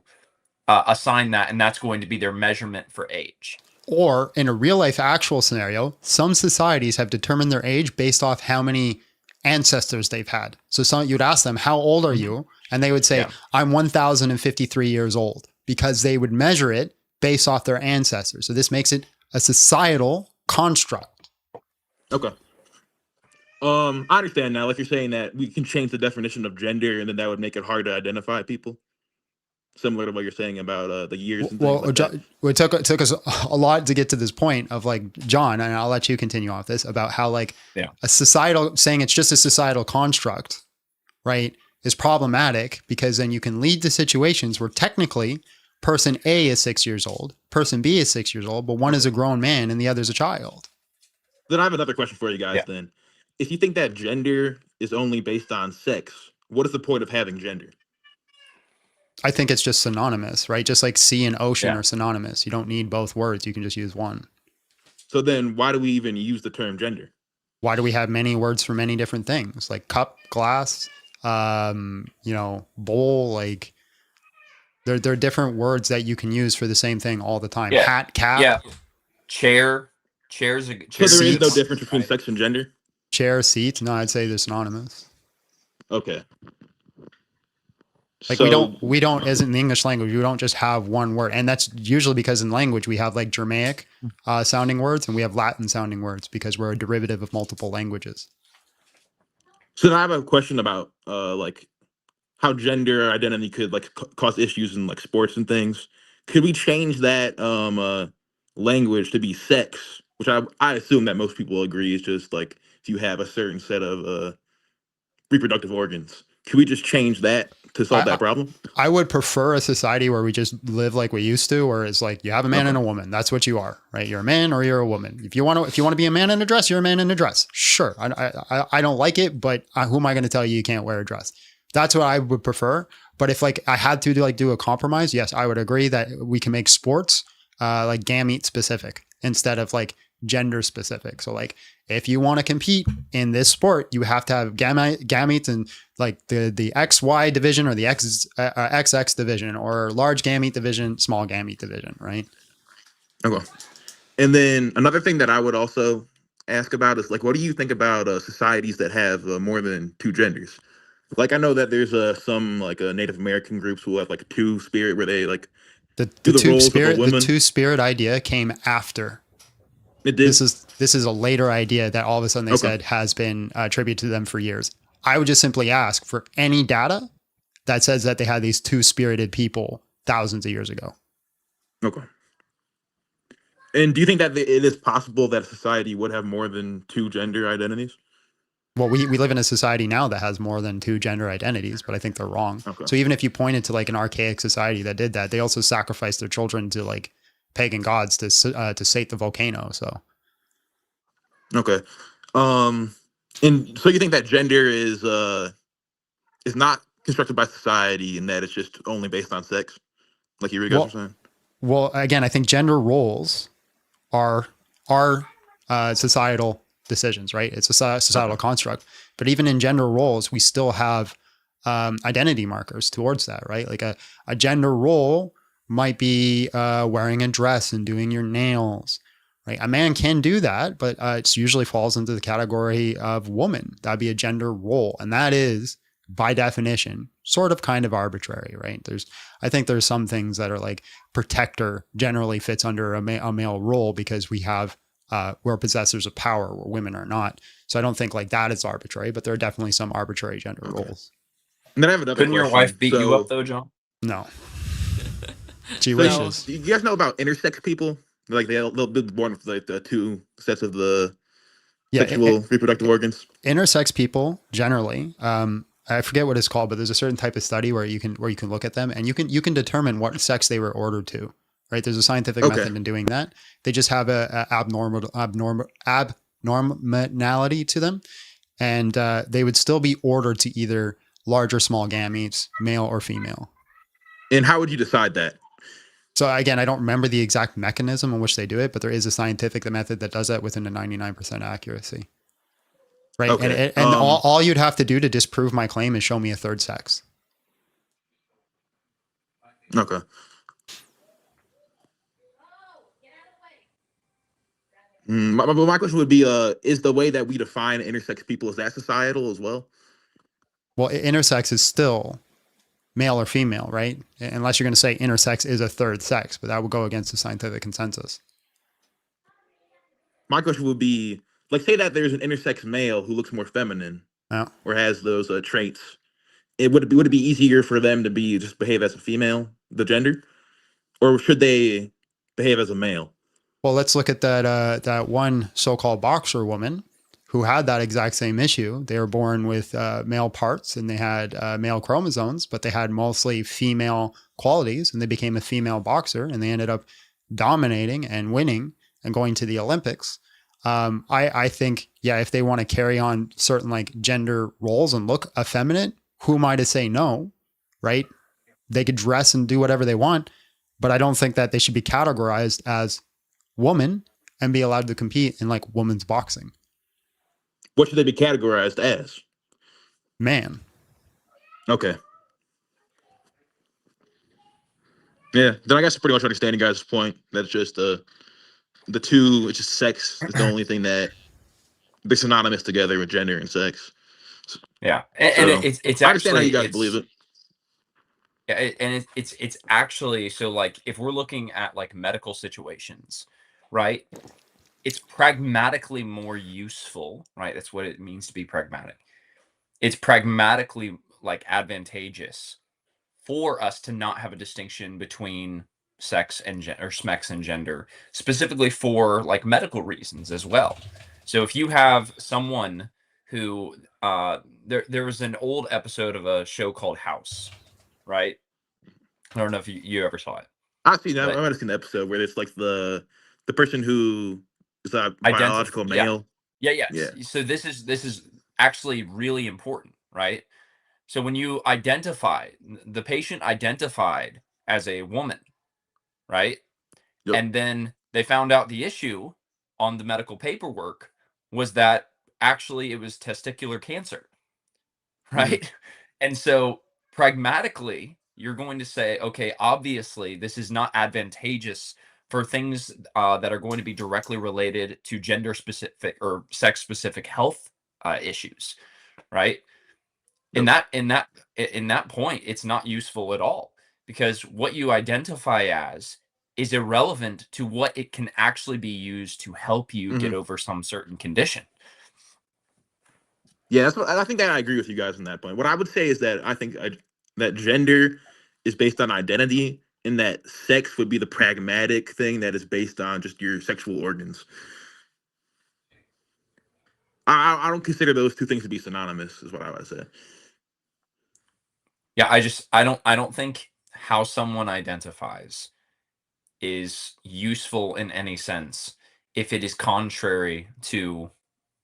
assign that, and that's going to be their measurement for age? Or in a real life actual scenario, some societies have determined their age based off how many ancestors they've had. So you'd ask them, how old are you? And they would say, Yeah. I'm 1,053 years old, because they would measure it based off their ancestors. So this makes it a societal construct. Okay. I understand now. Like you're saying that we can change the definition of gender, and then that would make it hard to identify people. Similar to what you're saying about the years and things Well, like that. it took us a lot to get to this point of like, John, and I'll let you continue off this, about how like a societal, saying it's just a societal construct, right, is problematic, because then you can lead to situations where technically person A is 6 years old, person B is 6 years old, but one is a grown man and the other is a child. Then I have another question for you guys. Then, if you think that gender is only based on sex, what is the point of having gender? I think it's just synonymous, right? Just like sea and ocean are synonymous. You don't need both words. You can just use one. So then why do we even use the term gender? Why do we have many words for many different things, like cup, glass, bowl? Like there are different words that you can use for the same thing all the time. Hat, cap, chair, So there is no difference between sex and gender? Chair, seat. No, I'd say they're synonymous. Okay. Like we don't, as in the English language, we don't just have one word. And that's usually because in language, we have like Germanic sounding words and we have Latin sounding words, because we're a derivative of multiple languages. So now I have a question about like how gender identity could like cause issues in like sports and things. Could we change that language to be sex, which I assume that most people agree is just like if you have a certain set of reproductive organs. Could we just change that to solve that problem? I would prefer a society where we just live like we used to, where it's like you have a man and a woman. That's what you are, right? You're a man or you're a woman. If you want to be a man in a dress, you're a man in a dress. Sure. I don't like it, but who am I going to tell you can't wear a dress? That's what I would prefer. But if like I had to do a compromise, yes, I would agree that we can make sports like gamete specific instead of like gender specific. So like if you want to compete in this sport, you have to have gametes and like the XY division or the XX division, or large gamete division, small gamete division, right? Okay. And then another thing that I would also ask about is like, what do you think about societies that have more than two genders? Like I know that there's some like Native American groups who have like a two-spirit where they like the two-spirit the two-spirit idea came after. It did. This is a later idea that all of a sudden they said has been attributed to them for years. I would just simply ask for any data that says that they had these two-spirited people thousands of years ago. Okay. And do you think that it is possible that a society would have more than two gender identities? Well, we live in a society now that has more than two gender identities, but I think they're wrong. Okay. So even if you pointed to like an archaic society that did that, they also sacrificed their children to like pagan gods to sate the volcano. So. Okay. And so you think that gender is not constructed by society and that it's just only based on sex, like you guys were saying? Well, again, I think gender roles are societal decisions, right? It's a societal construct. But even in gender roles, we still have identity markers towards that, right? Like a gender role might be wearing a dress and doing your nails, right? A man can do that, but it usually falls into the category of woman. That'd be a gender role. And that is, by definition, sort of kind of arbitrary, right? I think there's some things that are like protector generally fits under a male role because we're possessors of power where women are not. So I don't think like that is arbitrary, but there are definitely some arbitrary gender roles. And then I have another Couldn't your wife beat you up though, John? No. She So, wishes. do you guys know about intersex people? Like they'll be born with like the two sets of the sexual reproductive organs. Intersex people generally, I forget what it's called, but there's a certain type of study where you can look at them and you can determine what sex they were ordered to. Right? There's a scientific method in doing that. They just have a abnormality to them, and they would still be ordered to either large or small gametes, male or female. And how would you decide that? So again, I don't remember the exact mechanism in which they do it, but there is a scientific method that does that within a 99% accuracy. Right. Okay. And all you'd have to do to disprove my claim is show me a third sex. Okay. My question would be, is the way that we define intersex people, is that societal as well? Well, intersex is still male or female, right? Unless you're going to say intersex is a third sex, but that would go against the scientific consensus. My question would be, like, say that there's an intersex male who looks more feminine Yeah. or has those traits. Would it be easier for them to be just behave as a female, the gender, or should they behave as a male? Well, let's look at that one so-called boxer woman who had that exact same issue. They were born with male parts and they had male chromosomes, but they had mostly female qualities, and they became a female boxer and they ended up dominating and winning and going to the Olympics. I think, yeah, if they want to carry on certain like gender roles and look effeminate, who am I to say no, right? They could dress and do whatever they want, but I don't think that they should be categorized as woman and be allowed to compete in like women's boxing. What should they be categorized as? Man. Okay. Yeah, then I guess I pretty much understand you guys' point. That's just the two, it's just sex is the only thing that they're synonymous together with gender and sex. Yeah, and it's I understand how actually you guys believe it. Yeah, and it's actually, so like if we're looking at like medical situations, right? It's pragmatically more useful, right? That's what it means to be pragmatic. It's pragmatically like advantageous for us to not have a distinction between sex and gender, or sex and gender, specifically for like medical reasons as well. So if you have someone who there was an old episode of a show called House, right? I don't know if you ever saw it. I might have seen the episode where it's like the person who is a biological male. Yeah. So this is actually really important, right? So when you identify, the patient identified as a woman, right? Yep. And then they found out the issue on the medical paperwork was that actually it was testicular cancer, right? And so pragmatically, you're going to say, okay, obviously this is not advantageous for things that are going to be directly related to gender specific or sex specific health issues, right? In that point, it's not useful at all, because what you identify as is irrelevant to what it can actually be used to help you get over some certain condition. Yeah, I think that I agree with you guys on that point. What I would say is that I think that gender is based on identity, and that sex would be the pragmatic thing that is based on just your sexual organs. I don't consider those two things to be synonymous, is what I would say. Yeah, I don't think how someone identifies is useful in any sense if it is contrary to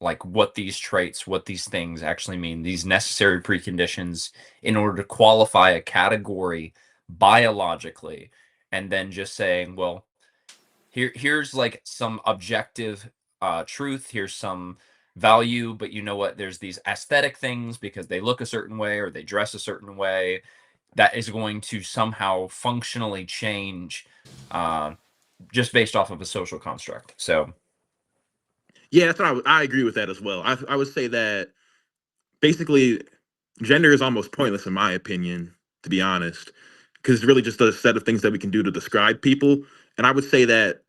like what these traits, what these things actually mean, these necessary preconditions in order to qualify a category biologically, and then just saying, well, here's like some objective truth, here's some value, but you know what, there's these aesthetic things because they look a certain way or they dress a certain way that is going to somehow functionally change just based off of a social construct. So yeah, that's what I agree with that as well. I would say that basically gender is almost pointless in my opinion, to be honest, because it's really just a set of things that we can do to describe people. And I would say that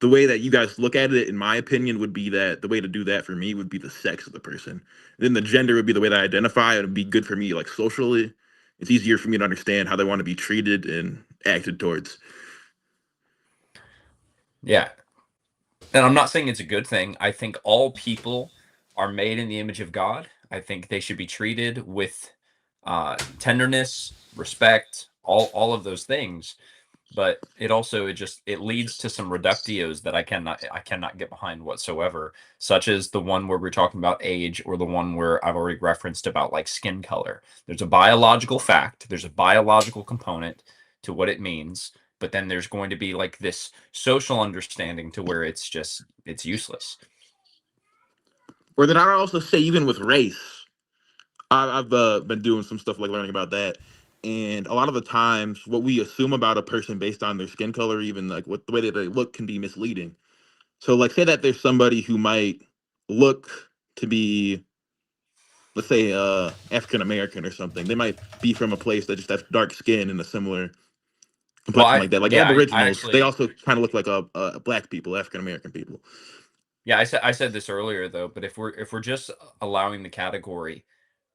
the way that you guys look at it, in my opinion, would be that the way to do that for me would be the sex of the person. And then the gender would be the way that I identify. It would be good for me, like socially. It's easier for me to understand how they want to be treated and acted towards. Yeah. And I'm not saying it's a good thing. I think all people are made in the image of God. I think they should be treated with tenderness, respect, all of those things. But it also it leads to some reductios that I cannot get behind whatsoever, such as the one where we're talking about age, or the one where I've already referenced about like skin color. There's a biological fact, there's a biological component to what it means, but then there's going to be like this social understanding to where it's useless. Or then I'd also say even with race, I've been doing some stuff like learning about that, and a lot of the times what we assume about a person based on their skin color, even like what the way that they look, can be misleading. So like say that there's somebody who might look to be, let's say, African American or something. They might be from a place that just has dark skin and a similar complexion like that. Like I Aboriginals, they actually, also kind of look like black people, African American people. yeah, I said this earlier though, but if we're just allowing the category,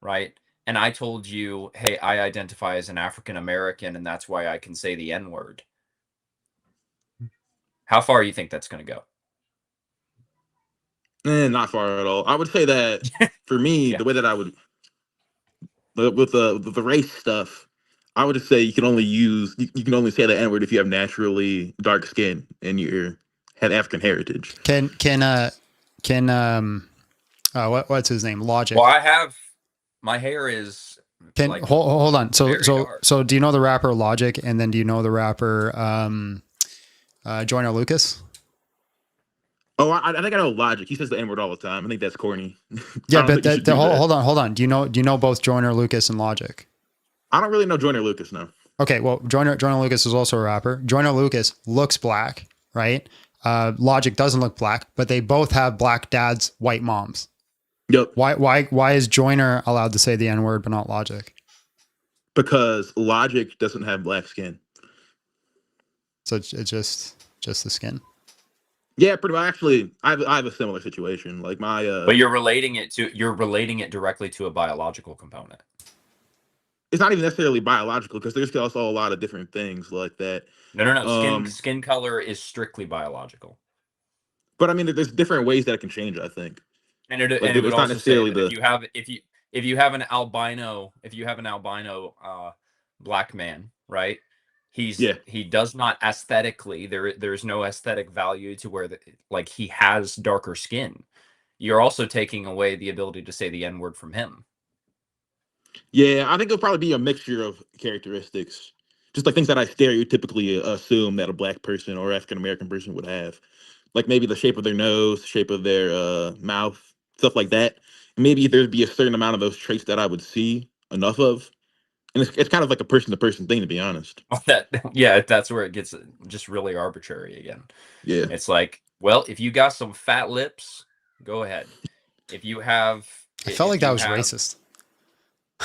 right? And I told you, hey, I identify as an African American, and that's why I can say the N word. How far you think that's going to go? Not far at all. I would say that for me, Yeah. the way that I would with the race stuff, I would just say you can only say the N word if you have naturally dark skin and you have African heritage. What's his name? Logic. Well, my hair is like hold on. very dark. So do you know the rapper Logic, and then do you know the rapper Joyner Lucas? Oh, I think I know Logic. He says the N word all the time. I think that's corny. Yeah, but hold on. Do you know both Joyner Lucas and Logic? I don't really know Joyner Lucas, no. Okay, well, Joyner Lucas is also a rapper. Joyner Lucas looks black, right? Logic doesn't look black, but they both have black dads, white moms. Yep. Why is Joyner allowed to say the N word but not Logic? Because Logic doesn't have black skin. So it's just the skin. Yeah, pretty much. Actually, I have a similar situation. Like my but you're relating it directly to a biological component. It's not even necessarily biological, because there's also a lot of different things like that. No. Skin color is strictly biological. But I mean, there's different ways that it can change, I think. And it would also say that if you have an albino black man, right? He does not aesthetically, there's no aesthetic value to where like he has darker skin. You're also taking away the ability to say the N word from him. Yeah, I think it'll probably be a mixture of characteristics, just like things that I stereotypically assume that a black person or African American person would have, like maybe the shape of their nose, shape of their mouth, stuff like that. Maybe there'd be a certain amount of those traits that I would see enough of, and it's kind of like a person to person thing, to be honest. That's where it gets just really arbitrary again. Yeah, it's like, well, if you got some fat lips, go ahead. If you have, I felt like that was racist.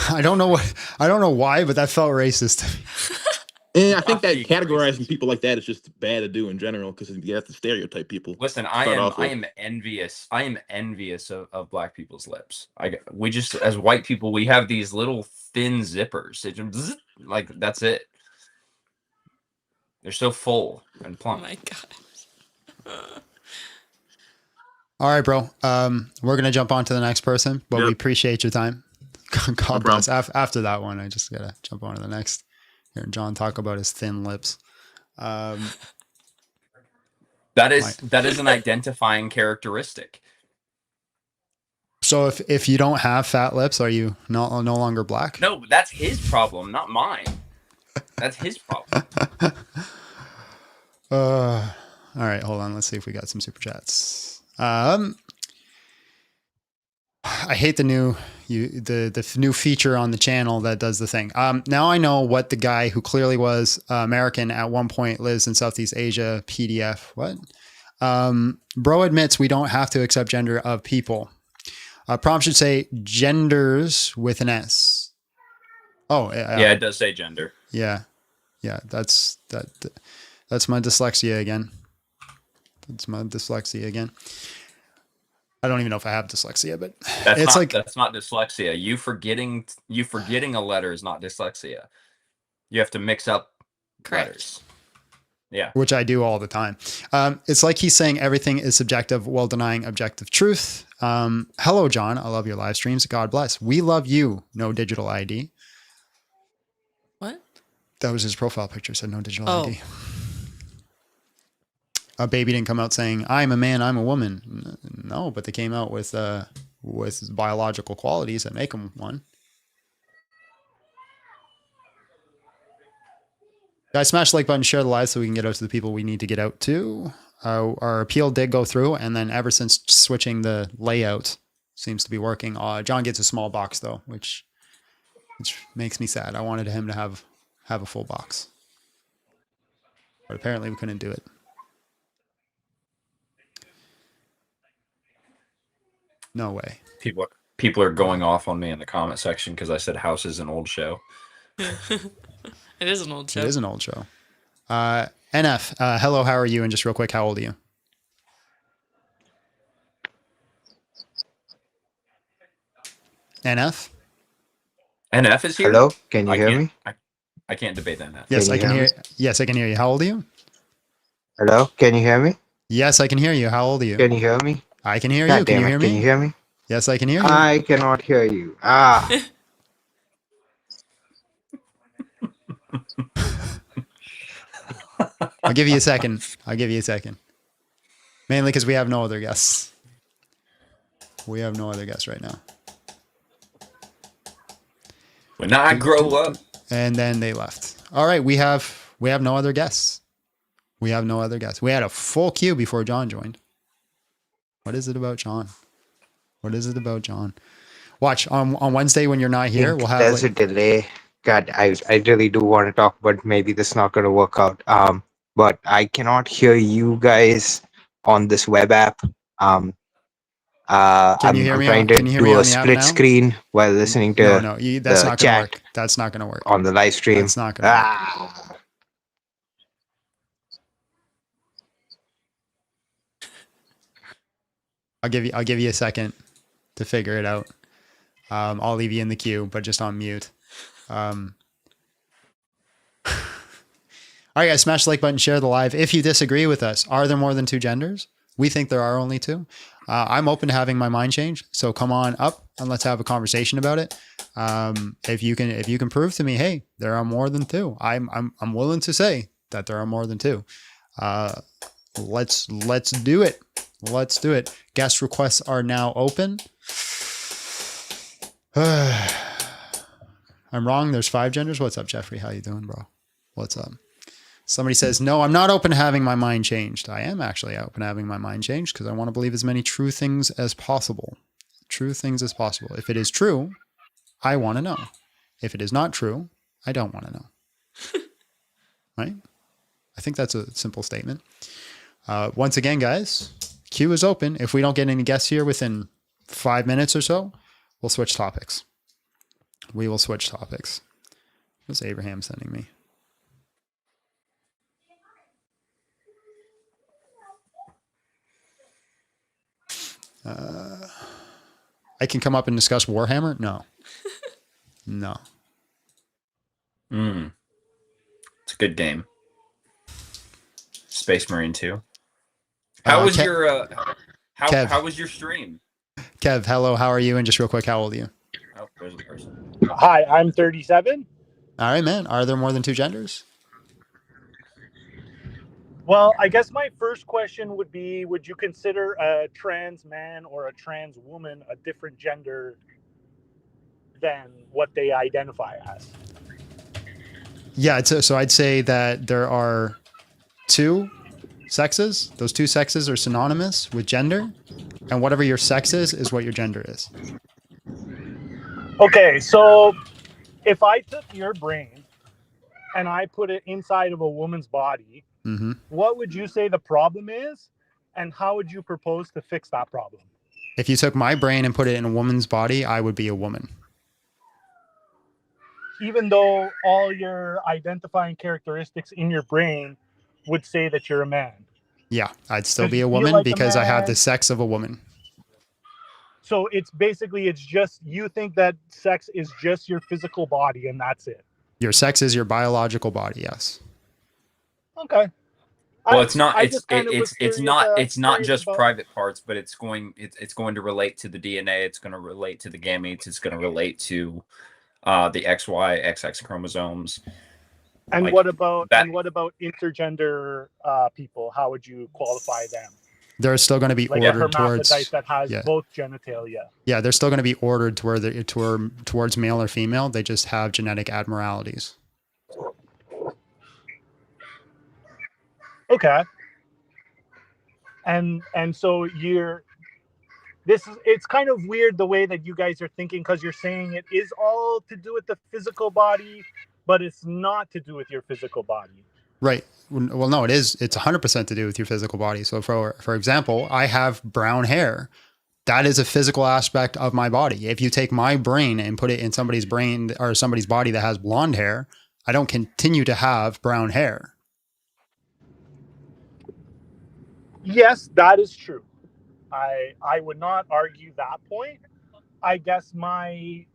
I don't know why, but that felt racist to me. And I think that categorizing people like that is just bad to do in general, because you have to stereotype people. Listen, I am envious. I am envious of black people's lips. We just, as white people, we have these little thin zippers. It just, like, that's it. They're so full and plump. Oh my god. All right, bro. We're gonna jump on to the next person, but we appreciate your time. God bless. After that one, I just gotta jump on to the next. Hearing John talk about his thin lips. That is an identifying characteristic. So if you don't have fat lips, are you no longer black? No, that's his problem, not mine. That's his problem. All right, hold on. Let's see if we got some super chats. I hate the new new feature on the channel that does the thing. Now I know what the guy who clearly was American at one point lives in Southeast Asia. PDF. What? Bro admits we don't have to accept gender of people. Prompt should say genders with an S. Oh, yeah, it does say gender. Yeah. That's my dyslexia again. I don't even know if I have dyslexia, but that's not dyslexia. You forgetting a letter is not dyslexia. You have to mix up letters. Yeah. Which I do all the time. It's like he's saying everything is subjective while denying objective truth. Hello, John. I love your live streams. God bless. We love you. No digital ID. What? That was his profile picture. Said no digital ID. A baby didn't come out saying, I'm a man, I'm a woman. No, but they came out with biological qualities that make them one. Guys, smash the like button, share the live so we can get out to the people we need to get out to. Our appeal did go through, and then ever since switching the layout seems to be working. John gets a small box though, which makes me sad. I wanted him to have a full box, but apparently we couldn't do it. No way. People are going off on me in the comment section because I said House is an old show. It is an old show. It is an old show. NF, hello, how are you? And just real quick, how old are you? NF? NF is here? Hello, can you hear me? I can't debate that. NF. Yes, Can I you can hear hear. Yes, I can hear you. How old are you? Hello, can you hear me? Yes, I can hear you. How old are you? Can you hear me? I can hear God you. Can damn you it, hear me? Can you hear me? Yes, I can hear you. I cannot hear you. Ah. I'll give you a second. Mainly because we have no other guests. We have no other guests right now. When I grow up. And then they left. All right, we have no other guests. We have no other guests. We had a full queue before John joined. What is it about John? Watch on Wednesday when you're not here. We'll have there's a delay. God, I really do want to talk, but maybe this is not going to work out. But I cannot hear you guys on this web app. Can you hear I'm me? trying to do a split screen while listening to that's the not gonna chat work. That's not gonna work on the live stream. That's not gonna work. I'll give you a second to figure it out. I'll leave you in the queue, but just on mute. All right, guys, smash the like button, share the live. If you disagree with us, are there more than two genders? We think there are only two. I'm open to having my mind changed, so come on up and let's have a conversation about it. If you can prove to me, hey, there are more than two, I'm willing to say that there are more than two. Let's do it. Let's do it. Guest requests are now open. I'm wrong. There's 5 genders. What's up, Jeffrey? How you doing, bro? What's up? Somebody says, no, I'm not open to having my mind changed. I am actually open to having my mind changed because I want to believe as many true things as possible. True things as possible. If it is true, I want to know. If it is not true, I don't want to know. Right? I think that's a simple statement. Once again, guys, queue is open. If we don't get any guests here within 5 minutes or so, we'll switch topics. We will switch topics. What's Abraham sending me? I can come up and discuss Warhammer? No. No. It's a good game. Space Marine 2. How was your how was your stream? Kev, hello, how are you? And just real quick, how old are you? Oh, there's the person. Hi, I'm 37. All right, man. Are there more than two genders? Well, I guess my first question would be, would you consider a trans man or a trans woman a different gender than what they identify as? Yeah, so I'd say that there are two sexes. Those two sexes are synonymous with gender, and whatever your sex is what your gender is. Okay, so if I took your brain and I put it inside of a woman's body, what would you say the problem is, and how would you propose to fix that problem? If you took my brain and put it in a woman's body, I would be a woman. Even though all your identifying characteristics in your brain would say that you're a man. Yeah, I'd still Does be it a feel woman like a because I have man? the sex of a woman. So it's just, you think that sex is just your physical body and that's it. Your sex is your biological body, yes. Okay. Well, it's not. It's not curious just about- private parts, but it's going to relate to the DNA. It's going to relate to the gametes. It's going to relate to the XY, XX chromosomes. And like what about that. intergender people? How would you qualify them? They're still going to be Like a ordered towards hermaphrodite that has both genitalia. Yeah, they're still going to be ordered towards male or female. They just have genetic abnormalities. Okay. And so it's kind of weird the way that you guys are thinking, because you're saying it is all to do with the physical body, but it's not to do with your physical body. Right. Well, no, it is. It's 100% to do with your physical body. So for example, I have brown hair. That is a physical aspect of my body. If you take my brain and put it in somebody's brain or somebody's body that has blonde hair, I don't continue to have brown hair. Yes, that is true. I would not argue that point. I guess my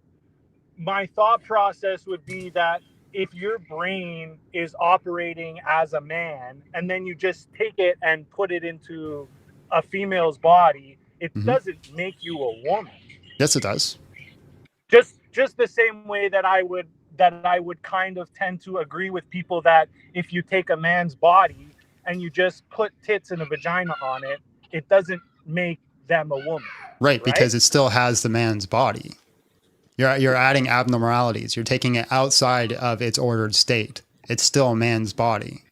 thought process would be that if your brain is operating as a man and then you just take it and put it into a female's body, it doesn't make you a woman. Yes, it does. Just the same way that I would kind of tend to agree with people that if you take a man's body and you just put tits and a vagina on it, it doesn't make them a woman. Right, because it still has the man's body. You're adding abnormalities. You're taking it outside of its ordered state. It's still a man's body.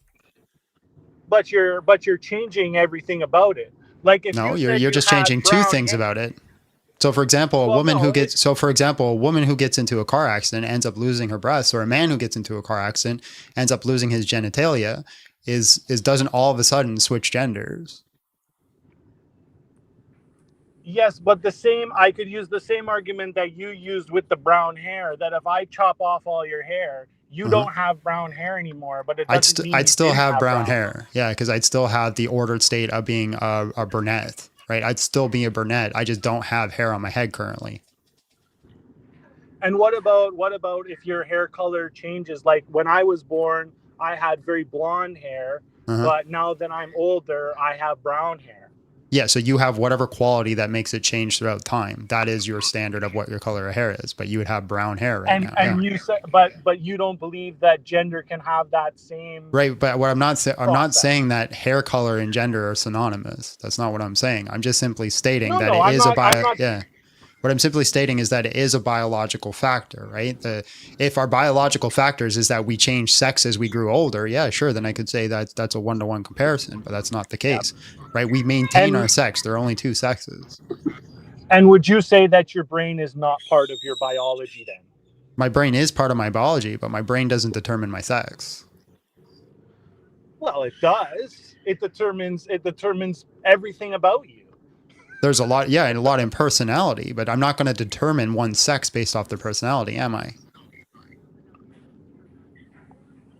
But you're changing everything about it. Like if No, you said you're you just had changing two brown things hair- about it. So for example, a woman who gets into a car accident ends up losing her breasts, or a man who gets into a car accident ends up losing his genitalia, is doesn't all of a sudden switch genders. Yes, but I could use the same argument that you used with the brown hair, that if I chop off all your hair, you don't have brown hair anymore, but it doesn't mean I'd you still didn't have brown hair. Yeah, because I'd still have the ordered state of being a brunette, right? I'd still be a brunette. I just don't have hair on my head currently. And what about if your hair color changes? Like when I was born, I had very blonde hair, but now that I'm older, I have brown hair. Yeah, so you have whatever quality that makes it change throughout time. That is your standard of what your color of hair is, but you would have brown hair right now. And you said, but you don't believe that gender can have that same Right, but what I'm not saying that hair color and gender are synonymous. That's not what I'm saying. I'm just simply stating what I'm simply stating is that it is a biological factor, right? If our biological factors is that we change sex as we grew older, yeah, sure, then I could say that that's a one-to-one comparison, but that's not the case, right? We maintain our sex. There are only two sexes. And would you say that your brain is not part of your biology then? My brain is part of my biology, but my brain doesn't determine my sex. Well, it does. It determines everything about you. There's a lot in personality, but I'm not going to determine one's sex based off their personality, am I?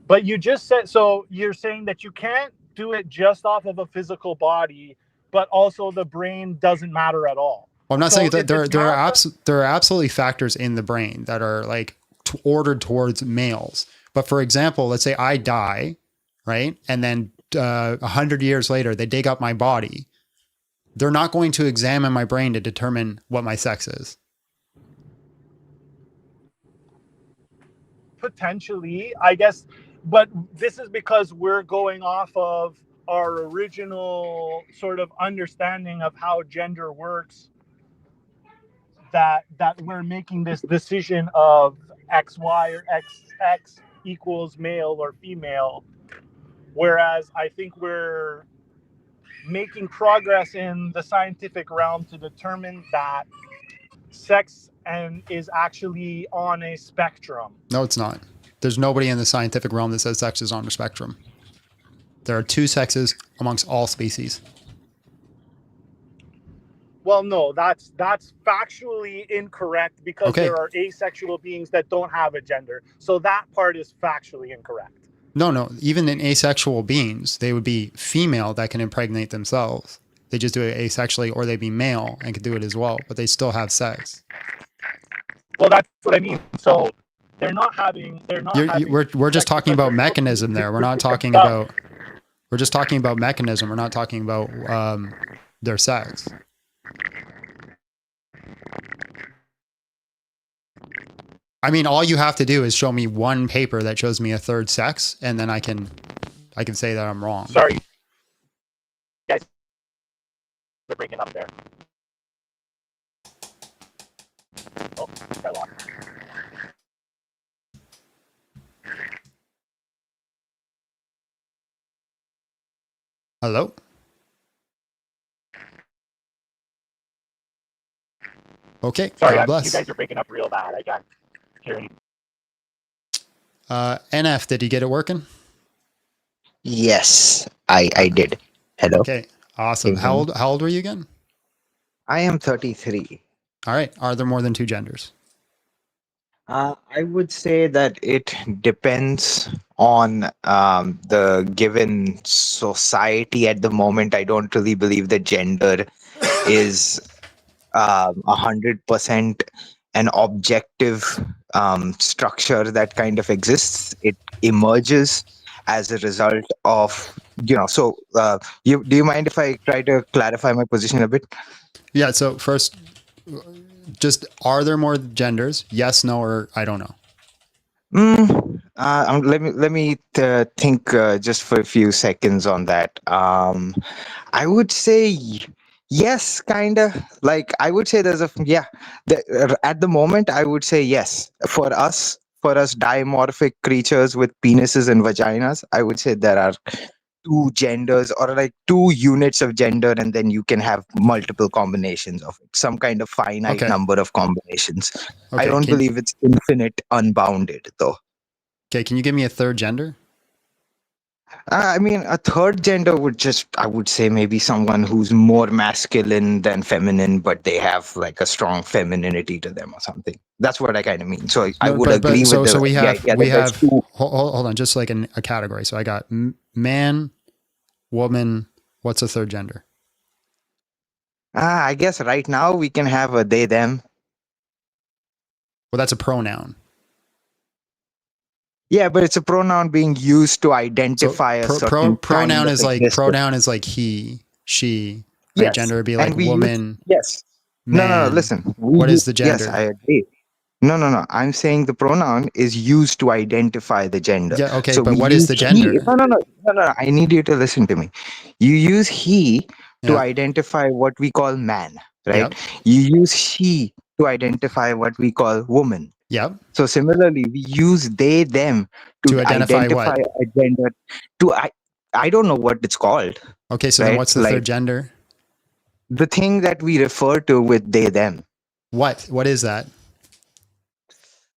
But you just said, so you're saying that you can't do it just off of a physical body, but also the brain doesn't matter at all. Well, I'm not saying that there are absolutely factors in the brain that are like ordered towards males. But for example, let's say I die, right? And then 100 years later, they dig up my body. They're not going to examine my brain to determine what my sex is. Potentially, I guess, but this is because we're going off of our original sort of understanding of how gender works, that we're making this decision of XY or XX equals male or female, whereas I think we're making progress in the scientific realm to determine that sex is actually on a spectrum. No, it's not. There's nobody in the scientific realm that says sex is on a spectrum. There are two sexes amongst all species. Well, no, that's factually incorrect, because there are asexual beings that don't have a gender. So that part is factually incorrect. No. Even in asexual beings, they would be female that can impregnate themselves. They just do it asexually, or they'd be male and could do it as well, but they still have sex. Well, that's what I mean. So they're not having. We're just talking about mechanism there. We're not talking about. We're just talking about mechanism. We're not talking about their sex. I mean, all you have to do is show me one paper that shows me a third sex, and then I can say that I'm wrong. Sorry, guys, they're breaking up there. Oh, I lost. Hello? Okay, Sorry, God you bless. guys are breaking up real bad. I got hearing. NF, did you get it working? Yes, I did. Hello. Okay, awesome. Can you hear me? How old were you again? I am 33. All right. Are there more than two genders? I would say that it depends on the given society at the moment. I don't really believe that gender is 100% an objective structure that kind of exists. It emerges as a result of, so do you mind if I try to clarify my position a bit? Yeah. So first, just are there more genders? Yes, no, or I don't know. Let me think just for a few seconds on that. I would say yes, kind of. Like I would say there's at the moment I would say yes. For us dimorphic creatures with penises and vaginas, I would say there are two genders or like two units of gender, and then you can have multiple combinations of it, some kind of finite Okay. number of combinations. I Okay. don't believe it's infinite, unbounded though. Okay. Can you give me a third gender? I mean, a third gender I would say maybe someone who's more masculine than feminine, but they have like a strong femininity to them or something. That's what I kind of mean. So I No, would agree with so we have idea that there's two. hold on, just like a category. So I got man, woman. What's a third gender? I guess right now we can have a they, them. Well, that's a pronoun. Yeah, but it's a pronoun being used to identify a certain pronoun kind is of like existence. pronoun is like he, she. Right? Yes. Gender would be like And we woman. yes. Man. No. Listen. What is the gender? Yes, I agree. No. I'm saying the pronoun is used to identify the gender. Yeah. Okay. So But we what is use the gender? he. No. I need you to listen to me. You use he to identify what we call man, right? Yep. You use she to identify what we call woman. Yep. So similarly, we use they, them to identify what? a gender. I don't know what it's called. Okay. So right? then what's the third gender? The thing that we refer to with they, them. What? What is that?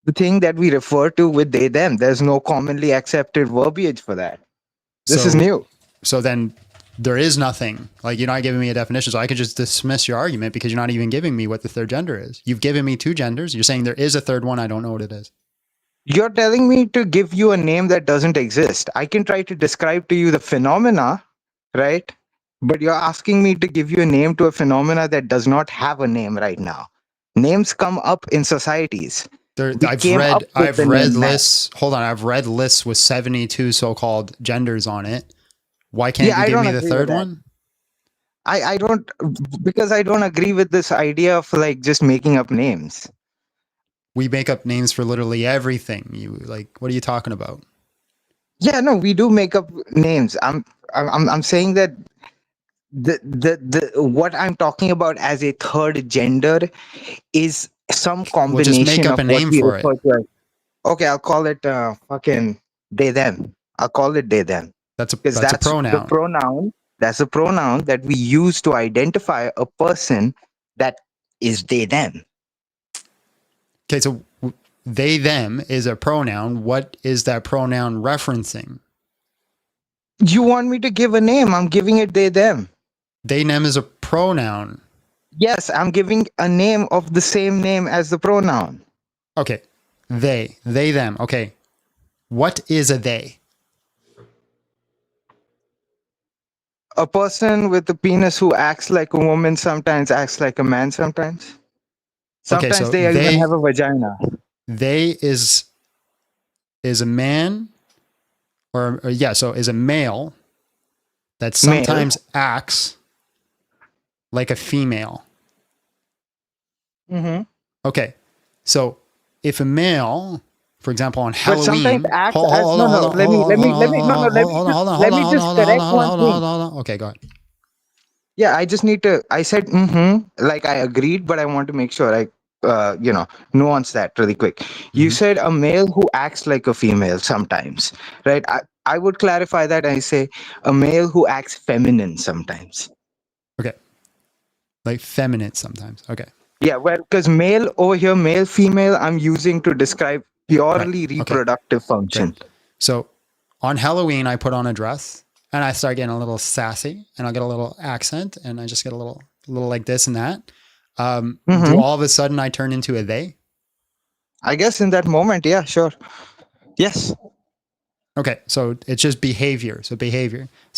The thing that we refer to with they, them. There's no commonly accepted verbiage for that. This is new. So then there is nothing. Like, you're not giving me a definition, so I could just dismiss your argument because you're not even giving me what the third gender is. You've given me two genders. You're saying there is a third one. I don't know what it is. You're telling me to give you a name that doesn't exist. I can try to describe to you the phenomena, right? But you're asking me to give you a name to a phenomena that does not have a name right now. Names come up in societies. I've read lists. Hold on. I've read lists with 72 so-called genders on it. Why can't you give me the third one? I don't, because I don't agree with this idea of like just making up names. We make up names for literally everything. What are you talking about? Yeah, no, we do make up names. I'm saying that the what I'm talking about as a third gender is some combination just make up of a name what we for refer it. to as, okay, I'll call it fucking they, them. I'll call it they, them. That's a pronoun. The pronoun. That's a pronoun that we use to identify a person that is they, them. Okay, so they, them is a pronoun. What is that pronoun referencing? You want me to give a name? I'm giving it they, them. They, them is a pronoun. Yes, I'm giving a name of the same name as the pronoun. Okay. They, them. Okay. What is a they? A person with a penis who acts like a woman, sometimes acts like a man, sometimes. Sometimes so they even have a vagina. They is a man, or so is a male that sometimes acts like a female. Mm-hmm. Okay. So if a male, for example, on Halloween, sometimes acts as let me just correct one thing. Okay, go ahead. Yeah, I just need to. I said like I agreed, but I want to make sure I nuance that really quick. You said a male who acts like a female sometimes, right? I would clarify that. I say a male who acts feminine sometimes. Okay. Like feminine sometimes. Okay. Yeah, well, because male over here, male, female, I'm using to describe purely Okay. reproductive function. Great. So on Halloween, I put on a dress and I start getting a little sassy and I'll get a little accent and I just get a little like this and that. Do all of a sudden I turn into a they? I guess in that moment, yeah, sure. Yes. Okay. So it's just behavior. So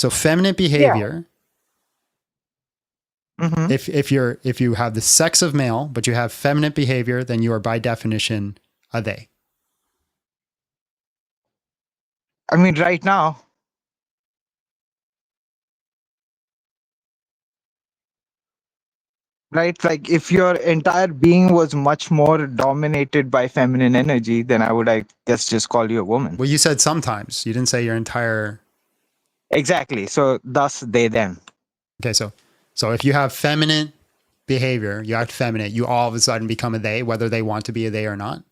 feminine behavior. If you have the sex of male, but you have feminine behavior, then you are by definition a they. I mean, right now. Right? Like if your entire being was much more dominated by feminine energy, then I would, I guess, just call you a woman. Well, you said sometimes. You didn't say your entire. Exactly. So thus they, them. Okay. So if you have feminine behavior, you act feminine, you all of a sudden become a they, whether they want to be a they or not.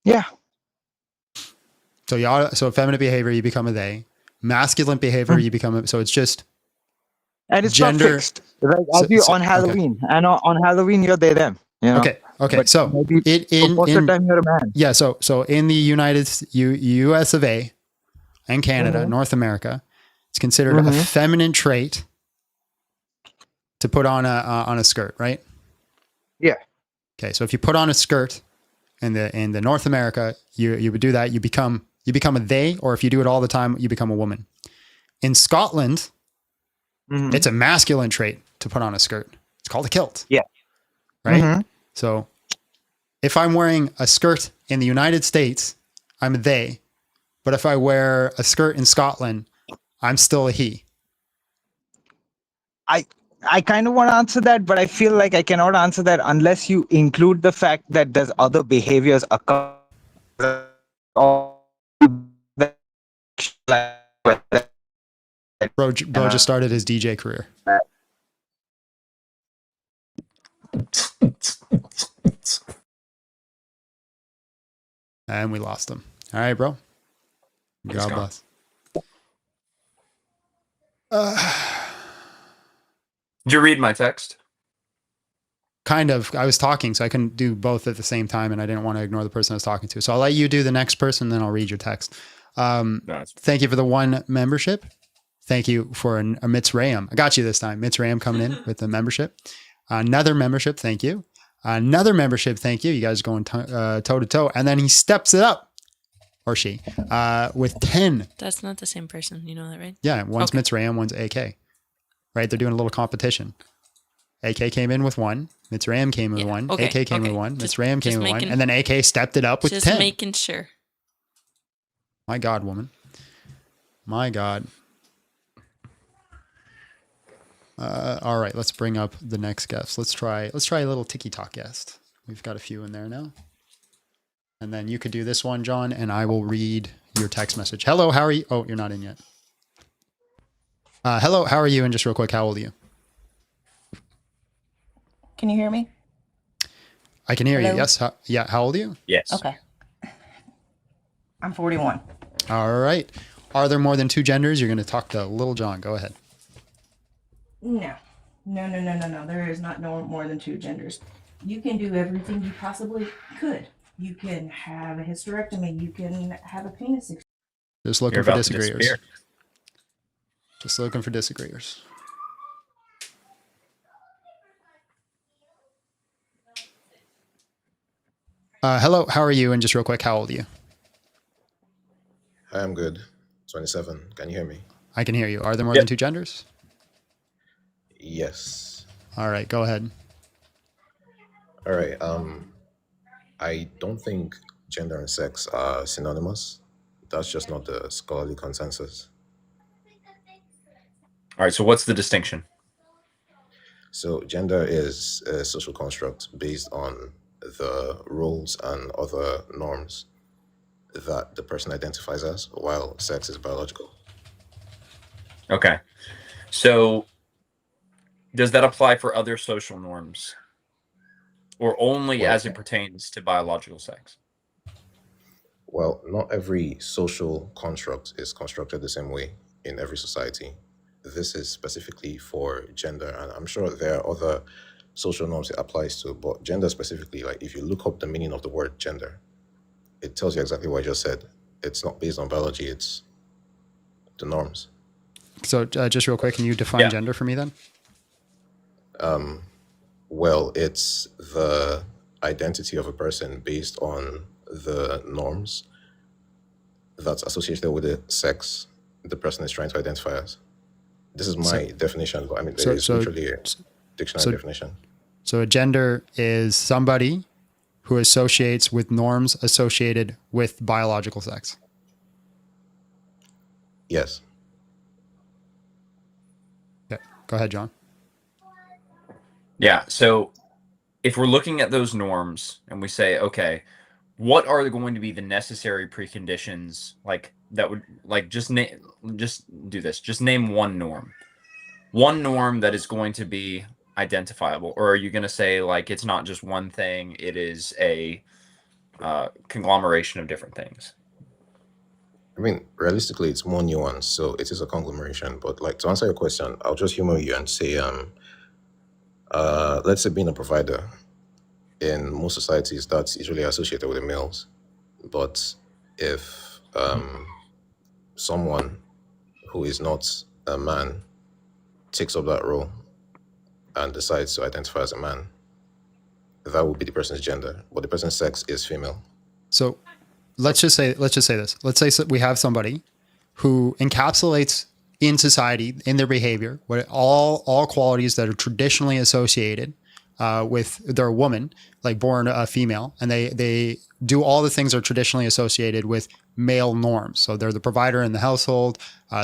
Yeah. So feminine behavior, you become a they. Masculine behavior, you become a. So it's just. And it's gender, not fixed. Right? As you on Halloween, and on Halloween you're they, them. You know? Okay. But So most of the time you're a man. Yeah. So in the U.S. of A. and Canada, North America, it's considered a feminine trait to put on a skirt, right? Yeah. Okay, so if you put on a skirt in the North America, you would do that. You become a they, or if you do it all the time, you become a woman. In Scotland, it's a masculine trait to put on a skirt. It's called a kilt. Yeah. Right. So if I'm wearing a skirt in the United States, I'm a they. But if I wear a skirt in Scotland, I'm still a he. I kind of want to answer that, but I feel like I cannot answer that unless you include the fact that there's other behaviors occur. Bro just started his DJ career. And we lost him. All right, bro. God bless. Did you read my text? Kind of. I was talking, so I couldn't do both at the same time, and I didn't want to ignore the person I was talking to. So I'll let you do the next person, then I'll read your text. Thank you for the 1 membership. Thank you for a Mitzrayim. I got you this time. Mitzrayim coming in with the membership. Another membership. Thank you. Another membership. Thank you. You guys are going toe to toe. And then he steps it up, or she, with 10. That's not the same person. You know that, right? Yeah. One's Mitzrayim, one's AK. Right? They're doing a little competition. AK came in with 1. Mitzrayim came in with 1. Okay, AK came with 1. Mitzrayim came with 1. making- And then AK stepped it up with 10. Just making sure. My God, woman. My God. All right, let's bring up the next guest. Let's try a little TikTok guest. We've got a few in there now. And then you could do this one, John, and I will read your text message. Hello, how are you? Oh, you're not in yet. Hello, how are you? And just real quick, how old are you? Can you hear me? I can hear Hello? you. Yes. How old are you? Yes. Okay. I'm 41. All right. Are there more than 2 genders? You're going to talk to Little John. Go ahead. No. No. There is not no more than 2 genders. You can do everything you possibly could. You can have a hysterectomy. You can have a penis. Just looking You're for about to disagreeers. disappear. Just looking for disagreeers. Hello, how are you? And just real quick, how old are you? Hi, I'm good. 27. Can you hear me? I can hear you. Are there more than 2 genders? Yes. All right, go ahead. All right. I don't think gender and sex are synonymous. That's just not the scholarly consensus. All right. So what's the distinction? So gender is a social construct based on the roles and other norms that the person identifies as, while sex is biological. Okay. So does that apply for other social norms, or only as it pertains to biological sex? Well, not every social construct is constructed the same way in every society. This is specifically for gender, and I'm sure there are other social norms it applies to, but gender specifically, like if you look up the meaning of the word gender, it tells you exactly what I just said. It's not based on biology, it's the norms. So just real quick, can you define gender for me then? Well, it's the identity of a person based on the norms that's associated with the sex the person is trying to identify as. This is my definition, but I mean, there is literally a dictionary definition. So a gender is somebody who associates with norms associated with biological sex. Yes. Okay, go ahead, John. Yeah. So if we're looking at those norms and we say, okay, what are going to be the necessary preconditions, like that would like just do this. Just name one norm. One norm that is going to be identifiable, or are you going to say like it's not just one thing, it is a conglomeration of different things? I mean, realistically, it's more nuanced, so it is a conglomeration. But like to answer your question, I'll just humor you and say, let's say being a provider in most societies that's usually associated with the males. But if someone who is not a man takes up that role and decides to identify as a man, that would be the person's gender, but the person's sex is female. So let's just say this. Let's say we have somebody who encapsulates in society, in their behavior, what all qualities that are traditionally associated with they're a woman, like born a female, and they do all the things that are traditionally associated with male norms. So they're the provider in the household.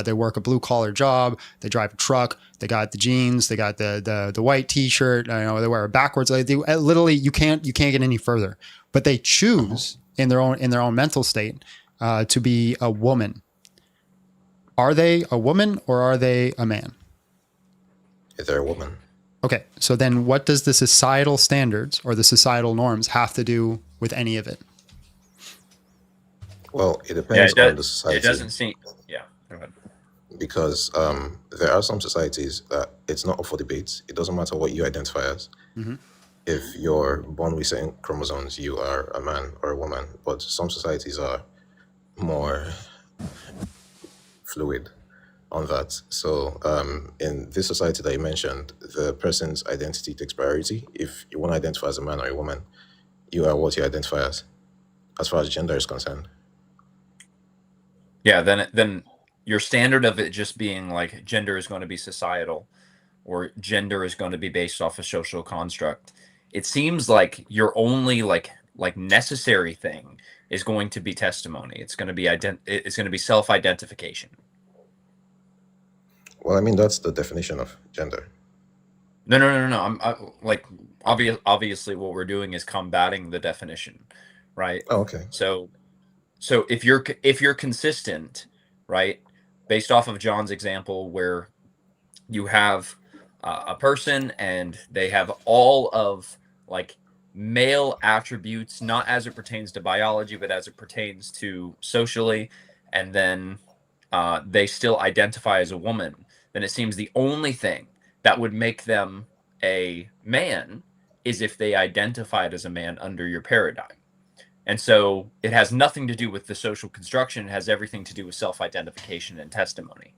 They work a blue collar job. They drive a truck. They got the jeans. They got the white T-shirt. They wear it backwards. They do literally. You can't get any further. But they choose in their own mental state to be a woman. Are they a woman or are they a man? They're a woman. Okay, so then what does the societal standards or the societal norms have to do with any of it? Well, it depends on the society. It doesn't seem, yeah, go ahead. Because there are some societies that it's not up for debate. It doesn't matter what you identify as. Mm-hmm. If you're born with certain chromosomes, you are a man or a woman. But some societies are more fluid on that. So in this society that you mentioned, the person's identity takes priority. If you want to identify as a man or a woman, you are what you identify as far as gender is concerned. Yeah, then your standard of it just being like gender is going to be societal or gender is going to be based off a social construct. It seems like your only like necessary thing is going to be testimony. It's going to be it's going to be self-identification. Well, I mean, that's the definition of gender. No. Obviously what we're doing is combating the definition, right? Oh, okay. So if you're consistent, right, based off of John's example where you have a person and they have all of like male attributes, not as it pertains to biology, but as it pertains to socially, and then they still identify as a woman, then it seems the only thing that would make them a man is if they identified as a man under your paradigm. And so it has nothing to do with the social construction. It has everything to do with self-identification and testimony.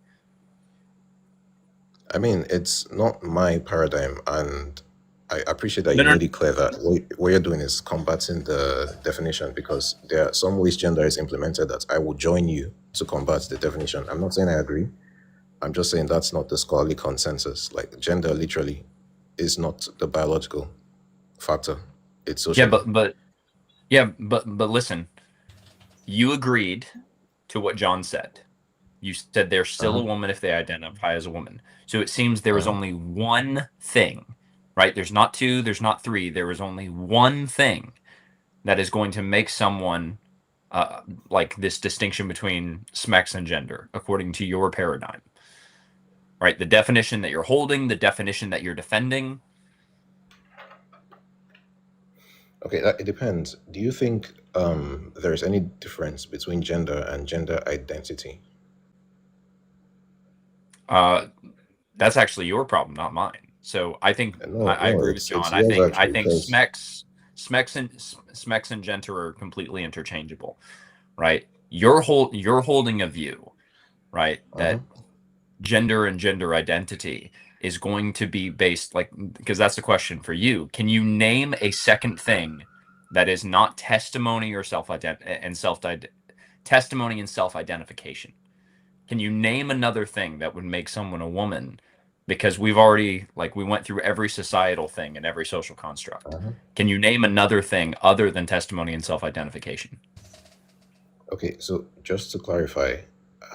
I mean, it's not my paradigm, and I appreciate that you made it clear that what you're doing is combating the definition, because there are some ways gender is implemented that I will join you to combat the definition. I'm not saying I agree. I'm just saying that's not the scholarly consensus. Like, gender literally is not the biological factor. It's social. But listen, you agreed to what John said. You said they're still a woman if they identify as a woman. So it seems there is only one thing, right? There's not two, there's not three. There is only one thing that is going to make someone like this distinction between sex and gender, according to your paradigm, right? The definition that you're holding, the definition that you're defending. Okay, it depends. Do you think there's any difference between gender and gender identity? That's actually your problem, not mine. So I think No, I no, agree with it's John. yours I actually, think because Smex and gender are completely interchangeable, right? You're holding a view, right, that gender and gender identity is going to be based, like, because that's the question for you. Can you name a second thing that is not testimony or testimony and self-identification? Can you name another thing that would make someone a woman? Because we've already, like, we went through every societal thing and every social construct. Can you name another thing other than testimony and self-identification? Okay, so just to clarify,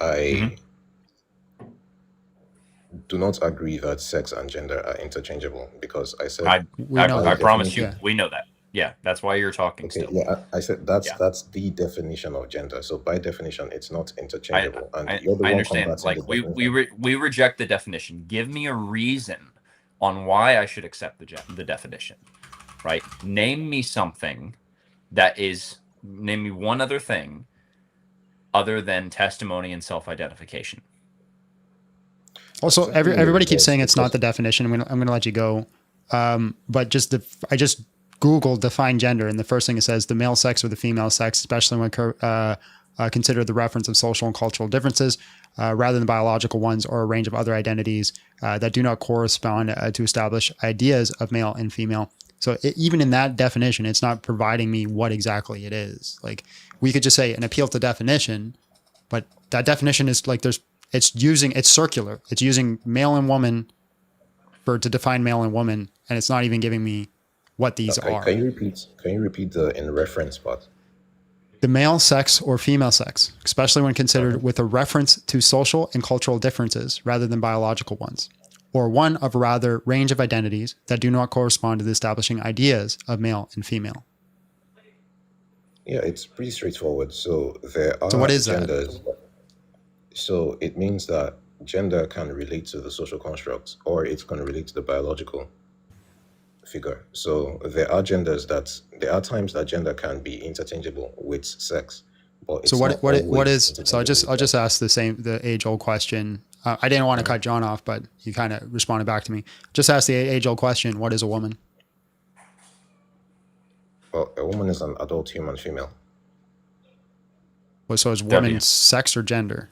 I do not agree that sex and gender are interchangeable, because I said I promise you, we know that. Yeah, that's why you're talking Okay, still. yeah, I said that's Yeah. that's the definition of gender. So by definition, it's not interchangeable, and you're the I one understand. combating Like, the definition. we reject the definition. Give me a reason on why I should accept the definition, right? Name me something name me one other thing other than testimony and self-identification. Also, everybody keeps saying it's not the definition. I'm gonna let you go, but I just Googled define gender, and the first thing it says: the male sex or the female sex, especially when consider the reference of social and cultural differences rather than biological ones, or a range of other identities that do not correspond to establish ideas of male and female. So even in that definition, it's not providing me what exactly it is. Like, we could just say an appeal to definition, but that definition is like it's circular. It's using male and woman to define male and woman, and it's not even giving me what these are. Can you repeat the in reference part? The male sex or female sex, especially when considered with a reference to social and cultural differences rather than biological ones, or one of a rather range of identities that do not correspond to the establishing ideas of male and female. Yeah, it's pretty straightforward. So there are what is genders. So it means that gender can relate to the social construct, or it can relate to the biological figure. So there are times that gender can be interchangeable with sex, but it's so not what always is so I'll just ask the age old question. I didn't want to cut John off, but you kind of responded back to me. Just ask the age old question: what is a woman? Well, a woman is an adult human female. Well, so is woman sex or gender?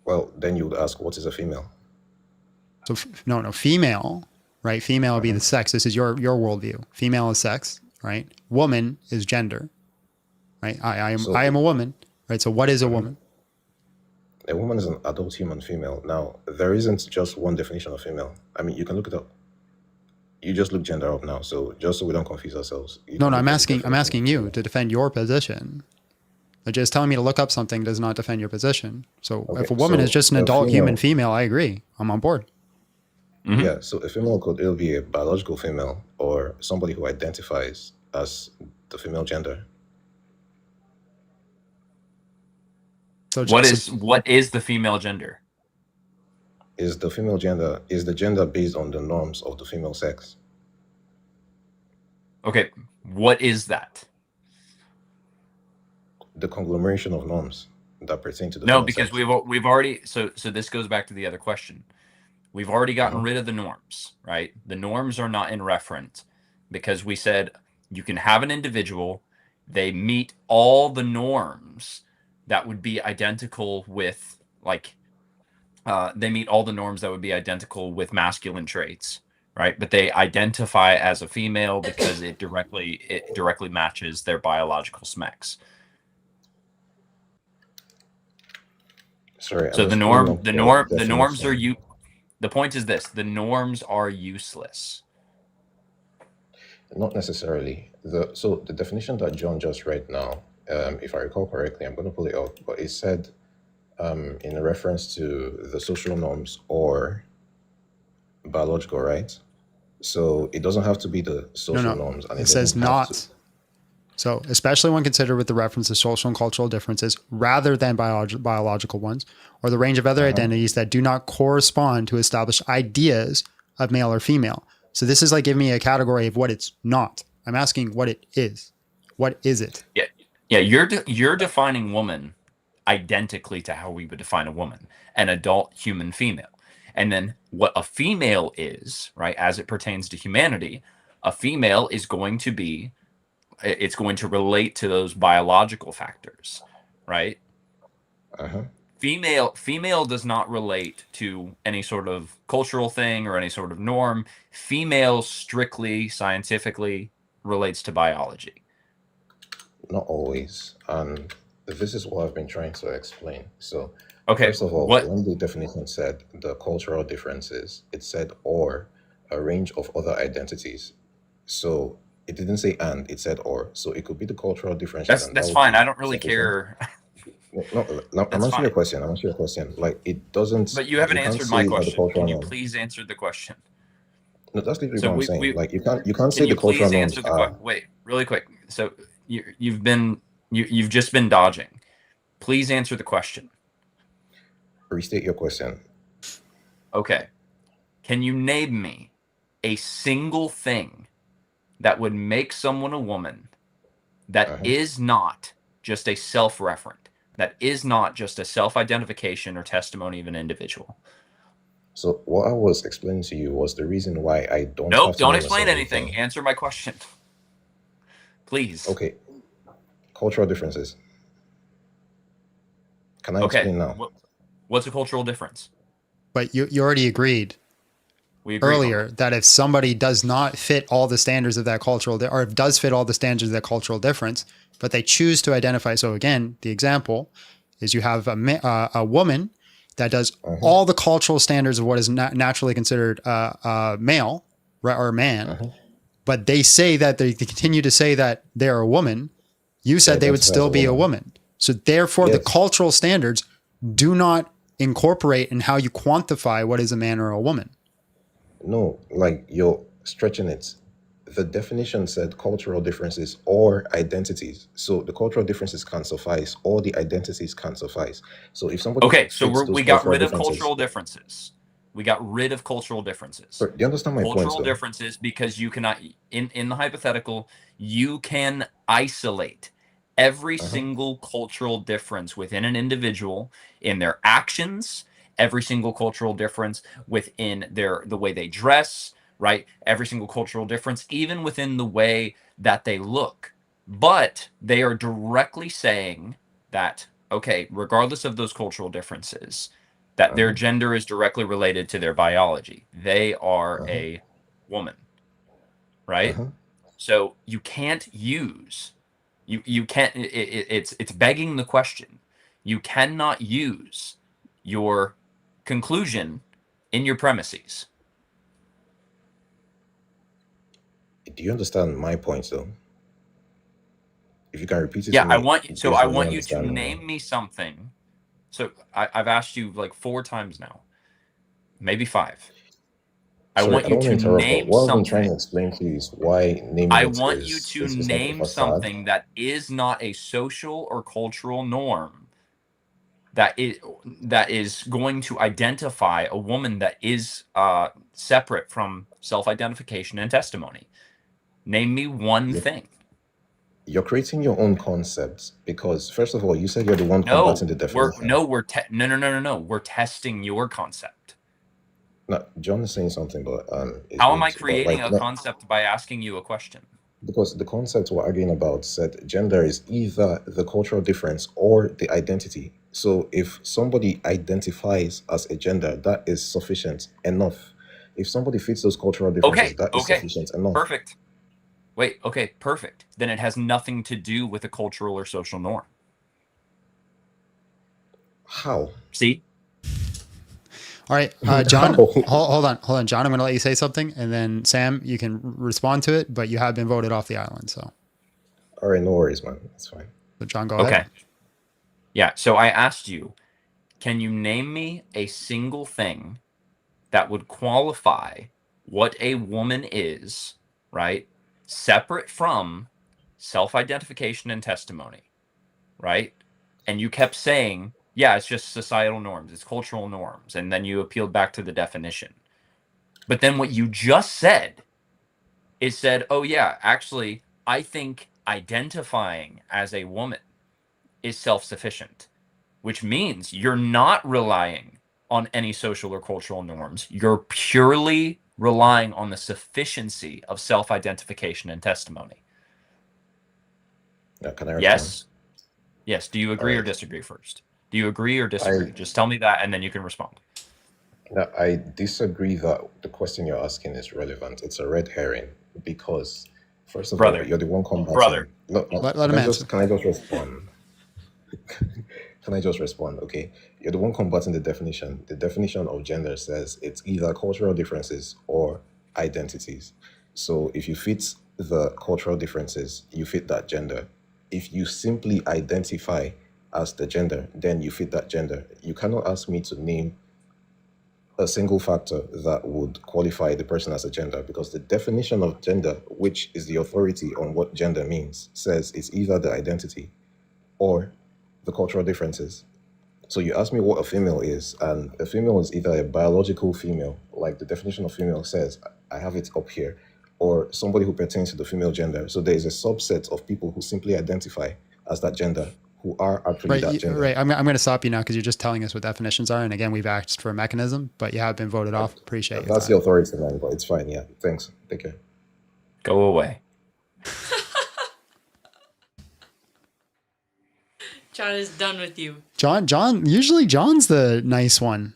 Well, then you would ask, what is a female? So no, female, right? Female would be the sex. This is your worldview. Female is sex, right? Woman is gender, right? I am a woman, right? So what is a woman? A woman is an adult human female. Now, there isn't just one definition of female. I mean, you can look it up. You just look gender up now. So just so we don't confuse ourselves. No, I'm asking you to defend your position. Just telling me to look up something does not defend your position. So if a woman is just an adult human female, I agree. I'm on board. Yeah, so a female could either be a biological female or somebody who identifies as the female gender. So what is the female gender? Is the gender based on the norms of the female sex? Okay, what is that? The conglomeration of norms that pertain to the no, female because sex. we've already so this goes back to the other question. We've already gotten rid of the norms, right? The norms are not in reference because we said you can have an individual, they meet all the norms that would be identical with, like, they meet all the norms that would be identical with masculine traits, right? But they identify as a female because it directly matches their biological specs. Sorry. So the norms are the point is this: the norms are useless. Not necessarily. So the definition that John just read now, if I recall correctly, I'm going to pull it out, but it said in reference to the social norms or biological, right? So it doesn't have to be the social norms. And it says not. So especially when considered with the reference to social and cultural differences rather than biological ones, or the range of other identities that do not correspond to established ideas of male or female. So this is like giving me a category of what it's not. I'm asking what it is. What is it? Yeah, yeah. You're defining woman identically to how we would define a woman, an adult human female. And then what a female is, right, as it pertains to humanity, a female is going to be, it's going to relate to those biological factors, right? Uh-huh. Female does not relate to any sort of cultural thing or any sort of norm. Female strictly scientifically relates to biology. Not always. And this is what I've been trying to explain. So, Okay, first of all, what? when the definition said the cultural differences, it said or a range of other identities. So it didn't say and, it said or. So it could be the cultural differences, and that That's would fine. be I don't really sufficient. care. No, I'm That's answering your fine. question. I'm answering your question. Like it doesn't. But you haven't You can't answered my say that the question. cultural Can you norm. please answer the question? No, that's literally So what I'm saying. we Like you can't say can the you cultural please norms answer the question? are. Wait, really quick. So you've just been dodging. Please answer the question. Restate your question. Okay. Can you name me a single thing that would make someone a woman that is not just a self-referent, that is not just a self-identification or testimony of an individual? So what I was explaining to you was the reason why I don't Nope, have to don't name a explain single anything. thing. Answer my question. Please. Okay, cultural differences. Can I Okay. explain now? What's a cultural difference? But you already agreed We agreed on earlier that if somebody does not fit all the standards of that cultural, or does fit all the standards of that cultural difference, but they choose to identify. So again, the example is you have a woman that does all the cultural standards of what is naturally considered male, right, or man, but they say that they continue to say that they're a woman. You said they would identify as still a be a woman. woman. So therefore, the Yes. cultural standards do not incorporate in how you quantify what is a man or a woman. No, like you're stretching it. The definition said cultural differences or identities. So the cultural differences can't suffice, or the identities can't suffice. So if somebody Okay, so fits those we got cultural rid of differences, cultural differences. We got rid of cultural differences. so do you understand my point, Cultural though? differences because you cannot, in the hypothetical, you can isolate every single cultural difference within an individual in their actions, every single cultural difference within the way they dress, right? Every single cultural difference, even within the way that they look. But they are directly saying that, okay, regardless of those cultural differences, that their gender is directly related to their biology. They are a woman, right? So you can't use you can't it's begging the question. You cannot use your conclusion in your premises. Do you understand my point, though? If you can repeat it Yeah, to I me want based on your you to understanding. name me something. So I've asked you like 4 times now, maybe 5. I Sorry, want I you don't want to to interrupt, but name what I've been trying something. to explain to you is why naming I it want you to is like a name facade. something that is not a social or cultural norm that is going to identify a woman that is separate from self-identification and testimony. Name me one You're, thing. you're creating your own concepts because, first of all, you said you're the one No, combating the definition. we're testing your concept. No, John is saying something, but it's How am I mute. But creating like, a no, concept by asking you a question? because the concept we're arguing about said gender is either the cultural difference or the identity. So if somebody identifies as a gender, that is sufficient enough. If somebody fits those cultural differences, that is Okay, sufficient enough. perfect. Wait, okay, perfect. Then it has nothing to do with a cultural or social norm. How? See? All right, John, How? hold on. John, I'm going to let you say something, and then Sam, you can respond to it, but you have been voted off the island, so. All right, no worries, man. It's fine. So John, go Okay. ahead. Yeah, so I asked you, can you name me a single thing that would qualify what a woman is, right? Separate from self-identification and testimony, right? And you kept saying, yeah, it's just societal norms, it's cultural norms, and then you appealed back to the definition. But then what you just said it said, oh yeah, actually, I think identifying as a woman is self-sufficient, which means you're not relying on any social or cultural norms. You're purely relying on the sufficiency of self-identification and testimony. Can I respond? Yes. Yes. Do you agree or right. disagree first? Do you agree or disagree? Just tell me that and then you can respond. No, I disagree that the question you're asking is relevant. It's a red herring because, first of all, Brother. you're the one combating. Brother. No, Let him answer. Can I just respond? Can I just respond? Okay. You're the one combating the definition. The definition of gender says it's either cultural differences or identities. So if you fit the cultural differences, you fit that gender. If you simply identify as the gender, then you fit that gender. You cannot ask me to name a single factor that would qualify the person as a gender, because the definition of gender, which is the authority on what gender means, says it's either the identity or the cultural differences. So you ask me what a female is, and a female is either a biological female, like the definition of female says, I have it up here, or somebody who pertains to the female gender. So there is a subset of people who simply identify as that gender, who are actually that gender. Right. I'm going to stop you now because you're just telling us what definitions are. And again, we've asked for a mechanism, but you have been voted off. Appreciate it. That's the authority, man, but it's fine. Yeah. Thanks. Take care. Go away. John is done with you. John, usually John's the nice one.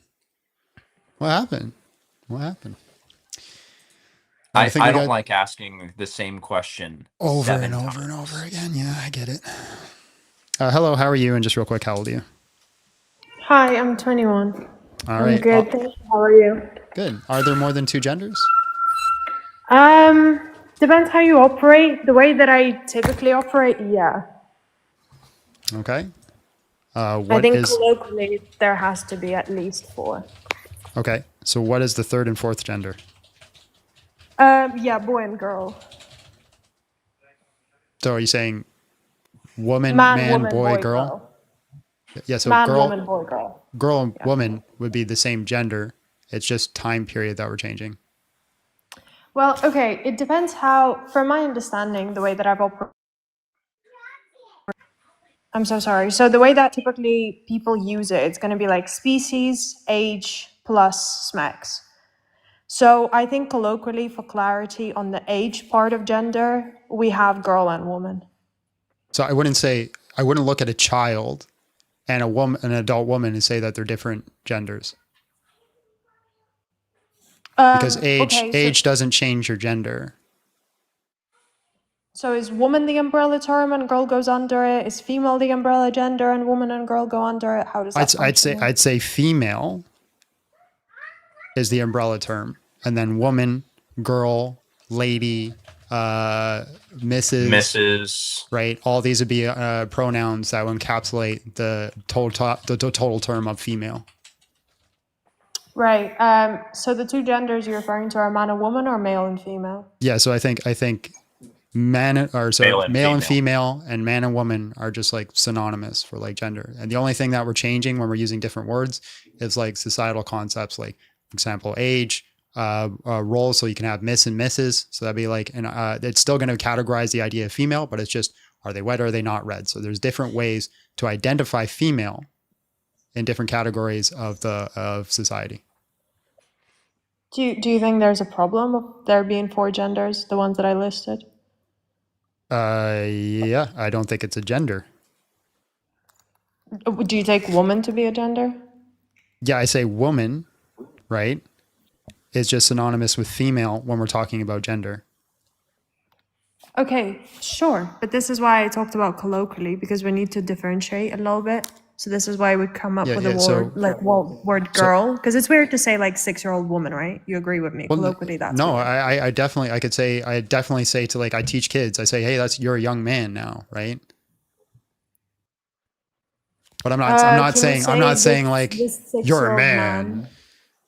What happened? I don't like asking the same question over and over and over again. Yeah, I get it. Hello, how are you? And just real quick, how old are you? Hi, I'm 21. All right. I'm good. Thank you. How are you? Good. Are there more than two genders? Depends how you operate. The way that I typically operate, yeah. Okay. I think colloquially there has to be at least 4. Okay. So what is the third and fourth gender? Yeah, boy and girl. So are you saying woman, woman, boy, girl? Yeah, so man, girl, woman, boy, girl. Girl and woman would be the same gender. It's just time period that we're changing. Well, okay, it depends how, from my understanding, the way that I've operated. I'm so sorry. So the way that typically people use it, it's going to be like species, age, plus SMEX. So I think colloquially, for clarity on the age part of gender, we have girl and woman. So I wouldn't look at a child and an adult woman and say that they're different genders. Because age doesn't change your gender. So is woman the umbrella term and girl goes under it? Is female the umbrella gender and woman and girl go under it? How does that function? I'd say female is the umbrella term, and then woman, girl, lady, Mrs. Right. All these would be pronouns that would encapsulate the total term of female. Right. So the two genders you're referring to are man and woman, or male and female? Yeah. So I think male and female and man and woman are just like synonymous for like gender. And the only thing that we're changing when we're using different words is like societal concepts, like for example, age, roles. So you can have Miss and Mrs. So that'd be like, and it's still going to categorize the idea of female, but it's just, are they wed or are they not red? So there's different ways to identify female in different categories of society. Do you think there's a problem of there being 4 genders, the ones that I listed? Yeah, I don't think it's a gender. Do you take woman to be a gender? Yeah, I say woman, right, is just synonymous with female when we're talking about gender. Okay, sure. But this is why I talked about colloquially, because we need to differentiate a little bit. So this is why we come up with a word, word girl, because it's weird to say like 6-year-old woman, right? You agree with me? Well, colloquially, that's no. weird. I definitely say to like, I teach kids. I say, hey, you're a young man now, right? But I'm not saying like you're a man.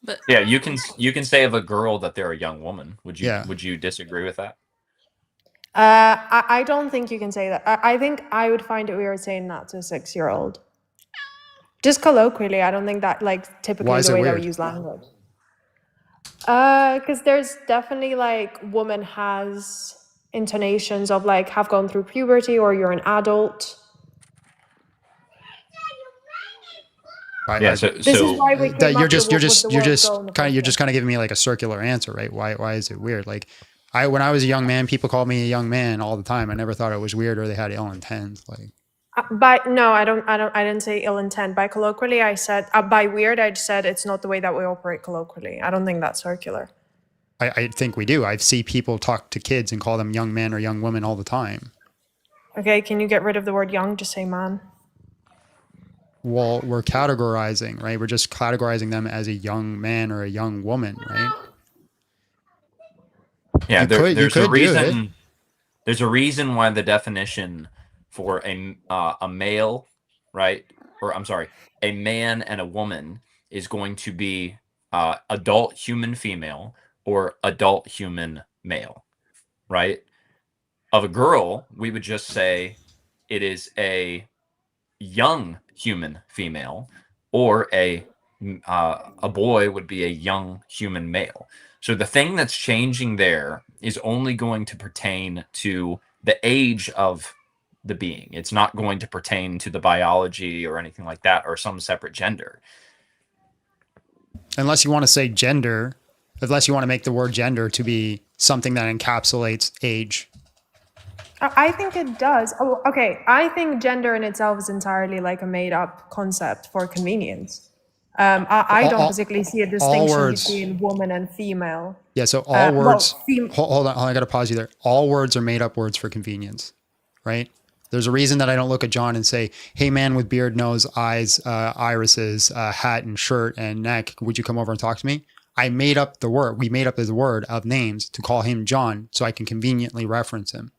But yeah, you can say of a girl that they're a young woman. Would you disagree with that? I don't think you can say that. I think I would find it weird saying that to a 6-year-old. Just colloquially, I don't think that like typically the way that we use language. Because there's definitely like woman has intonations of like have gone through puberty or you're an adult. Right, Yeah. like So This is why we that came you're up with just you're with just the you're word go in the just kind of first you're place. just kind of giving me like a circular answer, right? Why is it weird? Like when I was a young man, people called me a young man all the time. I never thought it was weird or they had ill intent. Like By no, I didn't say ill intent. By colloquially, I said by weird. I said it's not the way that we operate colloquially. I don't think that's circular. I think we do. I see people talk to kids and call them young men or young women all the time. Okay, can you get rid of the word young? Just say man. Well, we're categorizing, right? We're just categorizing them as a young man or a young woman, right? yeah, You there's a could do it. reason. There's a reason why the definition for a male, right, or I'm sorry, a man and a woman is going to be adult human female or adult human male, right? Of a girl, we would just say it is a young human female, or a boy would be a young human male. So the thing that's changing there is only going to pertain to the age of the being. It's not going to pertain to the biology or anything like that, or some separate gender. Unless you want to say gender, unless you want to make the word gender to be something that encapsulates age. I think it does. Oh, okay. I think gender in itself is entirely like a made up concept for convenience. I don't particularly see a All distinction words. between woman and female. Yeah, so all words. Well, hold on, I got to pause you there. All words are made up words for convenience, right? There's a reason that I don't look at John and say, "Hey, man with beard, nose, eyes, irises, hat and shirt and neck, would you come over and talk to me?" I made up the word. We made up the word of names to call him John, so I can conveniently reference him.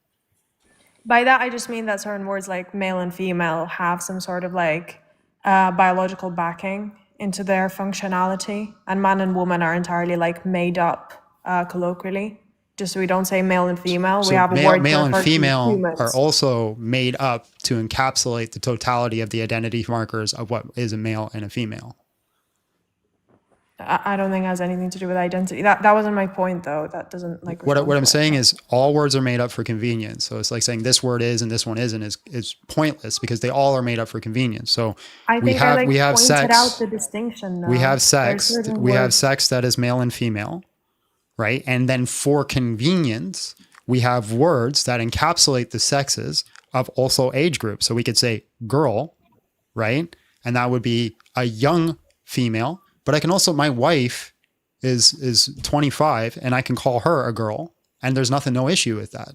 by that, I just mean that certain words like male and female have some sort of like biological backing into their functionality, and man and woman are entirely like made up colloquially. Just so we don't say male and female, we have a word Male to and refer to female humans. are also made up to encapsulate the totality of the identity markers of what is a male and a female. I don't think it has anything to do with identity. That wasn't my point, though. That doesn't like. What I'm saying is all words are made up for convenience. So it's like saying this word is and this one isn't is pointless because they all are made up for convenience. So I think we have pointed sex. out the distinction. Though. We have sex. We have words. sex that is male and female, right? And then for convenience, we have words that encapsulate the sexes of also age groups. So we could say girl, right? And that would be a young female. But I can also, my wife is 25 and I can call her a girl and there's no issue with that.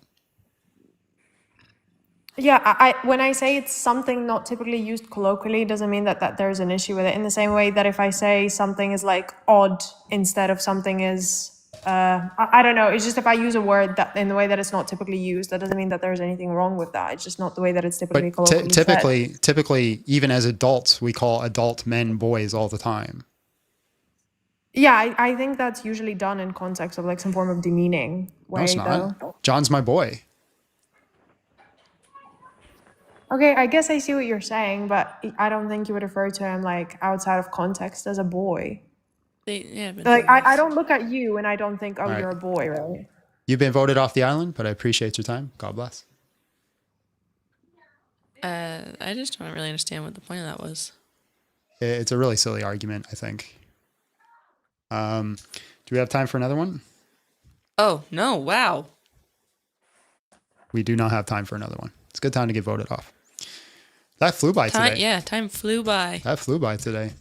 Yeah, I when I say it's something not typically used colloquially, it doesn't mean that there's an issue with it. In the same way that if I say something is like odd instead of something is, I don't know. It's just if I use a word that in the way that it's not typically used, that doesn't mean that there's anything wrong with that. It's just not the way that it's typically But colloquially said. typically, even as adults, we call adult men boys all the time. Yeah, I think that's usually done in context of like some form of demeaning way, No, it's not. though. John's my boy. Okay, I guess I see what you're saying, but I don't think you would refer to him like outside of context as a boy. Like I don't look at you and I don't think, oh, All right. you're a boy, right? You've been voted off the island, but I appreciate your time. God bless. I just don't really understand what the point of that was. It's a really silly argument, I think. Do we have time for another one? Oh, no. Wow. We do not have time for another one. It's a good time to get voted off. That flew by today. Yeah, time flew by. That flew by today.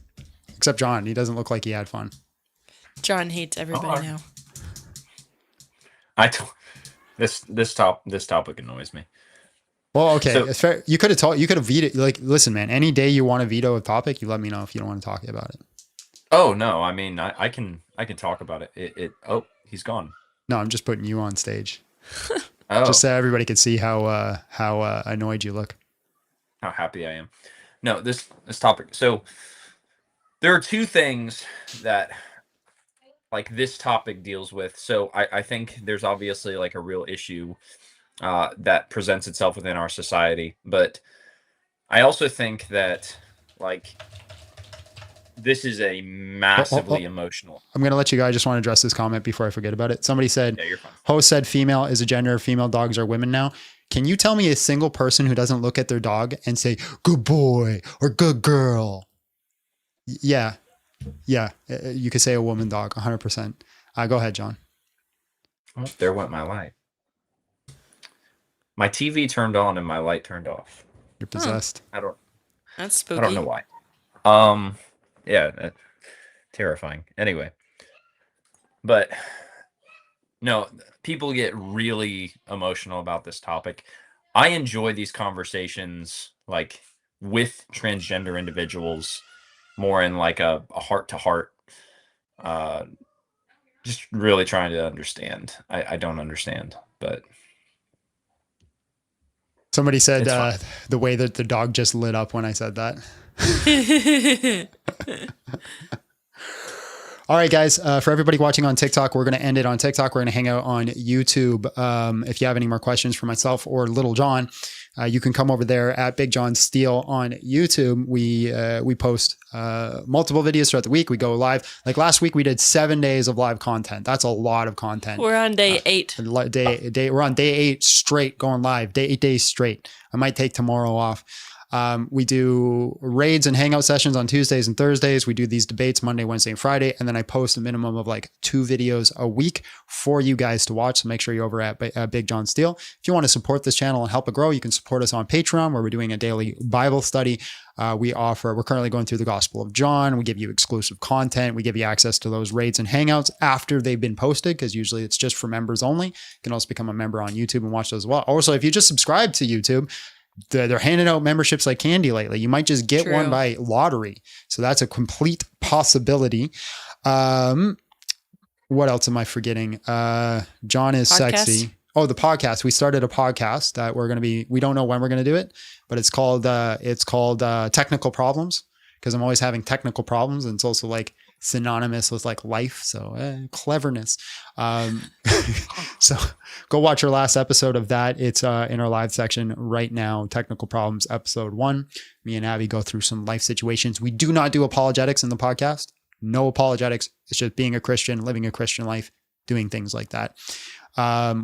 Except John. He doesn't look like he had fun. John hates everybody now. This topic annoys me. Well, okay. So- It's fair. You could have vetoed. Like, listen, man, any day you want to veto a topic, you let me know if you don't want to talk about it. Oh no, I mean I can talk about it. Oh, he's gone. No, I'm just putting you on stage. Oh. Just so everybody could see how annoyed you look. How happy I am. No, this topic. So there are two things that like this topic deals with. So I think there's obviously like a real issue that presents itself within our society, but I also think that like this is a massively emotional. I'm going to let you go. I just want to address this comment before I forget about it. Somebody said, Yeah, you're fine. host said female is a gender. Female dogs are women now. Can you tell me a single person who doesn't look at their dog and say, good boy or good girl? Yeah. Yeah. You could say a woman dog, 100%. Go ahead, John. Oh, there went my light. My TV turned on and my light turned off. You're possessed. That's spooky. I don't know why. Yeah, terrifying. Anyway, but no, people get really emotional about this topic. I enjoy these conversations like with transgender individuals more in like a heart to heart. Just really trying to understand. I don't understand, but Somebody said the way that the dog just lit up when I said that. All right, guys, for everybody watching on TikTok, we're going to end it on TikTok. We're going to hang out on YouTube. If you have any more questions for myself or Little John, you can come over there at Big John Steele on YouTube. We post multiple videos throughout the week. We go live. Like last week, we did 7 days of live content. That's a lot of content. We're on day 8. We're on day 8 straight going live. 8 days straight. I might take tomorrow off. We do raids and hangout sessions on Tuesdays and Thursdays. We do these debates Monday, Wednesday, and Friday. And then I post a minimum of like 2 videos a week for you guys to watch. So make sure you're over at Big John Steele. If you want to support this channel and help it grow, you can support us on Patreon, where we're doing a daily Bible study. We're currently going through the Gospel of John. We give you exclusive content. We give you access to those raids and hangouts after they've been posted, because usually it's just for members only. You can also become a member on YouTube and watch those as well. Also, if you just subscribe to YouTube, they're handing out memberships like candy lately. You might just get one by lottery. So that's a complete possibility. What else am I forgetting? John is sexy. Oh, the podcast. We started a podcast that we don't know when we're going to do it, but it's called Technical Problems, because I'm always having technical problems. And it's also like synonymous with like life. So cleverness. So go watch our last episode of that. It's in our live section right now. Technical Problems, episode 1. Me and Abby go through some life situations. We do not do apologetics in the podcast. No apologetics. It's just being a Christian, living a Christian life, doing things like that.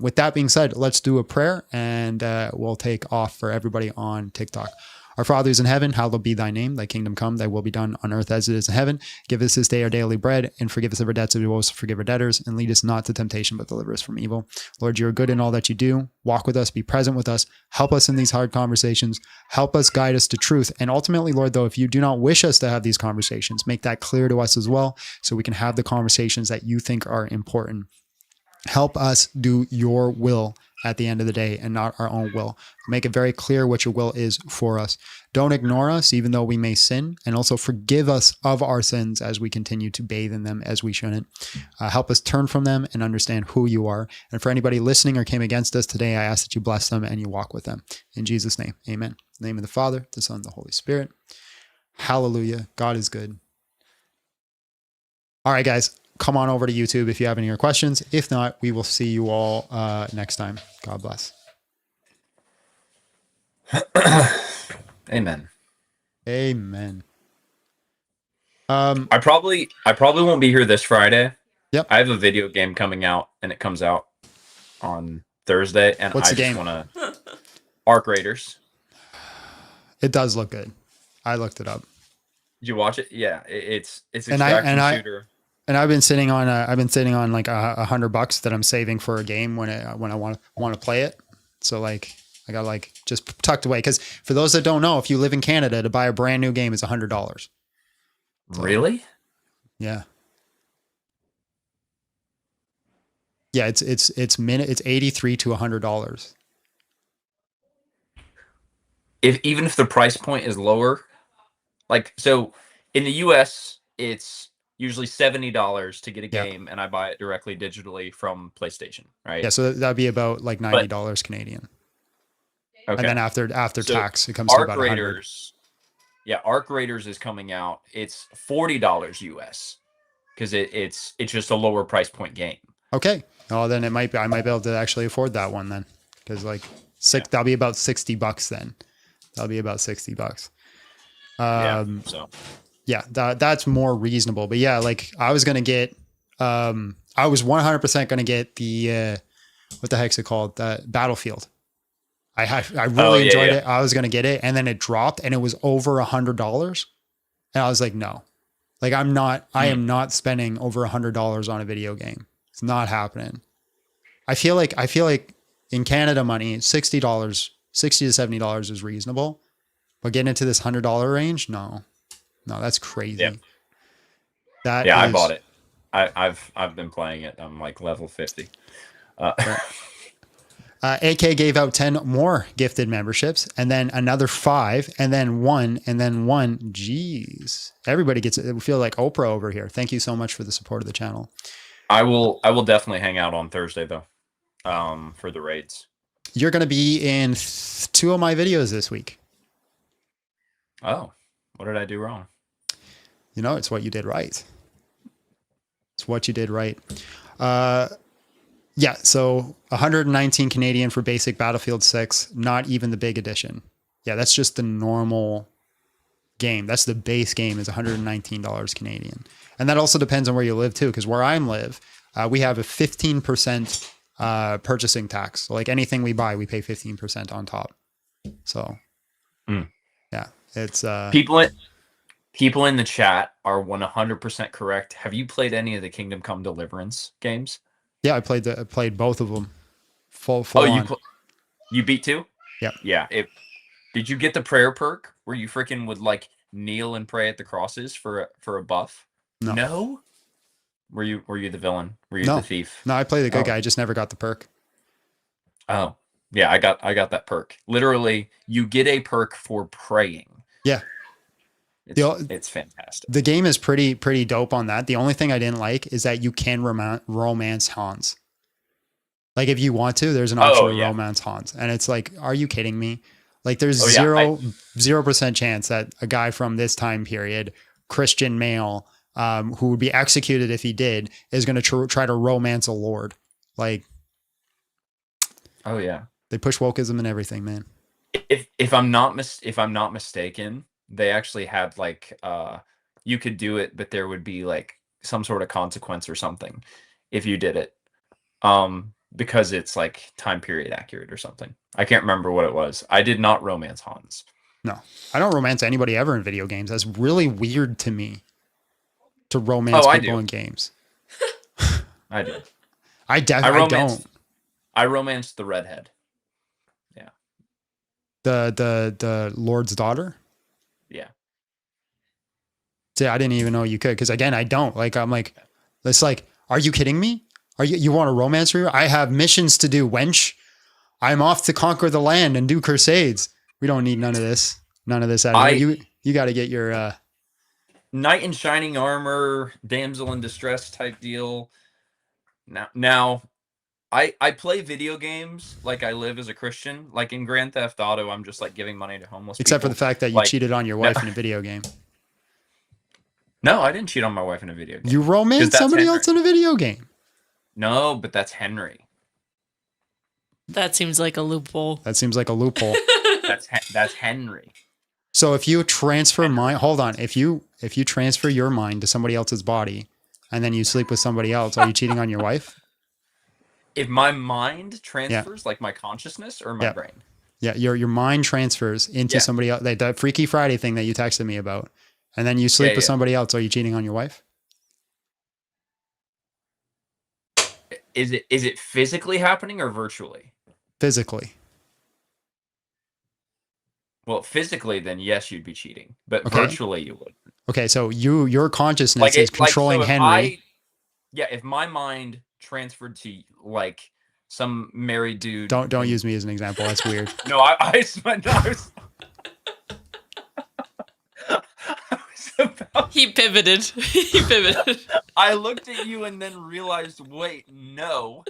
With that being said, let's do a prayer and we'll take off for everybody on TikTok. Our Father who's in heaven, hallowed be thy name. Thy kingdom come, thy will be done on earth as it is in heaven. Give us this day our daily bread, and forgive us of our debts as we also forgive our debtors. And lead us not to temptation, but deliver us from evil. Lord, you are good in all that you do. Walk with us, be present with us. Help us in these hard conversations. Help us guide us to truth. And ultimately, Lord, though, if you do not wish us to have these conversations, make that clear to us as well, so we can have the conversations that you think are important. Help us do your will at the end of the day and not our own will. Make it very clear what your will is for us. Don't ignore us, even though we may sin, and also forgive us of our sins as we continue to bathe in them as we shouldn't. Help us turn from them and understand who you are. And for anybody listening or came against us today, I ask that you bless them and you walk with them. In Jesus' name, amen. In the name of the Father, the Son, and the Holy Spirit. Hallelujah. God is good. All right, guys. Come on over to YouTube if you have any more questions. If not, we will see you all next time. God bless. Amen. Amen. I probably won't be here this Friday. Yep. I have a video game coming out, and it comes out on Thursday. And What's I the just game? want to Arc Raiders. It does look good. I looked it up. Did you watch it? Yeah, it's And extraction shooter. And I've been sitting on like $100 that I'm saving for a game when I want to play it. So like I got like just tucked away, because for those that don't know, if you live in Canada, to buy a brand new game is $100. So, really? Yeah. Yeah, it's $83 to $100. Even if the price point is lower, like, so in the US it's usually $70 to get a game, and I buy it directly digitally from PlayStation, right? Yeah, so that'd be about like $90 Canadian. Okay. And then after So tax, it comes to about $100. Raiders, yeah, Arc Raiders is coming out. It's $40 US, because it's just a lower price point game. Okay. Oh, then I might be able to actually afford that one then, because like that'll be about $60 then. That'll be about $60. Yeah. So Yeah, that's more reasonable. But yeah, like I was gonna get, I was 100% gonna get the what the heck's it called? The Battlefield. I really enjoyed it. I was gonna get it, and then it dropped, and it was over $100, and I was like, no, like I am not spending over $100 on a video game. It's not happening. I feel like in Canada money, $60, $60 to $70 is reasonable, but getting into this $100 range, no, that's crazy. Yeah. I bought it. I've been playing it. I'm like level 50. AK gave out 10 more gifted memberships, and then another 5, and then 1, and then 1. Jeez, everybody gets it. We feel like Oprah over here. Thank you so much for the support of the channel. I will definitely hang out on Thursday though, for the raids. You're going to be in 2 of my videos this week. Oh, what did I do wrong? You know, it's what you did right. It's what you did right. Yeah, so 119 Canadian for basic Battlefield 6, not even the big edition. Yeah, that's just the normal game. That's the base game is $119 Canadian. And that also depends on where you live too, because where I live, we have a 15% purchasing tax. So like anything we buy, we pay 15% on top. So yeah, it's people in the chat are 100% correct. Have you played any of the Kingdom Come Deliverance games? Yeah, I played both of them. Full on. You beat 2? Yeah. Yeah. Did you get the prayer perk where you freaking would like kneel and pray at the crosses for a buff? No. Were you the villain? Were you the thief? No, I played the good guy. I just never got the perk. Oh, yeah. I got that perk. Literally, you get a perk for praying. Yeah. It's fantastic. The game is pretty dope on that. The only thing I didn't like is that you can romance Hans. Like if you want to, there's an option to romance Hans, and it's like, are you kidding me? Like there's 0% chance that a guy from this time period, Christian male, who would be executed if he did, is going to try to romance a lord. Like, oh yeah, they push wokeism and everything, man. If I'm not mistaken, they actually had like you could do it, but there would be like some sort of consequence or something if you did it, because it's like time period accurate or something. I can't remember what it was. I did not romance Hans. No, I don't romance anybody ever in video games. That's really weird to me to romance people in games. I do. I don't. I romanced the redhead. Yeah. The Lord's daughter. Yeah. See, I didn't even know you could, because again, I don't. Like, I'm like, it's like, are you kidding me? Are you want a romance her? I have missions to do, wench. I'm off to conquer the land and do crusades. We don't need none of this. None of this out here. You got to get your knight in shining armor, damsel in distress type deal. Now, I play video games like I live as a Christian. Like in Grand Theft Auto, I'm just like giving money to homeless people. Except for the fact that you cheated on your wife in a video game. No, I didn't cheat on my wife in a video game. You romanced somebody else in a video game. No, but that's Henry. That seems like a loophole. That's Henry. So if you transfer if you transfer your mind to somebody else's body and then you sleep with somebody else, are you cheating on your wife? If my mind transfers, like my consciousness or my brain? Yeah, your mind transfers into somebody else. Like that Freaky Friday thing that you texted me about. And then you sleep with somebody else. Are you cheating on your wife? Is it physically happening or virtually? Physically. Well, physically, then yes, you'd be cheating. But virtually, you would. Okay, so your consciousness is controlling Henry. If my mind transferred to like some married dude. Don't use me as an example. That's weird. No, He pivoted. He pivoted. I looked at you and then realized, wait, no,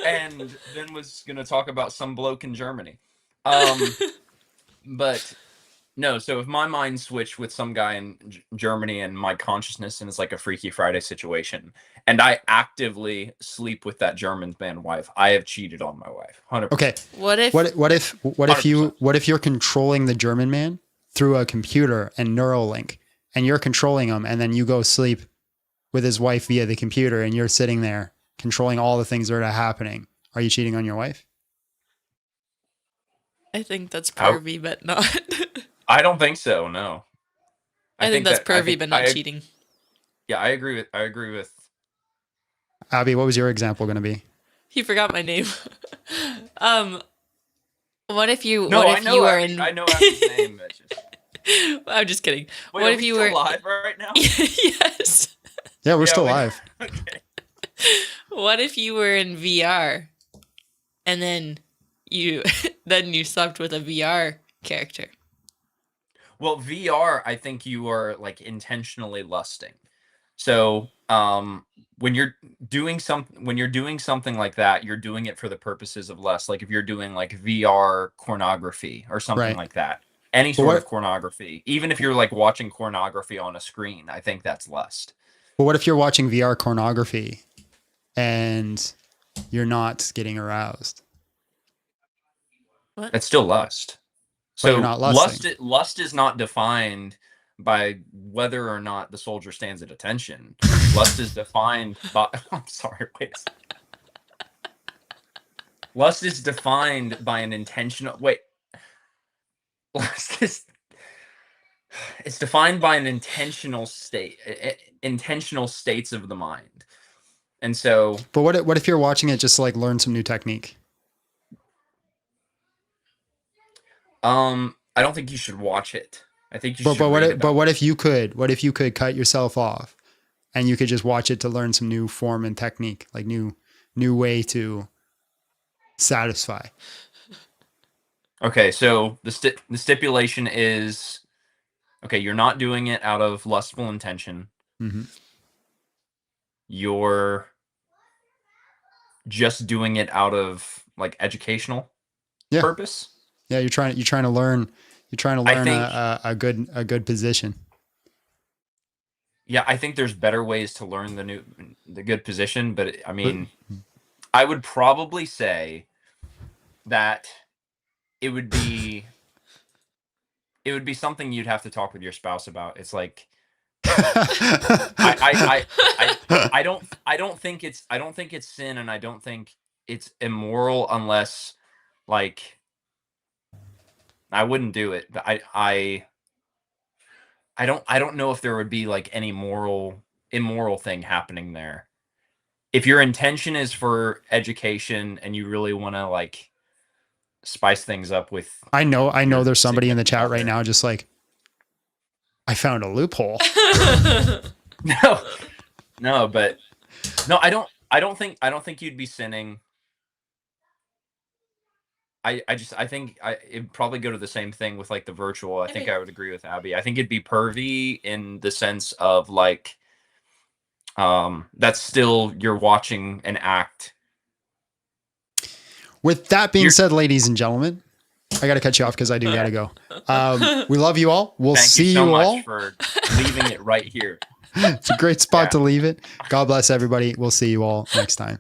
and then was gonna talk about some bloke in Germany. But no. So if my mind switched with some guy in Germany and my consciousness and it's like a Freaky Friday situation, and I actively sleep with that German man wife, I have cheated on my wife. 100%. Okay. What if you're controlling the German man through a computer and Neuralink, and you're controlling him, and then you go sleep with his wife via the computer, and you're sitting there controlling all the things that are happening, are you cheating on your wife? I think that's pervy, but not. I don't think so. No. I think that's pervy, but not cheating. Yeah, I agree with. Abby, what was your example going to be? He forgot my name. What if you? No, what if you were in? I know Abby's name. I'm just kidding. Wait, what are if we you still were live right now? Yes. Yeah, we're still live. Okay. What if you were in VR, and then you slept with a VR character? Well, VR, I think you are like intentionally lusting. So, when you're doing something like that, you're doing it for the purposes of lust. Like if you're doing like VR pornography or something Right. like that, any sort of pornography, even if you're like watching pornography on a screen, I think that's lust. But what if you're watching VR pornography and you're not getting aroused? What? That's still lust. But So you're not lusting. lust is not defined by whether or not the soldier stands at attention. Lust is defined by. I'm sorry, wait. Lust is defined by an intentional. Wait. Lust is. It's defined by an intentional state, intentional states of the mind, and so. But what if you're watching it just to like learn some new technique? I don't think you should watch it. I think you should. But what if you could? What if you could cut yourself off, and you could just watch it to learn some new form and technique, like new way to satisfy? Okay, so the stipulation is, okay, you're not doing it out of lustful intention. Mm-hmm. You're just doing it out of like educational purpose. Yeah, you're trying to learn. You're trying to learn a good position. Yeah, I think there's better ways to learn the good position, but I mean, I would probably say that it would be something you'd have to talk with your spouse about. It's like I don't think it's sin, and I don't think it's immoral unless like I wouldn't do it. But I don't know if there would be like any immoral thing happening there. If your intention is for education and you really want to like spice things up with, I know there's somebody in the chat right now just like, I found a loophole. No, but no, I don't think you'd be sinning. I think it'd probably go to the same thing with like the virtual. I think I would agree with Abby. I think it'd be pervy in the sense of like, that's still you're watching an act. With that being said, ladies and gentlemen, I got to cut you off because I do got to go. We love you all. We'll see you all. Thank you so much for leaving it right here. It's a great spot to leave it. God bless everybody. We'll see you all next time.